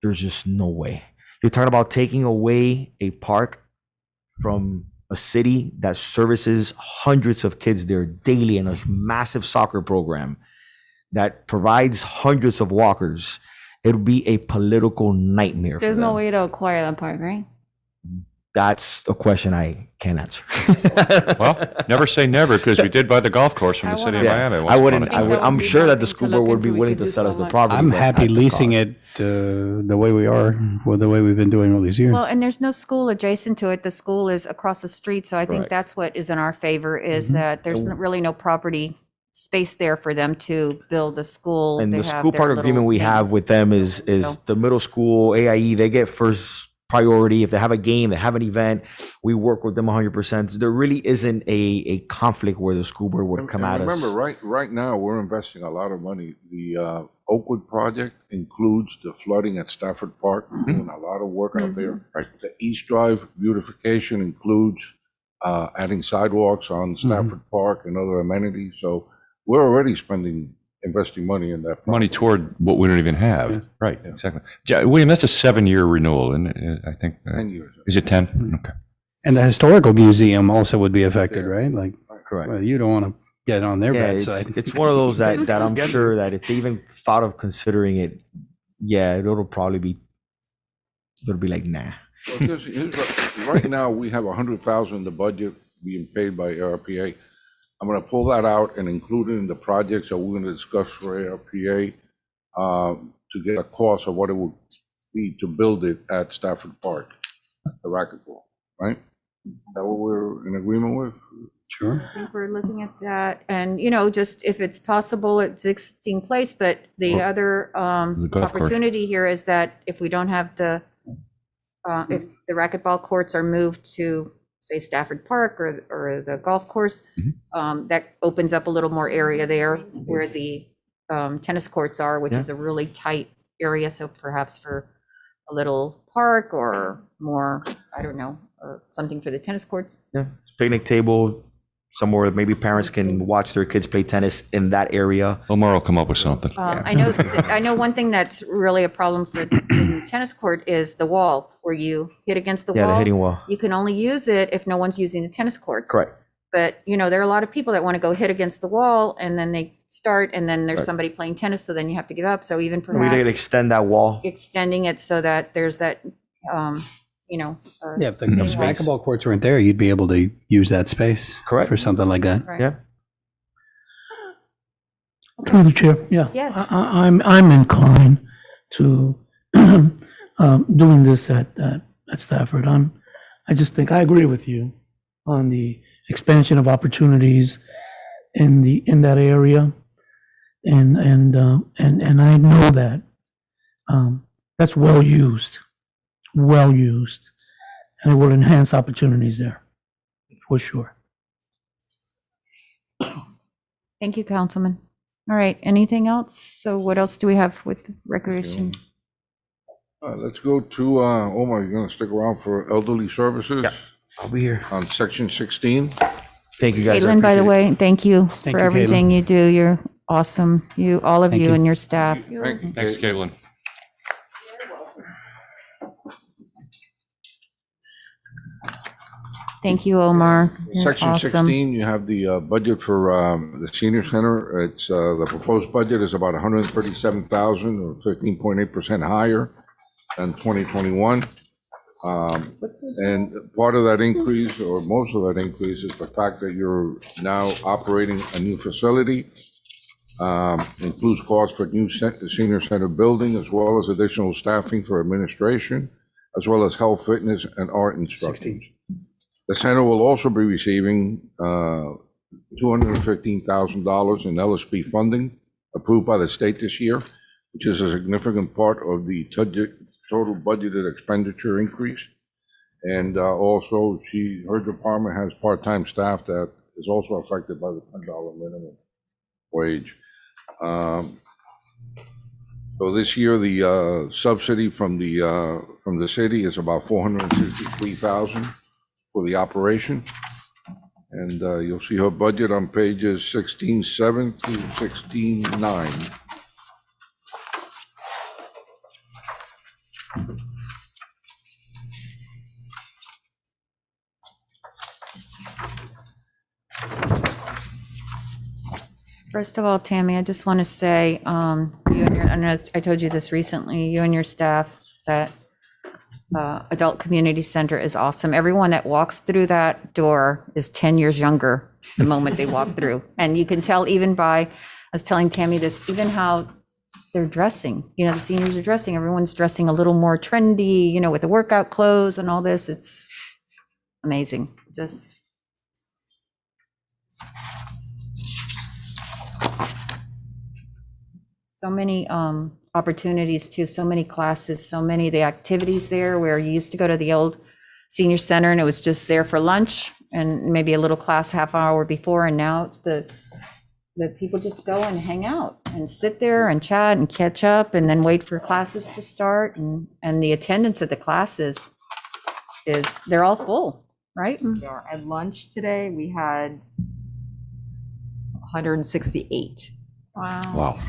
there's just no way. You're talking about taking away a park from a city that services hundreds of kids there daily in a massive soccer program that provides hundreds of walkers. It would be a political nightmare. There's for no them. way to acquire that park, right? That's a question I can't answer. Well, never say never, because we did buy the golf course from the city of Miami. once I upon wouldn't. a time. I'm sure that the school board would be willing to sell us the property. I'm but happy at the leasing cost. it the way we are, or the way we've been doing all these years. Well, and there's no school adjacent to it. The school is across the street, so I think Right. that's what is in our favor, is that there's really no property space there for them to build a school. And They the have school their park little agreement we have things. with them is So- the middle school AIE. They get first priority. If they have a game, they have an event, we work with them 100%. There really isn't a conflict where the school board would come at us. Remember, right now, we're investing a lot of money. The Oakwood project includes the flooding at Stafford Park. We're doing a lot of work out there. The East Drive beautification includes adding sidewalks on Stafford Park and other amenities. So we're already spending investing money in that. Money toward what we don't even have. Right, exactly. William, that's a 7-year renewal, and I think. 10 years. Is it 10? Okay. And the historical museum also would be affected, right? Like, Correct. well, you don't want to get on their Yeah, bedside. it's one of those that I'm Gets sure it. that if they even thought of considering it, yeah, it'll probably be, it'll be like, nah. Well, right now, we have 100,000 in the budget being paid by ARPA. I'm gonna pull that out and include it in the projects that we're gonna discuss for ARPA to get a cost of what it would be to build it at Stafford Park, the racquetball, right? Is that what we're in agreement with? Sure. I think we're looking at that, and, just if it's possible, it's 16 place, but the other The golf course. opportunity here is that if we don't have if the racquetball courts are moved to, say, Stafford Park or the golf course, that opens up a little more area there where the tennis courts are, which is a really tight area, so perhaps for a little park or more, I don't know, something for the tennis courts. Yeah, picnic table, somewhere maybe parents can watch their kids play tennis in that area. Omar will come up with something. I know one thing that's really a problem for the tennis court is the wall, where you hit against the wall. Yeah, the hitting wall. You can only use it if no one's using the tennis courts. Correct. But, there are a lot of people that want to go hit against the wall, and then they start, and then there's somebody playing tennis, so then you have to give up. So even We could perhaps extend that wall. extending it so that there's that, Yeah, if the racquetball courts weren't there, you'd be able to use that space. Correct. For something like that. Right. Yeah. Through the chair, yeah. Yes. I'm inclined to doing this at Stafford. I just think I agree with you on the expansion of opportunities in that area, and I know that that's well used, and it will enhance opportunities there, for sure. Thank you, Councilman. All right, anything else? So what else do we have with recreation? Let's go to, Omar, you're gonna stick around for elderly services? Yeah, I'll be here. On section 16? Thank you, guys. I Caitlin, by the appreciate it. way, thank you Thank for you, everything you do. You're awesome. All of Thank you you. and your staff. Thank you. Thanks, Caitlin. Thank you, Omar. You're Section awesome. 16, you have the budget for the senior center. It's, the proposed budget is about 137,000 or 15.8% higher than 2021. And part of that increase, or most of that increase, is the fact that you're now operating a new facility. Includes costs for new senior center building, as well as additional staffing for administration, as well as health, fitness, and art instructors. The center will also be receiving $215,000 in LSP funding approved by the state this year, which is a significant part of the total budgeted expenditure increase. And also, her department has part-time staff that is also affected by the $10 minimum wage. So this year, the subsidy from the city is about $463,000 for the operation. And you'll see her budget on pages 16.7 through 16.9. First of all, Tammy, I just want to say, you and your, I told you this recently, you and your staff, that Adult Community Center is awesome. Everyone that walks through that door is 10 years younger the moment they walk through. And you can tell even by, I was telling Tammy this, even how they're dressing, the seniors are dressing, everyone's dressing a little more trendy, with the workout clothes and all this. It's amazing. Just. So many opportunities too, so many classes, so many of the activities there, where you used to go to the old senior center and it was just there for lunch and maybe a little class half hour before, and now the people just go and hang out and sit there and chat and catch up and then wait for classes to start, and the attendance at the classes they're all full, right? At lunch today, we had 168. Wow. Wow.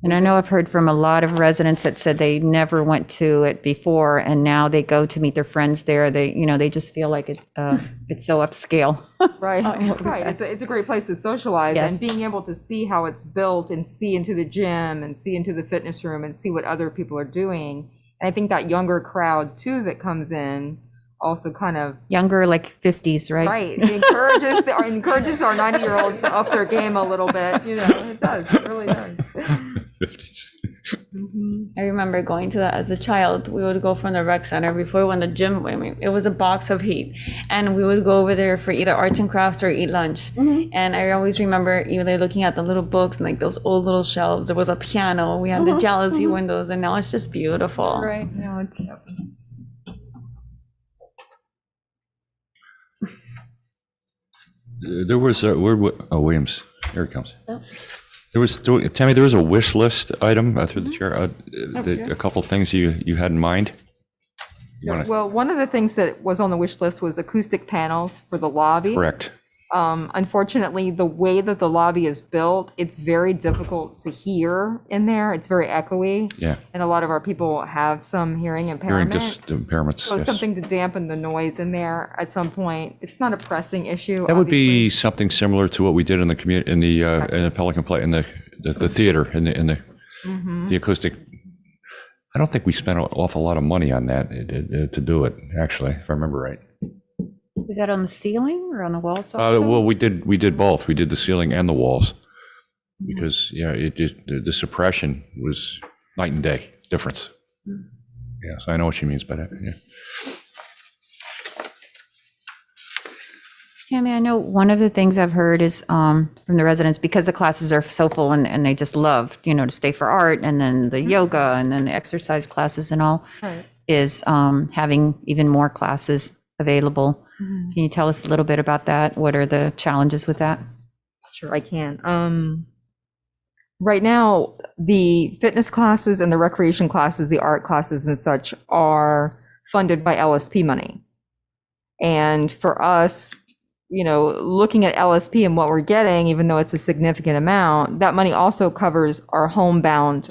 And I know I've heard from a lot of residents that said they never went to it before, and now they go to meet their friends there. They, they just feel like it's so upscale. Right, right. It's a great place to socialize, Yes. and being able to see how it's built and see into the gym and see into the fitness room and see what other people are doing. And I think that younger crowd too that comes in also kind of Younger, like 50s, right? right it encourages our 90-year-olds to up their game a little bit. It does. It really does. 50s. I remember going to that as a child. We would go from the rec center before when the gym, it was a box of heat. And we would go over there for either arts and crafts or eat lunch. And I always remember either looking at the little books and like those old little shelves. There was a piano. We had the jealousy windows, and now it's just beautiful. Right. No, it's There was a, Williams, here it comes. Tammy, there was a wish list item through the chair, a couple of things you had in mind. Well, one of the things that was on the wish list was acoustic panels for the lobby. Correct. Unfortunately, the way that the lobby is built, it's very difficult to hear in there. It's very echoey. Yeah. And a lot of our people have some hearing Hearing impairment. impairments, So yes. something to dampen the noise in there at some point. It's not a pressing issue. That would be obviously. something similar to what we did in the community, in the Pelican Play, in the theater, in the acoustic. I don't think we spent an awful lot of money on that to do it, actually, if I remember right. is that on the ceiling or on the walls also? Well, we did both. We did the ceiling and the walls, because the suppression was night and day difference. Yeah, so I know what she means by that. Yeah. Tammy, I know one of the things I've heard is from the residents, because the classes are so full and they just love, to stay for art, and then the yoga and then the exercise classes and all, Right. is having even more classes available. Can you tell us a little bit about that? What are the challenges with that? Sure, I can. Right now, the fitness classes and the recreation classes, the art classes and such, are funded by LSP money. And for us, looking at LSP and what we're getting, even though it's a significant amount, that money also covers our homebound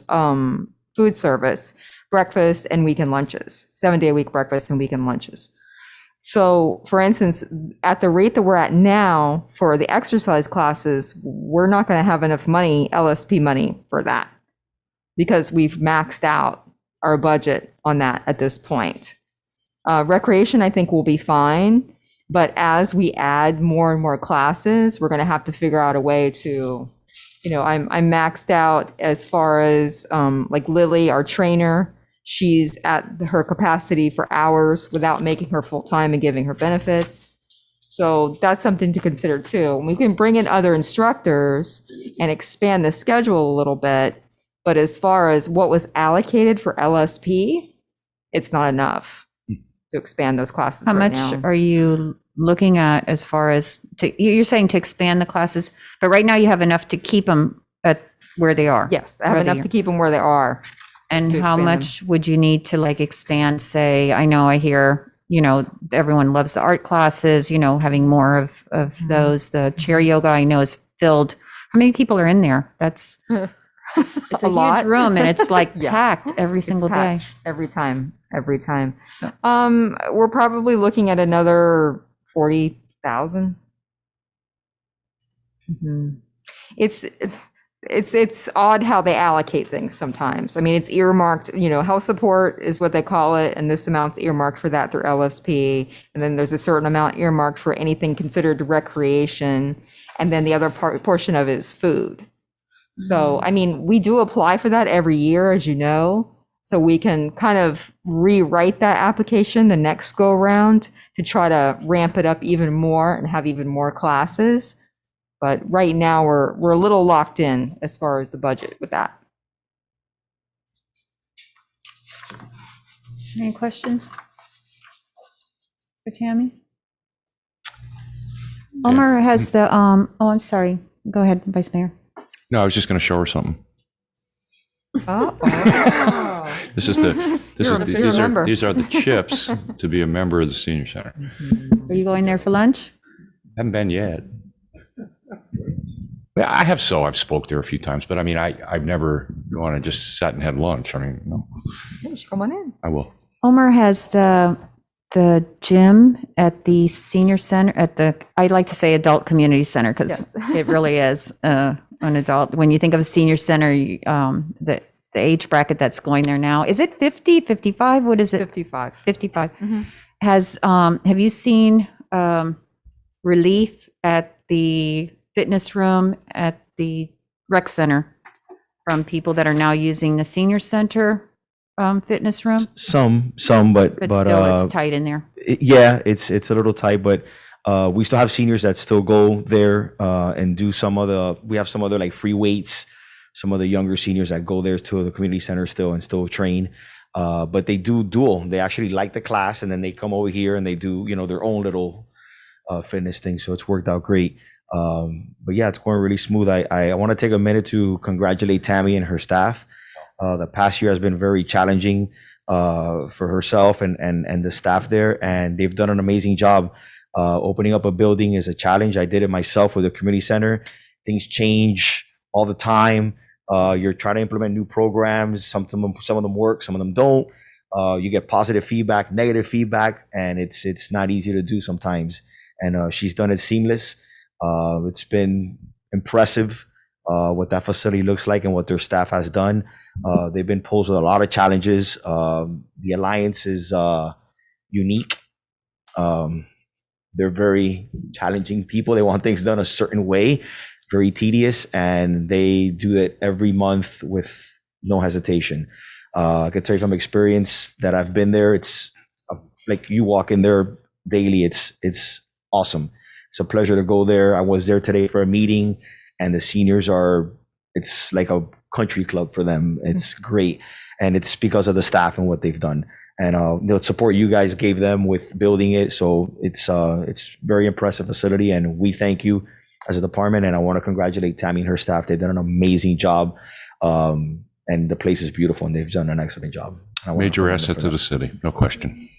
food service, breakfast and weekend lunches, 7-day-a-week breakfast and weekend lunches. So, for instance, at the rate that we're at now for the exercise classes, we're not going to have enough money, LSP money, for that, because we've maxed out our budget on that at this point. Recreation, I think, will be fine, but as we add more and more classes, we're going to have to figure out a way to, I'm maxed out as far as like Lily, our trainer. She's at her capacity for hours without making her full-time and giving her benefits. So that's something to consider too. We can bring in other instructors and expand the schedule a little bit, but as far as what was allocated for LSP, it's not enough to expand those classes How right much now. are you looking at as far as, you're saying to expand the classes, but right now you have enough to keep them at where they are? Yes, I have enough to keep them where they are. And to how expand much would you need to expand, say, I hear, everyone loves the art classes, having more of those. The chair yoga I know is filled. How many people are in there? It's a huge lot. room, and it's Yeah. packed every single day. Every time. So We're probably looking at another 40,000. It's odd how they allocate things sometimes. I mean, it's earmarked, health support is what they call it, and this amount's earmarked for that through LSP. And then there's a certain amount earmarked for anything considered recreation. And then the other portion of it is food. So, I mean, we do apply for that every year, as you know. So we can kind of rewrite that application the next go around to try to ramp it up even more and have even more classes. But right now we're a little locked in as far as the budget with that. any questions for Tammy? Omar has the, I'm sorry. Go ahead, Vice Mayor. No, I was just going to show her something. Oh. These are the chips to be a member of the senior center. Are you going there for lunch? Haven't been yet. I've spoke there a few times, but I mean, I've never gone and just sat and had lunch. I mean, no, Come on in. I will. Omar has the gym at the senior center, I'd like to say adult community center, because Yes. it really is an adult. When you think of a senior center, the age bracket that's going there now, is it 50, 55? What is it? 55. 55. Have you seen relief at the fitness room at the rec center from people that are now using the senior center fitness room? Some, but Still, it's tight in there. Yeah, it's a little tight, but we still have seniors that still go there and do we have some other like free weights, some of the younger seniors that go there to the community center still and still train. But they do dual. They actually like the class, and then they come over here and they do, their own little fitness thing. So it's worked out great. But yeah, it's going really smooth. I want to take a minute to congratulate Tammy and her staff. The past year has been very challenging for herself and the staff there, and they've done an amazing job. Opening up a building is a challenge. I did it myself with the community center. Things change all the time. You're trying to implement new programs. Some of them work, some of them don't. You get positive feedback, negative feedback, and it's not easy to do sometimes. And she's done it seamless. It's been impressive what that facility looks like and what their staff has done. They've been posed with a lot of challenges. The Alliance is unique. They're very challenging people. They want things done a certain way, very tedious, and they do it every month with no hesitation. I can tell you from experience that I've been there. It's like you walk in there daily. It's awesome. It's a pleasure to go there. I was there today for a meeting, and the seniors it's like a country club for them. It's great. And it's because of the staff and what they've done. And the support you guys gave them with building it. So it's very impressive facility, and we thank you as a department. And I want to congratulate Tammy and her staff. They've done an amazing job. And the place is beautiful, and they've done an excellent job. Major asset to the city, no question.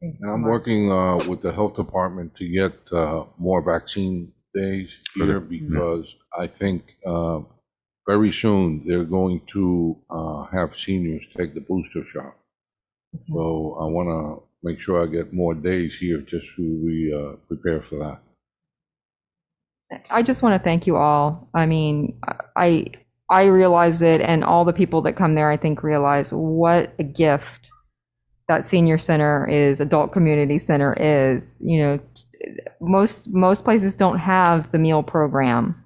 And I'm working with the health department to get more vaccine days here, because I think very soon they're going to have seniors take the booster shot. So I want to make sure I get more days here just so we prepare for that. I just want to thank you all. I mean, I realize it, and all the people that come there, I think, realize what a gift that senior center is, adult community center is. Most places don't have the meal program,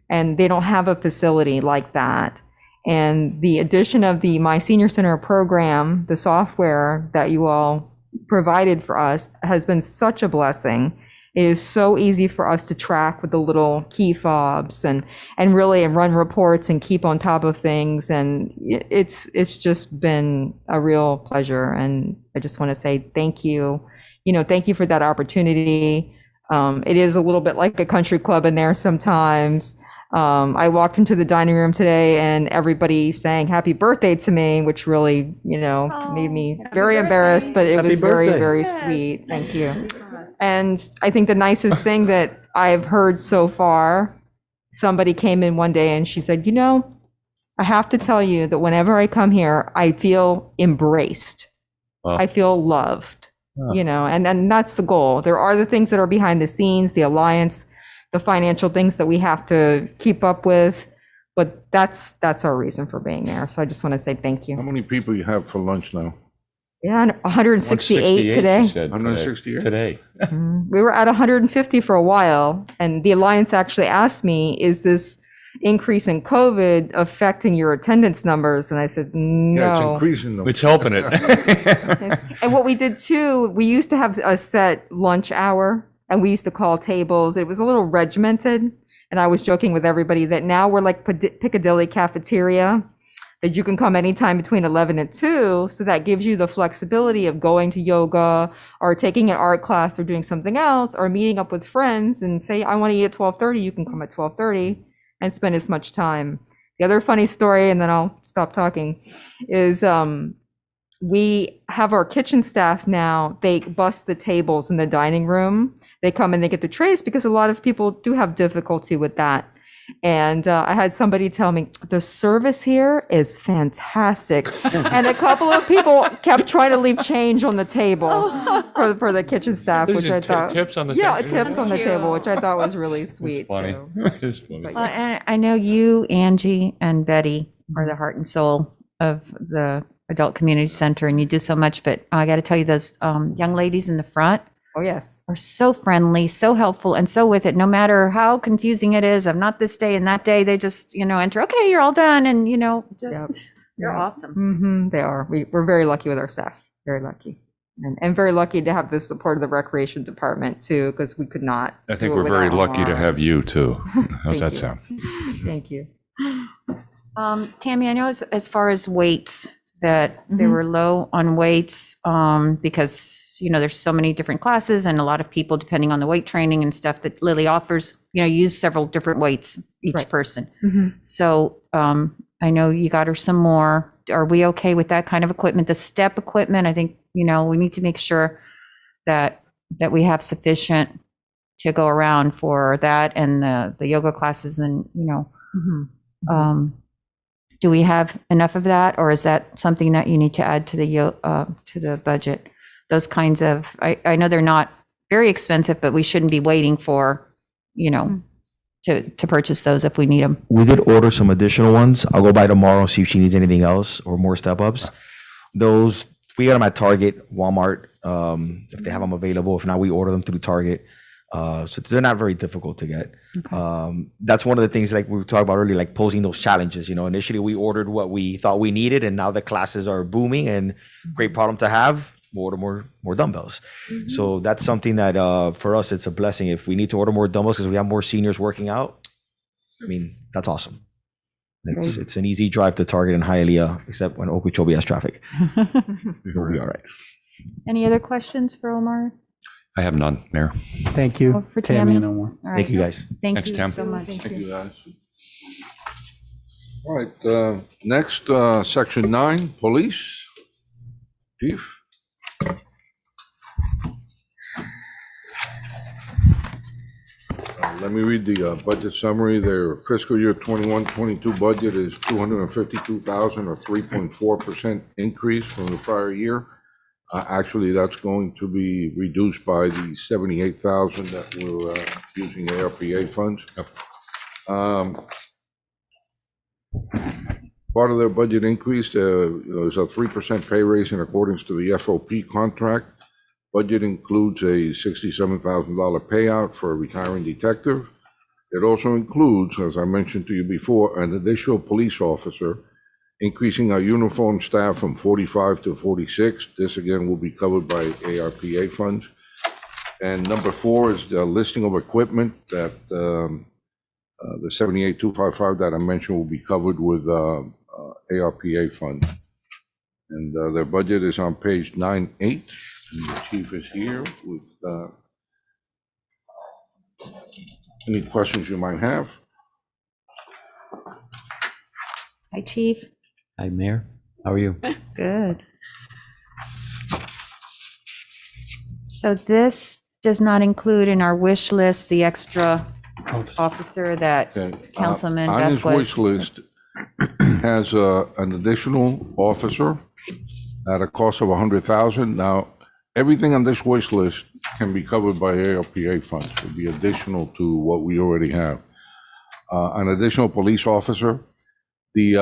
and they don't have a facility like that. And the addition of the My Senior Center program, the software that you all provided for us, has been such a blessing. It is so easy for us to track with the little key fobs and really run reports and keep on top of things. And it's just been a real pleasure. And I just want to say thank you. Thank you for that opportunity. It is a little bit like a country club in there sometimes. I walked into the dining room today and everybody sang happy birthday to me, which really, made me very embarrassed, but it was very, very sweet. Thank you. And I think the nicest thing that I've heard so far, somebody came in one day and she said, I have to tell you that whenever I come here, I feel embraced. Wow. I feel loved, and that's the goal. There are the things that are behind the scenes, the Alliance, the financial things that we have to keep up with, but that's our reason for being there. So I just want to say thank you. How many people you have for lunch now? Yeah, 168 today. 168? Today. We were at 150 for a while, and the Alliance actually asked me, is this increase in COVID affecting your attendance numbers? And I said, no. Yeah, it's increasing them. It's helping it. And what we did too, we used to have a set lunch hour, and we used to call tables. It was a little regimented. And I was joking with everybody that now we're like Piccadilly Cafeteria, that you can come anytime between 11 and 2. So that gives you the flexibility of going to yoga or taking an art class or doing something else or meeting up with friends and say, I want to eat at 12:30. You can come at 12:30 and spend as much time. The other funny story, and then I'll stop talking, is we have our kitchen staff now. They bust the tables in the dining room. They come and they get the trays because a lot of people do have difficulty with that. And I had somebody tell me, the service here is fantastic. And a couple of people kept trying to leave change on the table for the kitchen staff, which I thought. Tips on the Yeah, table. tips on the table, which I thought was really sweet. Funny. too. It's funny. But Well, yeah. and I know you, Angie, and Betty are the heart and soul of the Adult Community Center, and you do so much. But I got to tell you, those young ladies in the front Oh, yes. are so friendly, so helpful, and so with it. No matter how confusing it is, I'm not this day and that day. They just, enter. Okay, you're all done, and just they're Yeah. awesome. They are. We're very lucky with our staff. Very lucky. And very lucky to have the support of the recreation department too, because we could not. I think do it we're very without lucky to Omar. have you too. How's Thank that you. sound? Thank you. Tammy, I know as far as weights, that they were low on weights because, there's so many different classes and a lot of people, depending on the weight training and stuff that Lily offers, use several different weights each Right. person. Mhm. So I know you got her some more. Are we okay with that kind of equipment? The step equipment, I think, we need to make sure that we have sufficient to go around for that and the yoga classes and, Mhm. do we have enough of that, or is that something that you need to add to the budget? Those kinds of, I know they're not very expensive, but we shouldn't be waiting for, to purchase those if we need them. We did order some additional ones. I'll go by tomorrow, see if she needs anything else or more step ups. Those, we got them at Target, Walmart, if they have them available. If not, we order them through Target. So they're not very difficult to get. That's one of the things like we were talking about earlier, like posing those challenges. Initially we ordered what we thought we needed, and now the classes are booming and great problem to have. We'll order more dumbbells. So that's something that for us it's a blessing. If we need to order more dumbbells because we have more seniors working out, that's awesome. It's an easy drive to Target and Hialeah, except when Okeechobee has traffic. We'll be all right. Any other questions for Omar? I have none, Mayor. Thank you, Or for Tammy Tammy? and Omar. All right. Thank you, guys. Thank Thanks, you Tam. so much. Thank you, guys. All right, next, section 9, police. Chief? Let me read the budget summary. Their fiscal year 21-22 budget is $252,000, or 3.4% increase from the prior year. Actually, that's going to be reduced by the $78,000 that we're using ARPA funds. Part of their budget increase is a 3% pay raise in accordance to the FOP contract. Budget includes a $67,000 payout for a retiring detective. It also includes, as I mentioned to you before, an additional police officer, increasing our uniform staff from 45 to 46. This again will be covered by ARPA funds. And number 4 is the listing of equipment that the 78,255 that I mentioned will be covered with ARPA funds. And their budget is on page 9-8. And the chief is here with any questions you might have. Hi, Chief. Hi, Mayor. How are you? Good. So this does not include in our wish list the extra officer that Okay. Councilman On his Vasquez. wish list has an additional officer at a cost of $100,000. Now, everything on this wish list can be covered by ARPA funds. It would be additional to what we already have. An additional police officer. The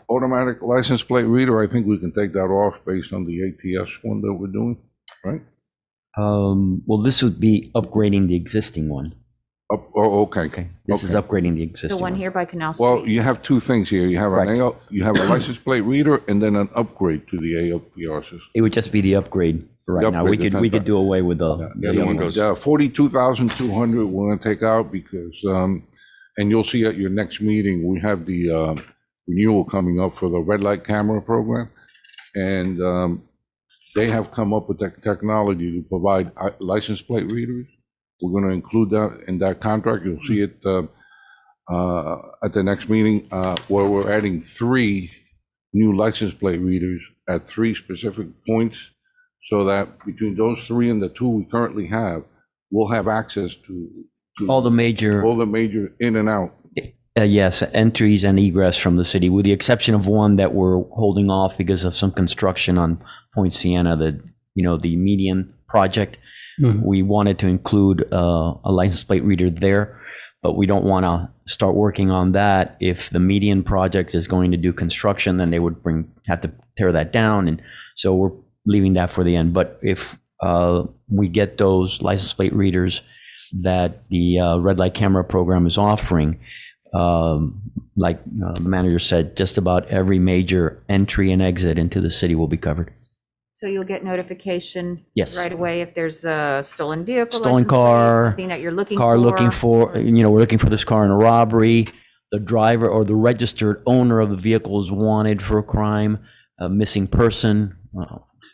automatic license plate reader, I think we can take that off based on the ATS one that we're doing, right? Well, this would be upgrading the existing one. Oh, okay. This is upgrading the existing The one here by Canal Well, Street. you have two things here. You have you have a license plate reader and then an upgrade to the ALPR system. It would just be the upgrade for right The now. We upgrade, could do away with the other one. The 42,200 we're going to take out because, and you'll see at your next meeting, we have the renewal coming up for the red light camera program. And they have come up with that technology to provide license plate readers. We're going to include that in that contract. You'll see it at the next meeting where we're adding 3 new license plate readers at 3 specific points, so that between those 3 and the 2 we currently have, we'll have access to all the major in and out. Yes, entries and egress from the city, with the exception of one that we're holding off because of some construction on Point Siena, the median project. We wanted to include a license plate reader there, but we don't want to start working on that. If the median project is going to do construction, then they would have to tear that down. And so we're leaving that for the end. But if we get those license plate readers that the red light camera program is offering, like the manager said, just about every major entry and exit into the city will be covered. So you'll get notification Yes. right away if there's a stolen vehicle, Stolen license plate, car, something that you're looking car for. looking for, we're looking for this car in a robbery. The driver or the registered owner of the vehicle is wanted for a crime, a missing person.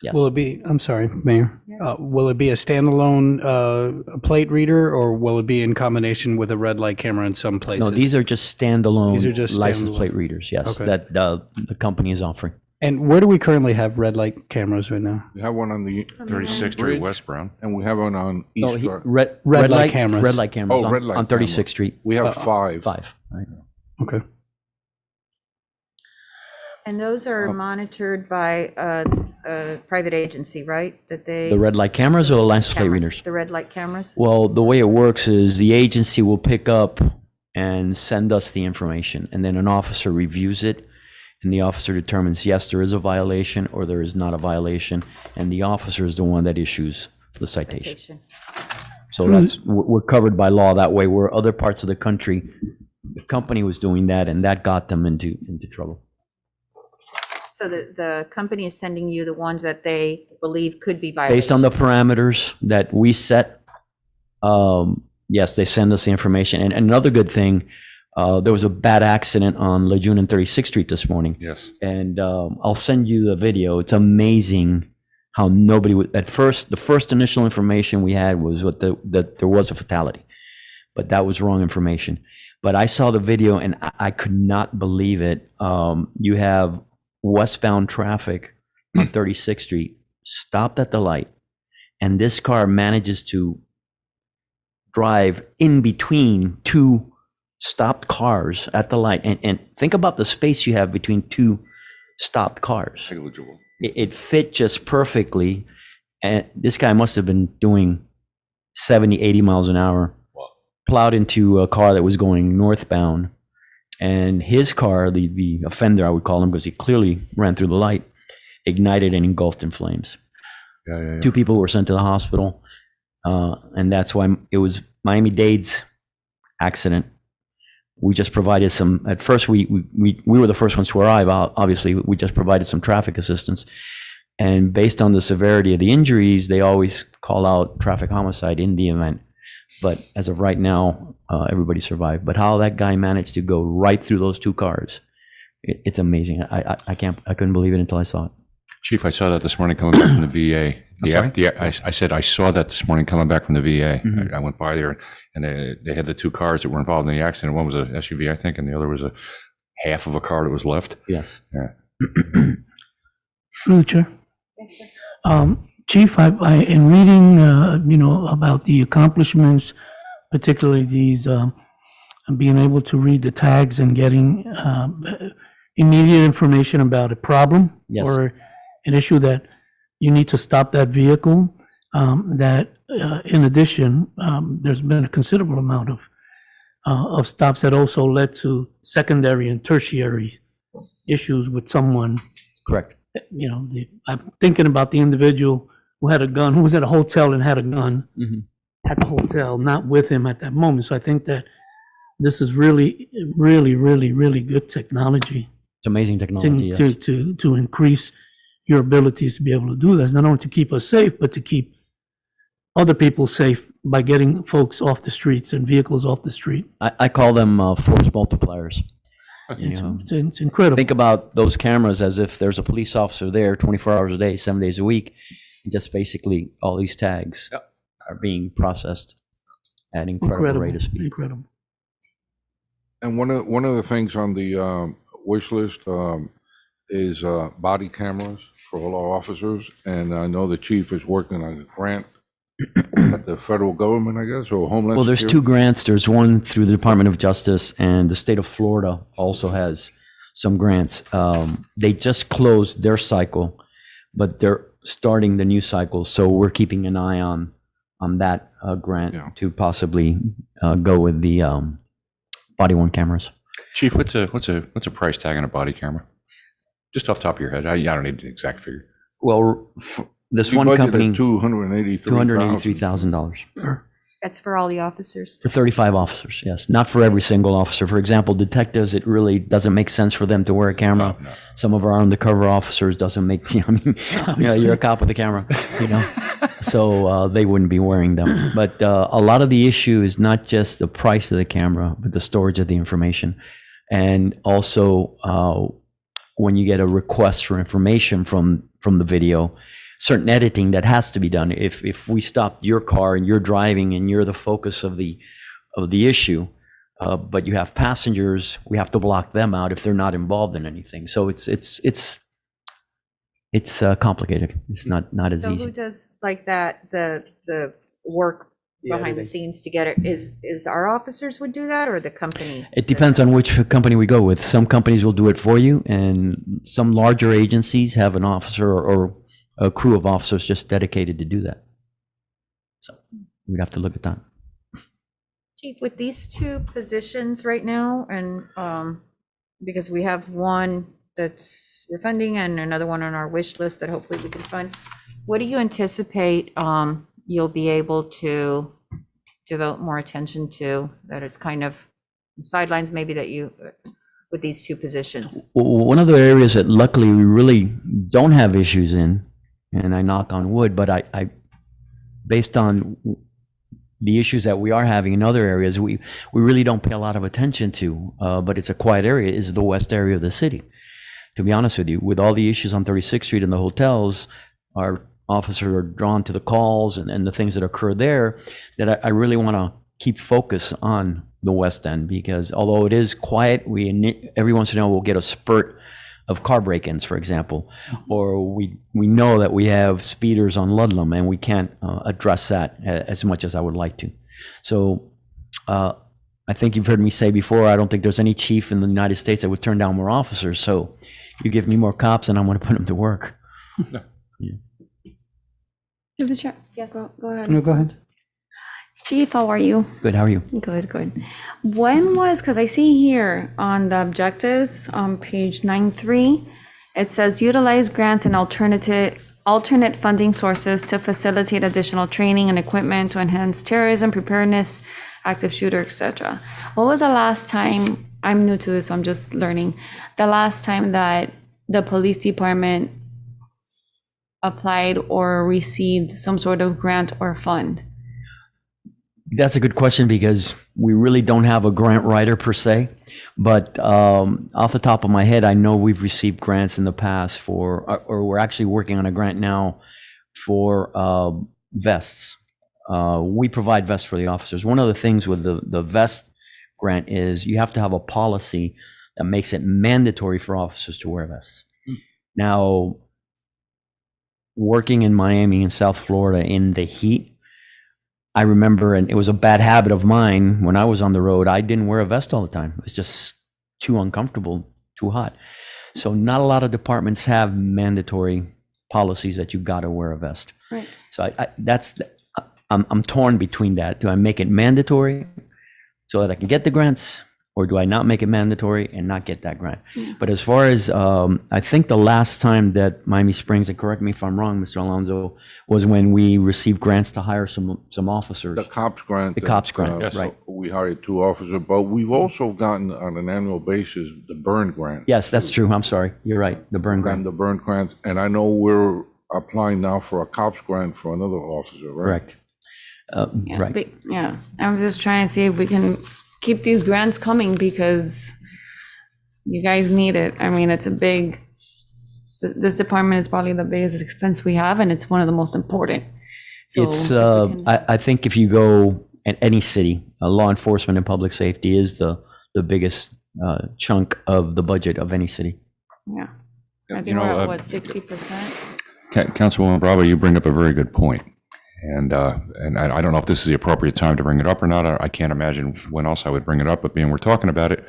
Yes. Will it be, I'm sorry, Mayor, will it be a standalone plate reader, or will it be in combination with a red light camera in some places? No, these are just standalone These are just license standalone. plate readers, yes, Okay. that the company is offering. And where do we currently have red light cameras right now? We have one on the 36th Street, West Brown. and we have one on No, East. Red light cameras. Red light cameras Oh, red light on 36th camera. Street. We have five. Five, right. Okay. And those are monitored by a private agency, right? That they. The red light cameras or the license plate cameras, readers? The red light cameras? Well, the way it works is the agency will pick up and send us the information, and then an officer reviews it, and the officer determines, yes, there is a violation or there is not a violation, and the officer is the one that issues the citation. So we're covered by law that way, where other parts of the country, the company was doing that, and that got them into trouble. So the company is sending you the ones that they believe could be violations? Based on the parameters that we set, yes, they send us the information. And another good thing, there was a bad accident on Lejeune and 36th Street this morning. Yes. And I'll send you the video. It's amazing how nobody would, at first, the first initial information we had was that there was a fatality, but that was wrong information. But I saw the video and I could not believe it. You have westbound traffic on 36th Street stopped at the light, and this car manages to drive in between two stopped cars at the light. And think about the space you have between two stopped cars. Negligible. It fit just perfectly. And this guy must have been doing 70, 80 miles an hour, plowed into a car that was going northbound. And his car, the offender, I would call him, because he clearly ran through the light, ignited and engulfed in flames. Yeah. Two people were sent to the hospital. And that's why it was Miami-Dade's accident. We just provided some, at first we were the first ones to arrive. Obviously, we just provided some traffic assistance. And based on the severity of the injuries, they always call out traffic homicide in the event. But as of right now, everybody survived. But how that guy managed to go right through those two cars, it's amazing. I couldn't believe it until I saw it. Chief, I saw that this morning coming back from the VA. sorry? I said I saw that this morning coming back from the VA. Mhm. I went by there, and they had the two cars that were involved in the accident. One was a SUV, I think, and the other was a half of a car that was left. Yes. Yeah. Through the chair. Chief, in reading, about the accomplishments, particularly these, being able to read the tags and getting immediate information about a problem Yes. or an issue that you need to stop that vehicle, that in addition, there's been a considerable amount of stops that also led to secondary and tertiary issues with someone. Correct. I'm thinking about the individual who had a gun, who was at a hotel and had a gun Mhm. at the hotel, not with him at that moment. So I think that this is really, really, really, really good technology It's amazing technology, yes. to increase your abilities to be able to do this, not only to keep us safe, but to keep other people safe by getting folks off the streets and vehicles off the street. I call them force multipliers. It's incredible. Think about those cameras as if there's a police officer there 24 hours a day, 7 days a week. And just basically all these tags are being processed at incredible rate of speed. Incredible. And one of the things on the wish list is body cameras for all our officers. And I know the chief is working on a grant At the federal government, I guess, or Homeland Well, there's two Security? grants. There's one through the Department of Justice, and the state of Florida also has some grants. They just closed their cycle, but they're starting the new cycle. So we're keeping an eye on that grant to possibly go with the body-worn cameras. Chief, what's a price tag on a body camera? Just off the top of your head. I don't need the exact figure. Well, this We one budgeted company, $283,000. $283,000 That's for all the officers. for 35 officers. Yes, not for every single officer. For example, detectives, it really doesn't make sense for them to wear a camera. Some of our undercover officers doesn't make. I mean, you're a cop with a camera, so they wouldn't be wearing them. But a lot of the issue is not just the price of the camera, but the storage of the information, and also when you get a request for information from the video, certain editing that has to be done. If we stopped your car and you're driving and you're the focus of the issue, but you have passengers, we have to block them out if they're not involved in anything. So it's complicated. It's not as So easy. who does like that, the work behind the scenes to get it? Is our officers would do that or the company? It depends on which company we go with. Some companies will do it for you, and some larger agencies have an officer or a crew of officers just dedicated to do that. So we'd have to look at that. Chief, with these two positions right now, and because we have one that's we're funding and another one on our wish list that hopefully we can fund, what do you anticipate you'll be able to devote more attention to, that it's kind of sidelines maybe that you, with these two positions? One of the areas that luckily we really don't have issues in, and I knock on wood, but I based on the issues that we are having in other areas, we really don't pay a lot of attention to, but it's a quiet area, is the west area of the city. To be honest with you, with all the issues on 36th Street and the hotels, our officers are drawn to the calls and the things that occur there, that I really want to keep focus on the West End, because although it is quiet, every once in a while we'll get a spurt of car break-ins, for example, or we know that we have speeders on Ludlam and we can't address that as much as I would like to. So I think you've heard me say before, I don't think there's any chief in the United States that would turn down more officers. So you give me more cops and I'm going to put them to work. Through the chair. Yes. Go ahead. No, go ahead. Chief, how are you? Good, how are you? Good. When was, because I see here on the objectives on page 9.3, it says utilize grants and alternate funding sources to facilitate additional training and equipment to enhance terrorism preparedness, active shooter, etc. What was the last time, I'm new to this, so I'm just learning, the last time that the police department applied or received some sort of grant or fund? That's a good question, because we really don't have a grant writer per se, but off the top of my head, I know we've received grants in the past or we're actually working on a grant now for vests. We provide vests for the officers. One of the things with the vest grant is you have to have a policy that makes it mandatory for officers to wear vests. Now, working in Miami and South Florida in the heat, I remember, and it was a bad habit of mine when I was on the road, I didn't wear a vest all the time. It was just too uncomfortable, too hot. So not a lot of departments have mandatory policies that you got to wear a vest. Right. So I'm torn between that. Do I make it mandatory so that I can get the grants, or do I not make it mandatory and not get that grant? But as far as, I think the last time that Miami Springs, and correct me if I'm wrong, Mr. Alonso, was when we received grants to hire some officers. The COPS grant. The COPS grant, Yes, right. we hired 2 officers, but we've also gotten on an annual basis the burn grant. Yes, that's true. I'm sorry. You're right. The burn grant. And the burn grant, and I know we're applying now for a COPS grant for another officer, right? Correct. Yeah, Right. but, yeah, I'm just trying to see if we can keep these grants coming, because you guys need it. I mean, it's a big, this department is probably the biggest expense we have, and it's one of the most important. So It's, if we can- I think if you go at any city, law enforcement and public safety is the biggest chunk of the budget of any city. Yeah. I You think know, we're at, what, 60%? Councilwoman Bravo, you bring up a very good point. And I don't know if this is the appropriate time to bring it up or not. I can't imagine when else I would bring it up, but being we're talking about it,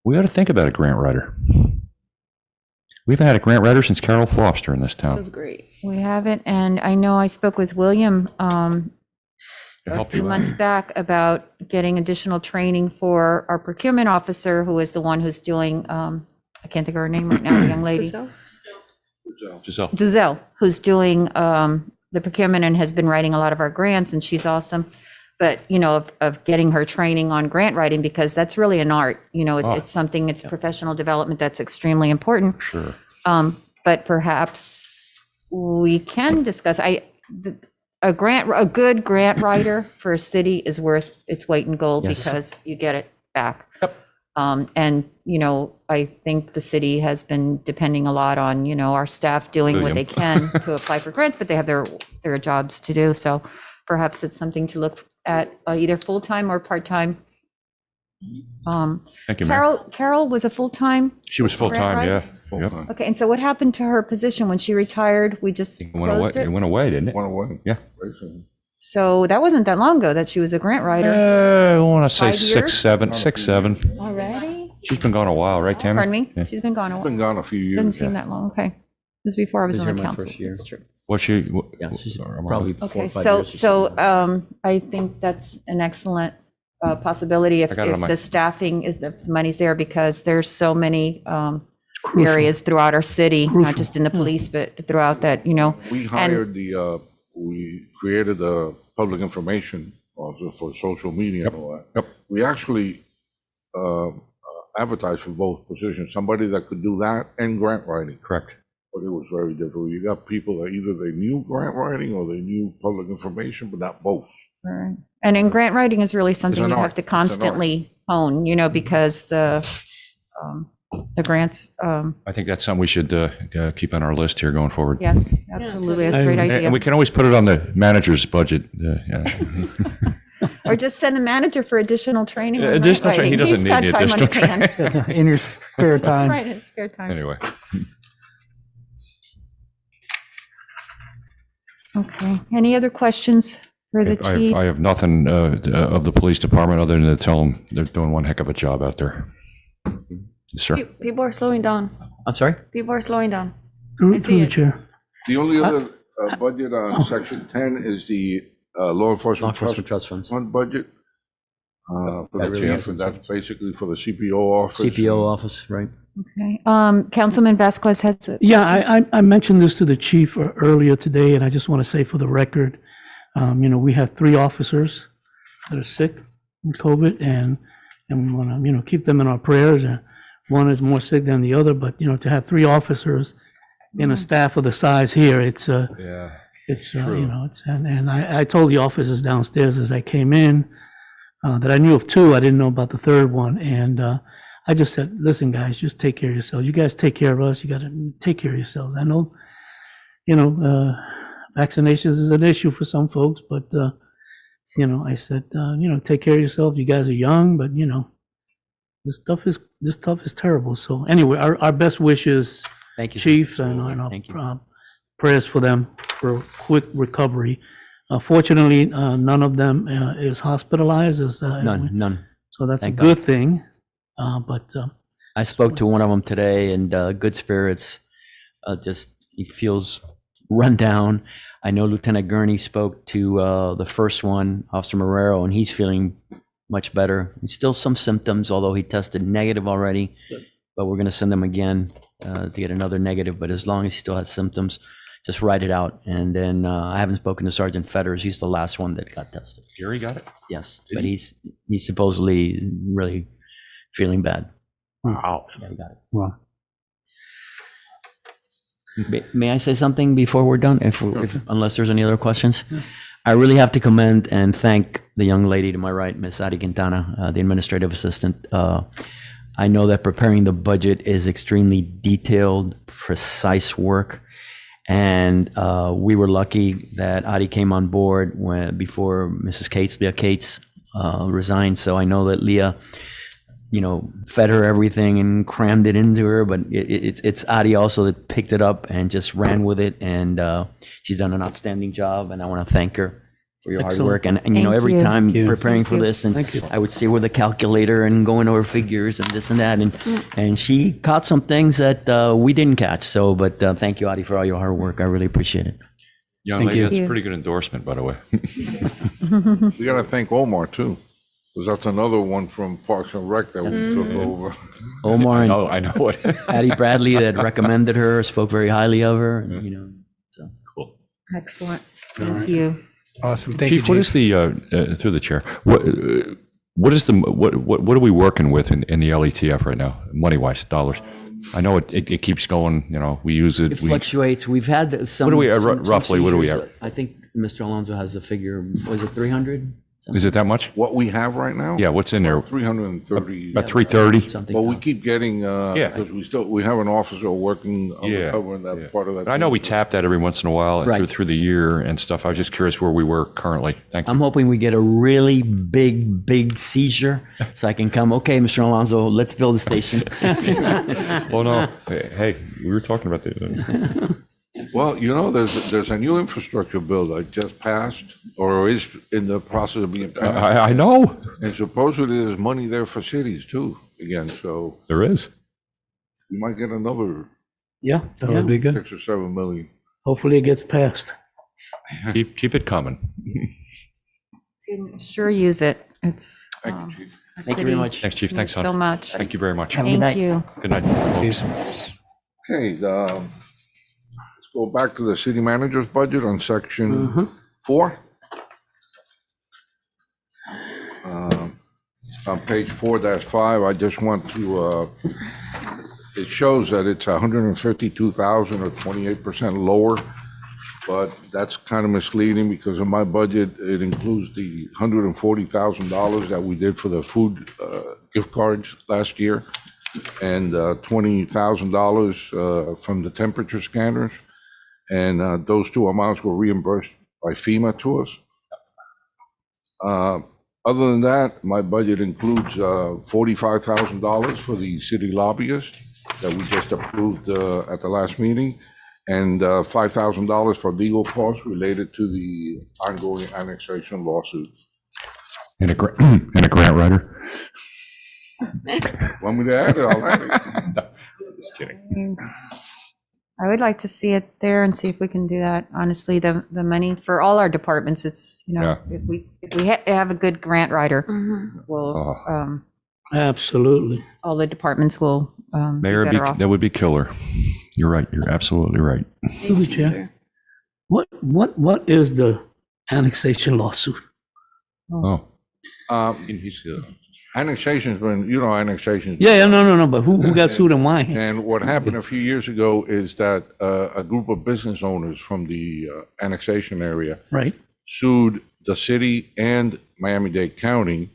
we ought to think about a grant writer. We haven't had a grant writer since Carol Foster in this That town. was great. We haven't, and I know I spoke with William a help few you out. months back about getting additional training for our procurement officer, who is the one who's doing, I can't think of her name right now, the young lady. Giselle. Giselle, who's doing the procurement and has been writing a lot of our grants, and she's awesome. But, you know, of getting her training on grant writing, because that's really an art, you know, Oh. it's something, it's professional development that's extremely important. Sure. But perhaps we can discuss, a good grant writer for a city is worth its weight in gold Yes. because you get it back. And, you know, I think the city has been depending a lot on, you know, our staff doing what William. they can to apply for grants, but they have their jobs to do. So perhaps it's something to look at, either full-time or part-time. Thank you, Mayor. Carol was a full-time? She was full-time, grant yeah. writer? Yep. Okay, and so what happened to her position when she retired? We just It went away. closed It it? went away, didn't it? Went away. Yeah. So that wasn't that long ago that she was a grant writer. I want to say 5 years? 6, 7, 6, 7. Already? She's been gone a while, right, Tammy? Pardon me? Yeah. She's been gone a while. Been gone a few years. Doesn't seem that long, okay. It was before I was This on year the my council. first year. That's true. Was she? Yeah, she's Sorry, I'm probably already- 4 or Okay, 5 so, years or something. I think that's an excellent possibility if I got it on my- the staffing is, the money's there, because there's so many Crucial. areas throughout our city, not Crucial, just in the police, but throughout that, you know. We hired we created the public information also for social media and all that. Yep. We actually advertised for both positions, somebody that could do that and grant writing. Correct. But it was very difficult. You got people that either they knew grant writing or they knew public information, but not both. Right. And in grant writing is really something an you art. have to It's an art. constantly hone, you know, because the grants, I think that's something we should keep on our list here going forward. yes, absolutely, that's a great And idea. we can always put it on the manager's budget. Yeah. Or just send the manager for additional training. on grant Additional training. He writing. doesn't He's got need the time on his additional hand. In your spare time. Right, in his spare time. Anyway. Okay, any other questions for the chief? I have nothing of the police department other than to tell them they're doing one heck of a job out there. Yes, sir. People are slowing down. I'm sorry? People are slowing down. Through see the it. chair. The only other budget on section 10 is the law enforcement Trust funds. fund budget. For the That really chief, is- and that's basically for the CPO office. CPO office, right? Okay, Councilman Vasquez has it. Yeah, I mentioned this to the chief earlier today, and I just want to say for the record, you know, we have 3 officers that are sick with COVID, and we want to, you know, keep them in our prayers. One is more sick than the other, but, you know, to have 3 officers in a staff of the size here, it's, Yeah. it's, you know, it's, and I told the officers downstairs as I came in, that I knew of 2, I didn't know about the 3rd one, and I just said, listen, guys, just take care of yourselves. You guys take care of us. You got to take care of yourselves. I know, you know, vaccinations is an issue for some folks, but, you know, I said, you know, take care of yourself. You guys are young, but, you know, this stuff is terrible. So anyway, our best wishes, Thank you. Chief, and our Thank you. prayers for them for quick recovery. Fortunately, none of them is hospitalized. None. So that's Thank a good thing. But I spoke to one of them today, and good spirits. Just he feels run down. I know Lieutenant Gurney spoke to the first one, Officer Marrero, and he's feeling much better. Still some symptoms, although he tested negative already. But we're going to send him again to get another negative. But as long as he still has symptoms, just write it out. And then I haven't spoken to Sergeant Fetters. He's the last one that got tested. Jerry got it? Yes, but he's supposedly really feeling bad. Wow. Yeah, we got it. Wow. May I say something before we're done? Unless there's any other questions? I really have to commend and thank the young lady to my right, Miss Adi Quintana, the administrative assistant. I know that preparing the budget is extremely detailed, precise work. And we were lucky that Adi came on board before Mrs. Leah Cates resigned. So I know that Leah fed her everything and crammed it into her. But it's Adi also that picked it up and just ran with it. And she's done an outstanding job. And I want to thank her for your hard Excellent. work. And Thank every you. time Thank you. preparing for Thank you. this, and Thank you. I would see her with a calculator and going over figures and this and that. And she caught some things that we didn't catch. So, but thank you, Adi, for all your hard work. I really appreciate it. Young Thank lady, you. that's a pretty good endorsement, by the way. We gotta thank Omar too, because that's another one from Parks and Rec that we took over. Omar and I know it. Patty Bradley that recommended her, spoke very highly of her, and, so. Cool. Excellent. Thank you. Awesome. Thank you, Chief, what is the, through the chair, what is the, what are we working with in the LETF right now, money-wise, dollars? I know it keeps going, we use it. It fluctuates. We've had some. What do we, some roughly, what do we seizures. have? I think Mr. Alonso has a figure. Was it 300? Is it that much? What we have right now? Yeah, what's in there? 330. About 330? Something. But we keep getting, Yeah. because we have an officer working Yeah, undercover in that yeah. part of that. I know we tap that every once in a while Right. through the year and stuff. I was just curious where we were currently. Thank you. I'm hoping we get a really big seizure so I can come. Okay, Mr. Alonso, let's build a station. Well, no, hey, we were talking about the, Well, there's a new infrastructure bill that just passed or is in the process of being passed. I know, And supposedly there's money there for cities too, again, so there is. we might get another Yeah, that would be good. 6 or 7 million. Hopefully it gets passed. Keep it coming. Can sure use it. It's. Thank you, Chief. our Thank you very city much. Thanks, Chief. Thanks, needs son. so much. Thank you very much. Have a good Thank night. you. Good night, folks. Okay, let's go back to the city manager's budget on section 4. On page 4-5, I just want to, it shows that it's 152,000 or 28% lower, but that's kind of misleading because in my budget, it includes the $140,000 that we did for the food gift cards last year and $20,000 from the temperature scanners. And those two amounts were reimbursed by FEMA to us. Other than that, my budget includes $45,000 for the city lobbyist that we just approved at the last meeting, and $5,000 for legal costs related to the ongoing annexation lawsuit. And a grant writer. Want me to add it? I'll add it. Just kidding. I would like to see it there and see if we can do that. Honestly, the money for all our departments, it's, if we have a good grant writer, we'll, Absolutely. all the departments will be Mayor, better off. that would be killer. You're right. You're absolutely right. Through the chair. What is the annexation lawsuit? Oh. Annexation's been, annexation's. Yeah, no, but who got sued and why? And what happened a few years ago is that a group of business owners from the annexation area Right. sued the city and Miami-Dade County,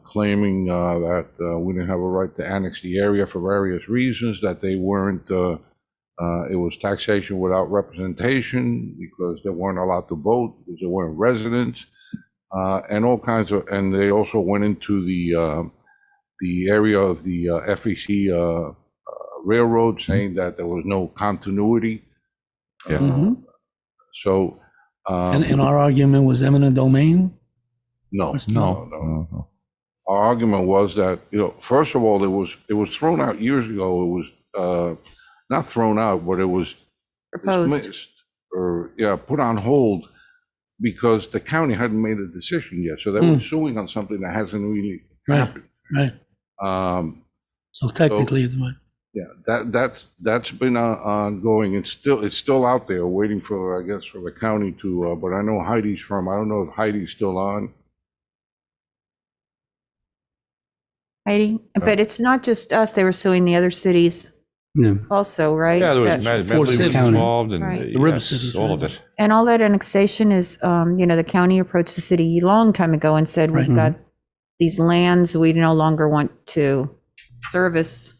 claiming that we didn't have a right to annex the area for various reasons, that they weren't, it was taxation without representation because they weren't allowed to vote, because they weren't residents. And all kinds of, and they also went into the area of the FEC railroad, saying that there was no continuity. Yeah. So, And our argument was eminent domain? no. Our argument was that, first of all, it was thrown out years ago. It was not thrown out, but it was Proposed. dismissed or put on hold, because the county hadn't made a decision yet. So they were suing on something that hasn't really happened. Right. So technically, it's what? Yeah, that's been ongoing. It's still out there waiting for, I guess, for the county to, but I know Heidi's firm. I don't know if Heidi's still on. Heidi, but it's not just us, they were suing the other cities also, right? Yeah, there was That- Medley was involved and Right. The river yes, cities, all right. of it. And all that annexation is, the county approached the city a long time ago and said, we've got these lands we no longer want to service,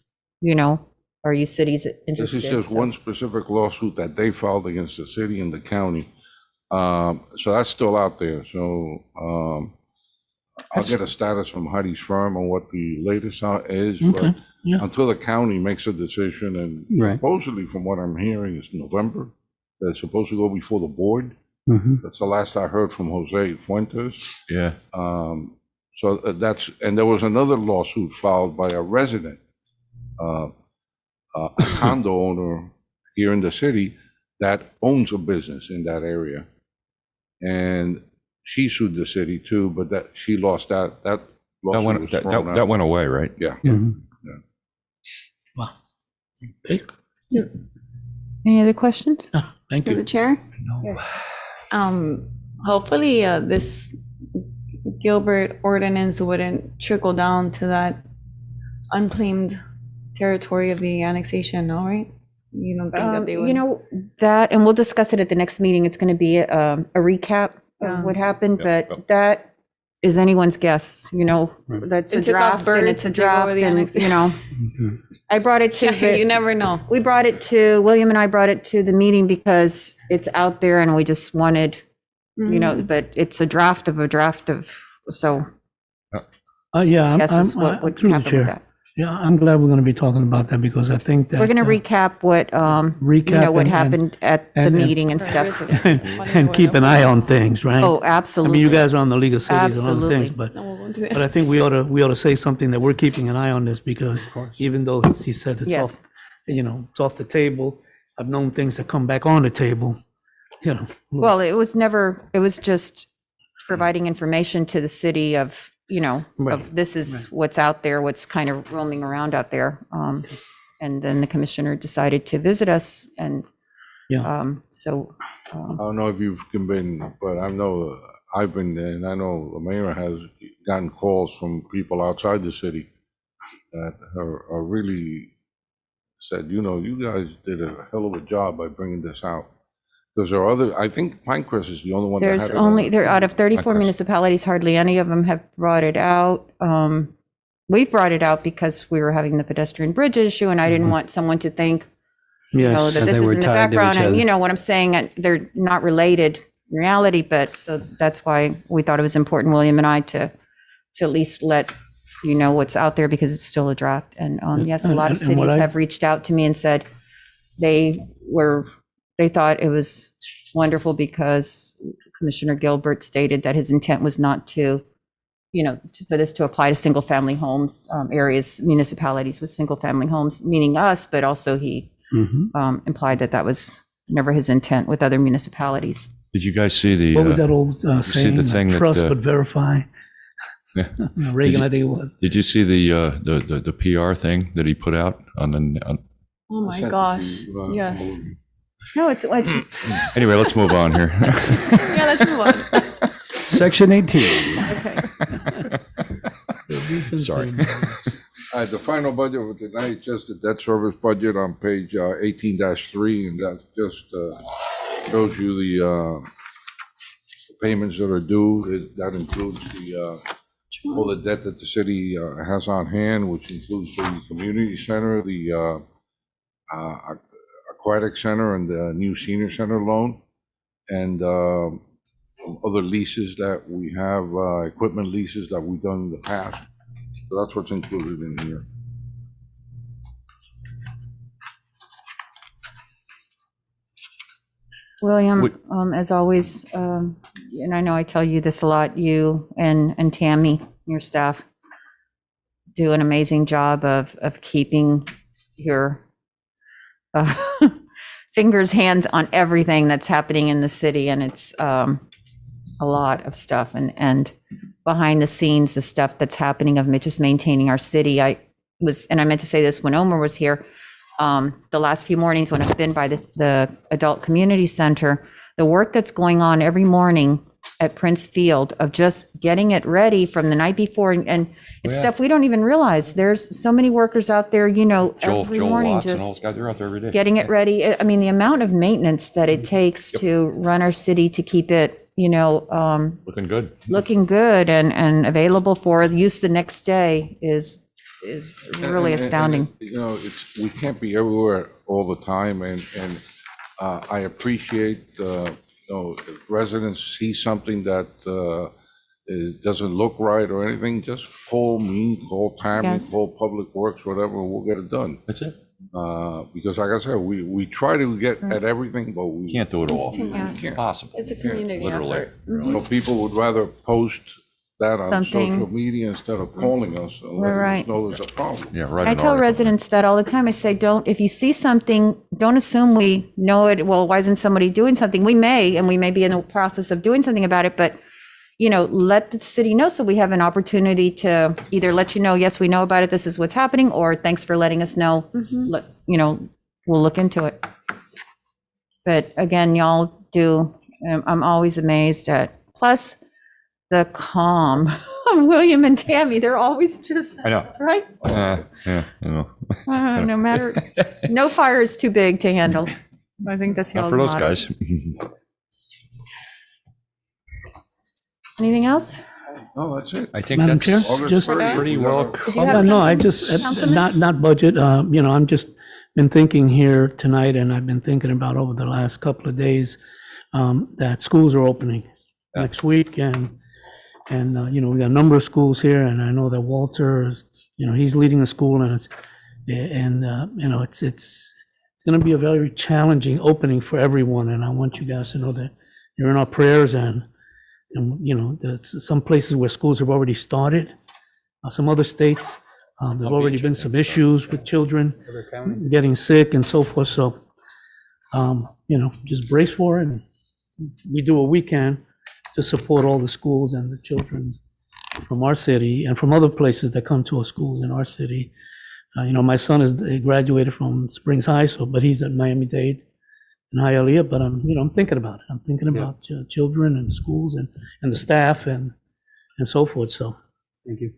are you cities This interested? is just So- one specific lawsuit that they filed against the city and the county. So that's still out there. So I'll get a status from Heidi's firm on what the latest is, Okay, but yeah. until the county makes a decision, and Right. supposedly, from what I'm hearing, it's November, they're supposed to go before the board. Mhm. That's the last I heard from Jose Fuentes. Yeah. So that's, and there was another lawsuit filed by a resident, a condo owner here in the city that owns a business in that area. And she sued the city too, but that, she lost that That lawsuit went, was that, thrown that, out. that went away, right? Yeah. Mhm. Yeah. Wow. Okay, Any other questions? thank Through the you. chair? Yes. Hopefully, this Gilbert ordinance wouldn't trickle down to that unclaimed territory of the annexation, no, right? You don't think that they would? You know, that, and we'll discuss it at the next meeting. It's going to be a recap Yeah. of what happened, Yeah, but that is anyone's guess, you know, that's a It took off draft and Bird it's a to take over draft the and, annexation. you know, Mhm. I brought it to, Yeah, you the- never know. we brought it to, William and I brought it to the meeting because it's out there and we just wanted, you know, but it's a draft of, so Yeah, guess is what would through the happen with chair. that. Yeah, I'm glad we're going to be talking about that because I think that. We're going to recap what, you know, Recap what and- happened at the and- meeting and stuff. And keep an eye on things, right? Oh, I absolutely. mean, you guys are on the League of Cities and other things, Absolutely. but, No, we won't do that. but I think we ought to say something that we're keeping an eye on this because even though he said it's Yes. off, you know, it's off the table, I've known things that come back on the table, you know. Well, it was never, it was just providing information to the city of, you know, Right, of this is what's out there, what's kind of roaming around out there. And then the commissioner decided to visit us and, Yeah. so, I don't know if you've been, but I know I've been there, and I know the mayor has gotten calls from people outside the city that are really said, you know, you guys did a hell of a job by bringing this out. Because there are other, I think Pinecrest is the only one that there's had it. only, there, out of 34 Pinecrest. municipalities, hardly any of them have brought it out. We've brought it out because we were having the pedestrian bridge issue and I didn't want someone to think, you know, Yes. that That this they is were in the tied to each background, and other. you know what I'm saying, and they're not related in reality, but so that's why we thought it was important, William and I, to at least let you know what's out there because it's still a draft. And yes, a lot of And what cities I- have reached out to me and said they thought it was wonderful because Commissioner Gilbert stated that his intent was not to, you know, for this to apply to single-family homes, areas, municipalities with single-family homes, meaning us, but also he Mhm. implied that that was never his intent with other municipalities. Did you guys see the? What was that old see saying? the thing that, Trust but verify. Yeah. Reagan, I think it was. Did you see the PR thing that he put out on the? Oh my Sent it to gosh, you, yes. No, it's Anyway, let's move on here. Yeah, let's move on. Section 18. Okay. Sorry. The final budget for tonight, just the debt service budget on page 18-3, and that just shows you the payments that are due. That includes all the debt that the city has on hand, which includes the community center, the aquatic center, and the new senior center loan, and other leases that we have, equipment leases that we've done in the past. So that's what's included in here. William, as always, and I know I tell you this a lot, you and Tammy, your staff, do an amazing job of keeping your fingers, hands on everything that's happening in the city, and it's a lot of stuff, and behind the scenes, the stuff that's happening of just maintaining our city. I meant to say this when Omar was here, the last few mornings when I've been by the adult community center, the work that's going on every morning at Prince Field of just getting it ready from the night before, and it's Yeah. stuff we don't even realize. There's so many workers out there, you know, Joel every morning Watts and all those just guys, they're out there every day. getting it ready. I mean, the amount of maintenance that it takes to run our city to keep it, you know, Looking good. looking good and available for use the next day is really astounding. You know, we can't be everywhere all the time, and I appreciate, you know, if residents see something that it doesn't look right or anything, just call me, call Tammy, Yes. call Public Works, whatever, we'll get it done. That's it. Because like I said, we try to get at everything, but we Can't do it all. we can't. Possible. It's a community Literally. effort. You know, people would rather post that on Something. social media instead of calling us and letting Right. us know there's a problem. Yeah, right. I tell residents that all the time. I say, if you see something, don't assume we know it. Well, why isn't somebody doing something? We may, and we may be in the process of doing something about it, but, let the city know so we have an opportunity to either let you know, yes, we know about it, this is what's happening, or thanks for letting us know. We'll look into it. But again, y'all do, I'm always amazed at, plus the calm of William and Tammy. They're always just, I know. right? Yeah, I know. No matter, no fire is too big to handle. I think that's Not y'all's for those motto. guys. Anything else? No, that's it. I think Madam that's Chair, August just- 30th, pretty we got well our- Did you have No, I something, just, Councilman? not budget, I'm just been thinking here tonight, and I've been thinking about over the last couple of days, that schools are opening next week, and we got a number of schools here, and I know that Walter is, he's leading the school, and it's going to be a very challenging opening for everyone, and I want you guys to know that you're in our prayers, and there's some places where schools have already started, some other states, there've already been some issues with children getting sick and so forth, so, just brace for it, and we do what we can to support all the schools and the children from our city and from other places that come to our schools in our city. My son is graduated from Springs High, but he's at Miami-Dade in Hialeah, but I'm thinking about it. I'm thinking about children and schools and the staff and so forth, so. Thank you.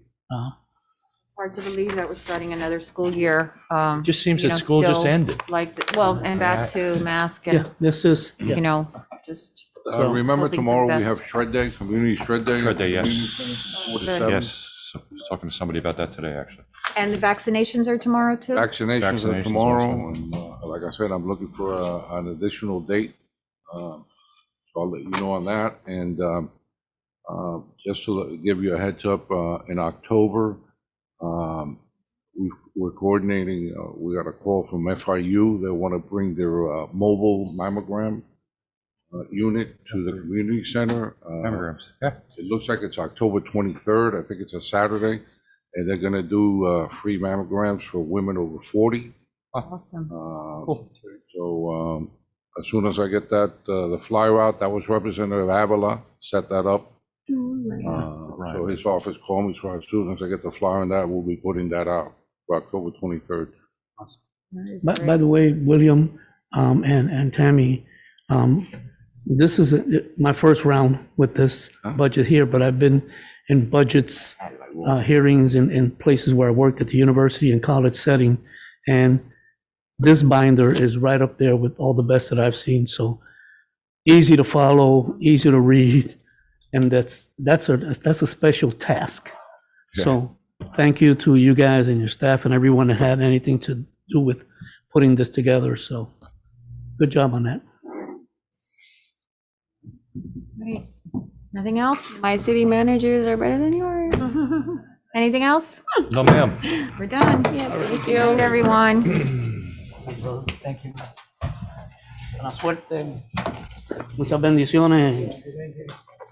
Hard to believe that we're starting another school year. Just seems that school just still ended. And back to mask Yeah, and, this is, yeah. just. Remember hoping for tomorrow the we best. have Shred Day, Community Shred Day. Shred Day, yes. Community Center, 4 to Good. 7. Yes. So, I was talking to somebody about that today, actually. And the vaccinations are tomorrow too? Vaccinations are Vaccinations tomorrow, also. and like I said, I'm looking for an additional date. So I'll let you know on that, and just to give you a heads up, in October, we're coordinating, we got a call from FIU, they want to bring their mobile mammogram unit to the community center. Mammograms. Yeah. It looks like it's October 23rd, I think it's a Saturday, and they're gonna do free mammograms for women over 40. Awesome. So as soon as I get that, the flyer out, that was Representative Avila, set that up. So his office called me, so as soon as I get the flyer on that, we'll be putting that out for October 23rd. By the way, William and Tammy, this is my first round with this budget here, but I've been in budgets, hearings in places where I worked at the university and college setting, and this binder is right up there with all the best that I've seen. So easy to follow, easy to read, and that's a special task. So thank you to you guys and your staff and everyone that had anything to do with putting this together. So good job on that. Right. Nothing else? My city managers are better than yours. Anything else? No, ma'am. We're done. Yeah, thank Good you. night, everyone. Thank you. Buena suerte. Muchas bendiciones.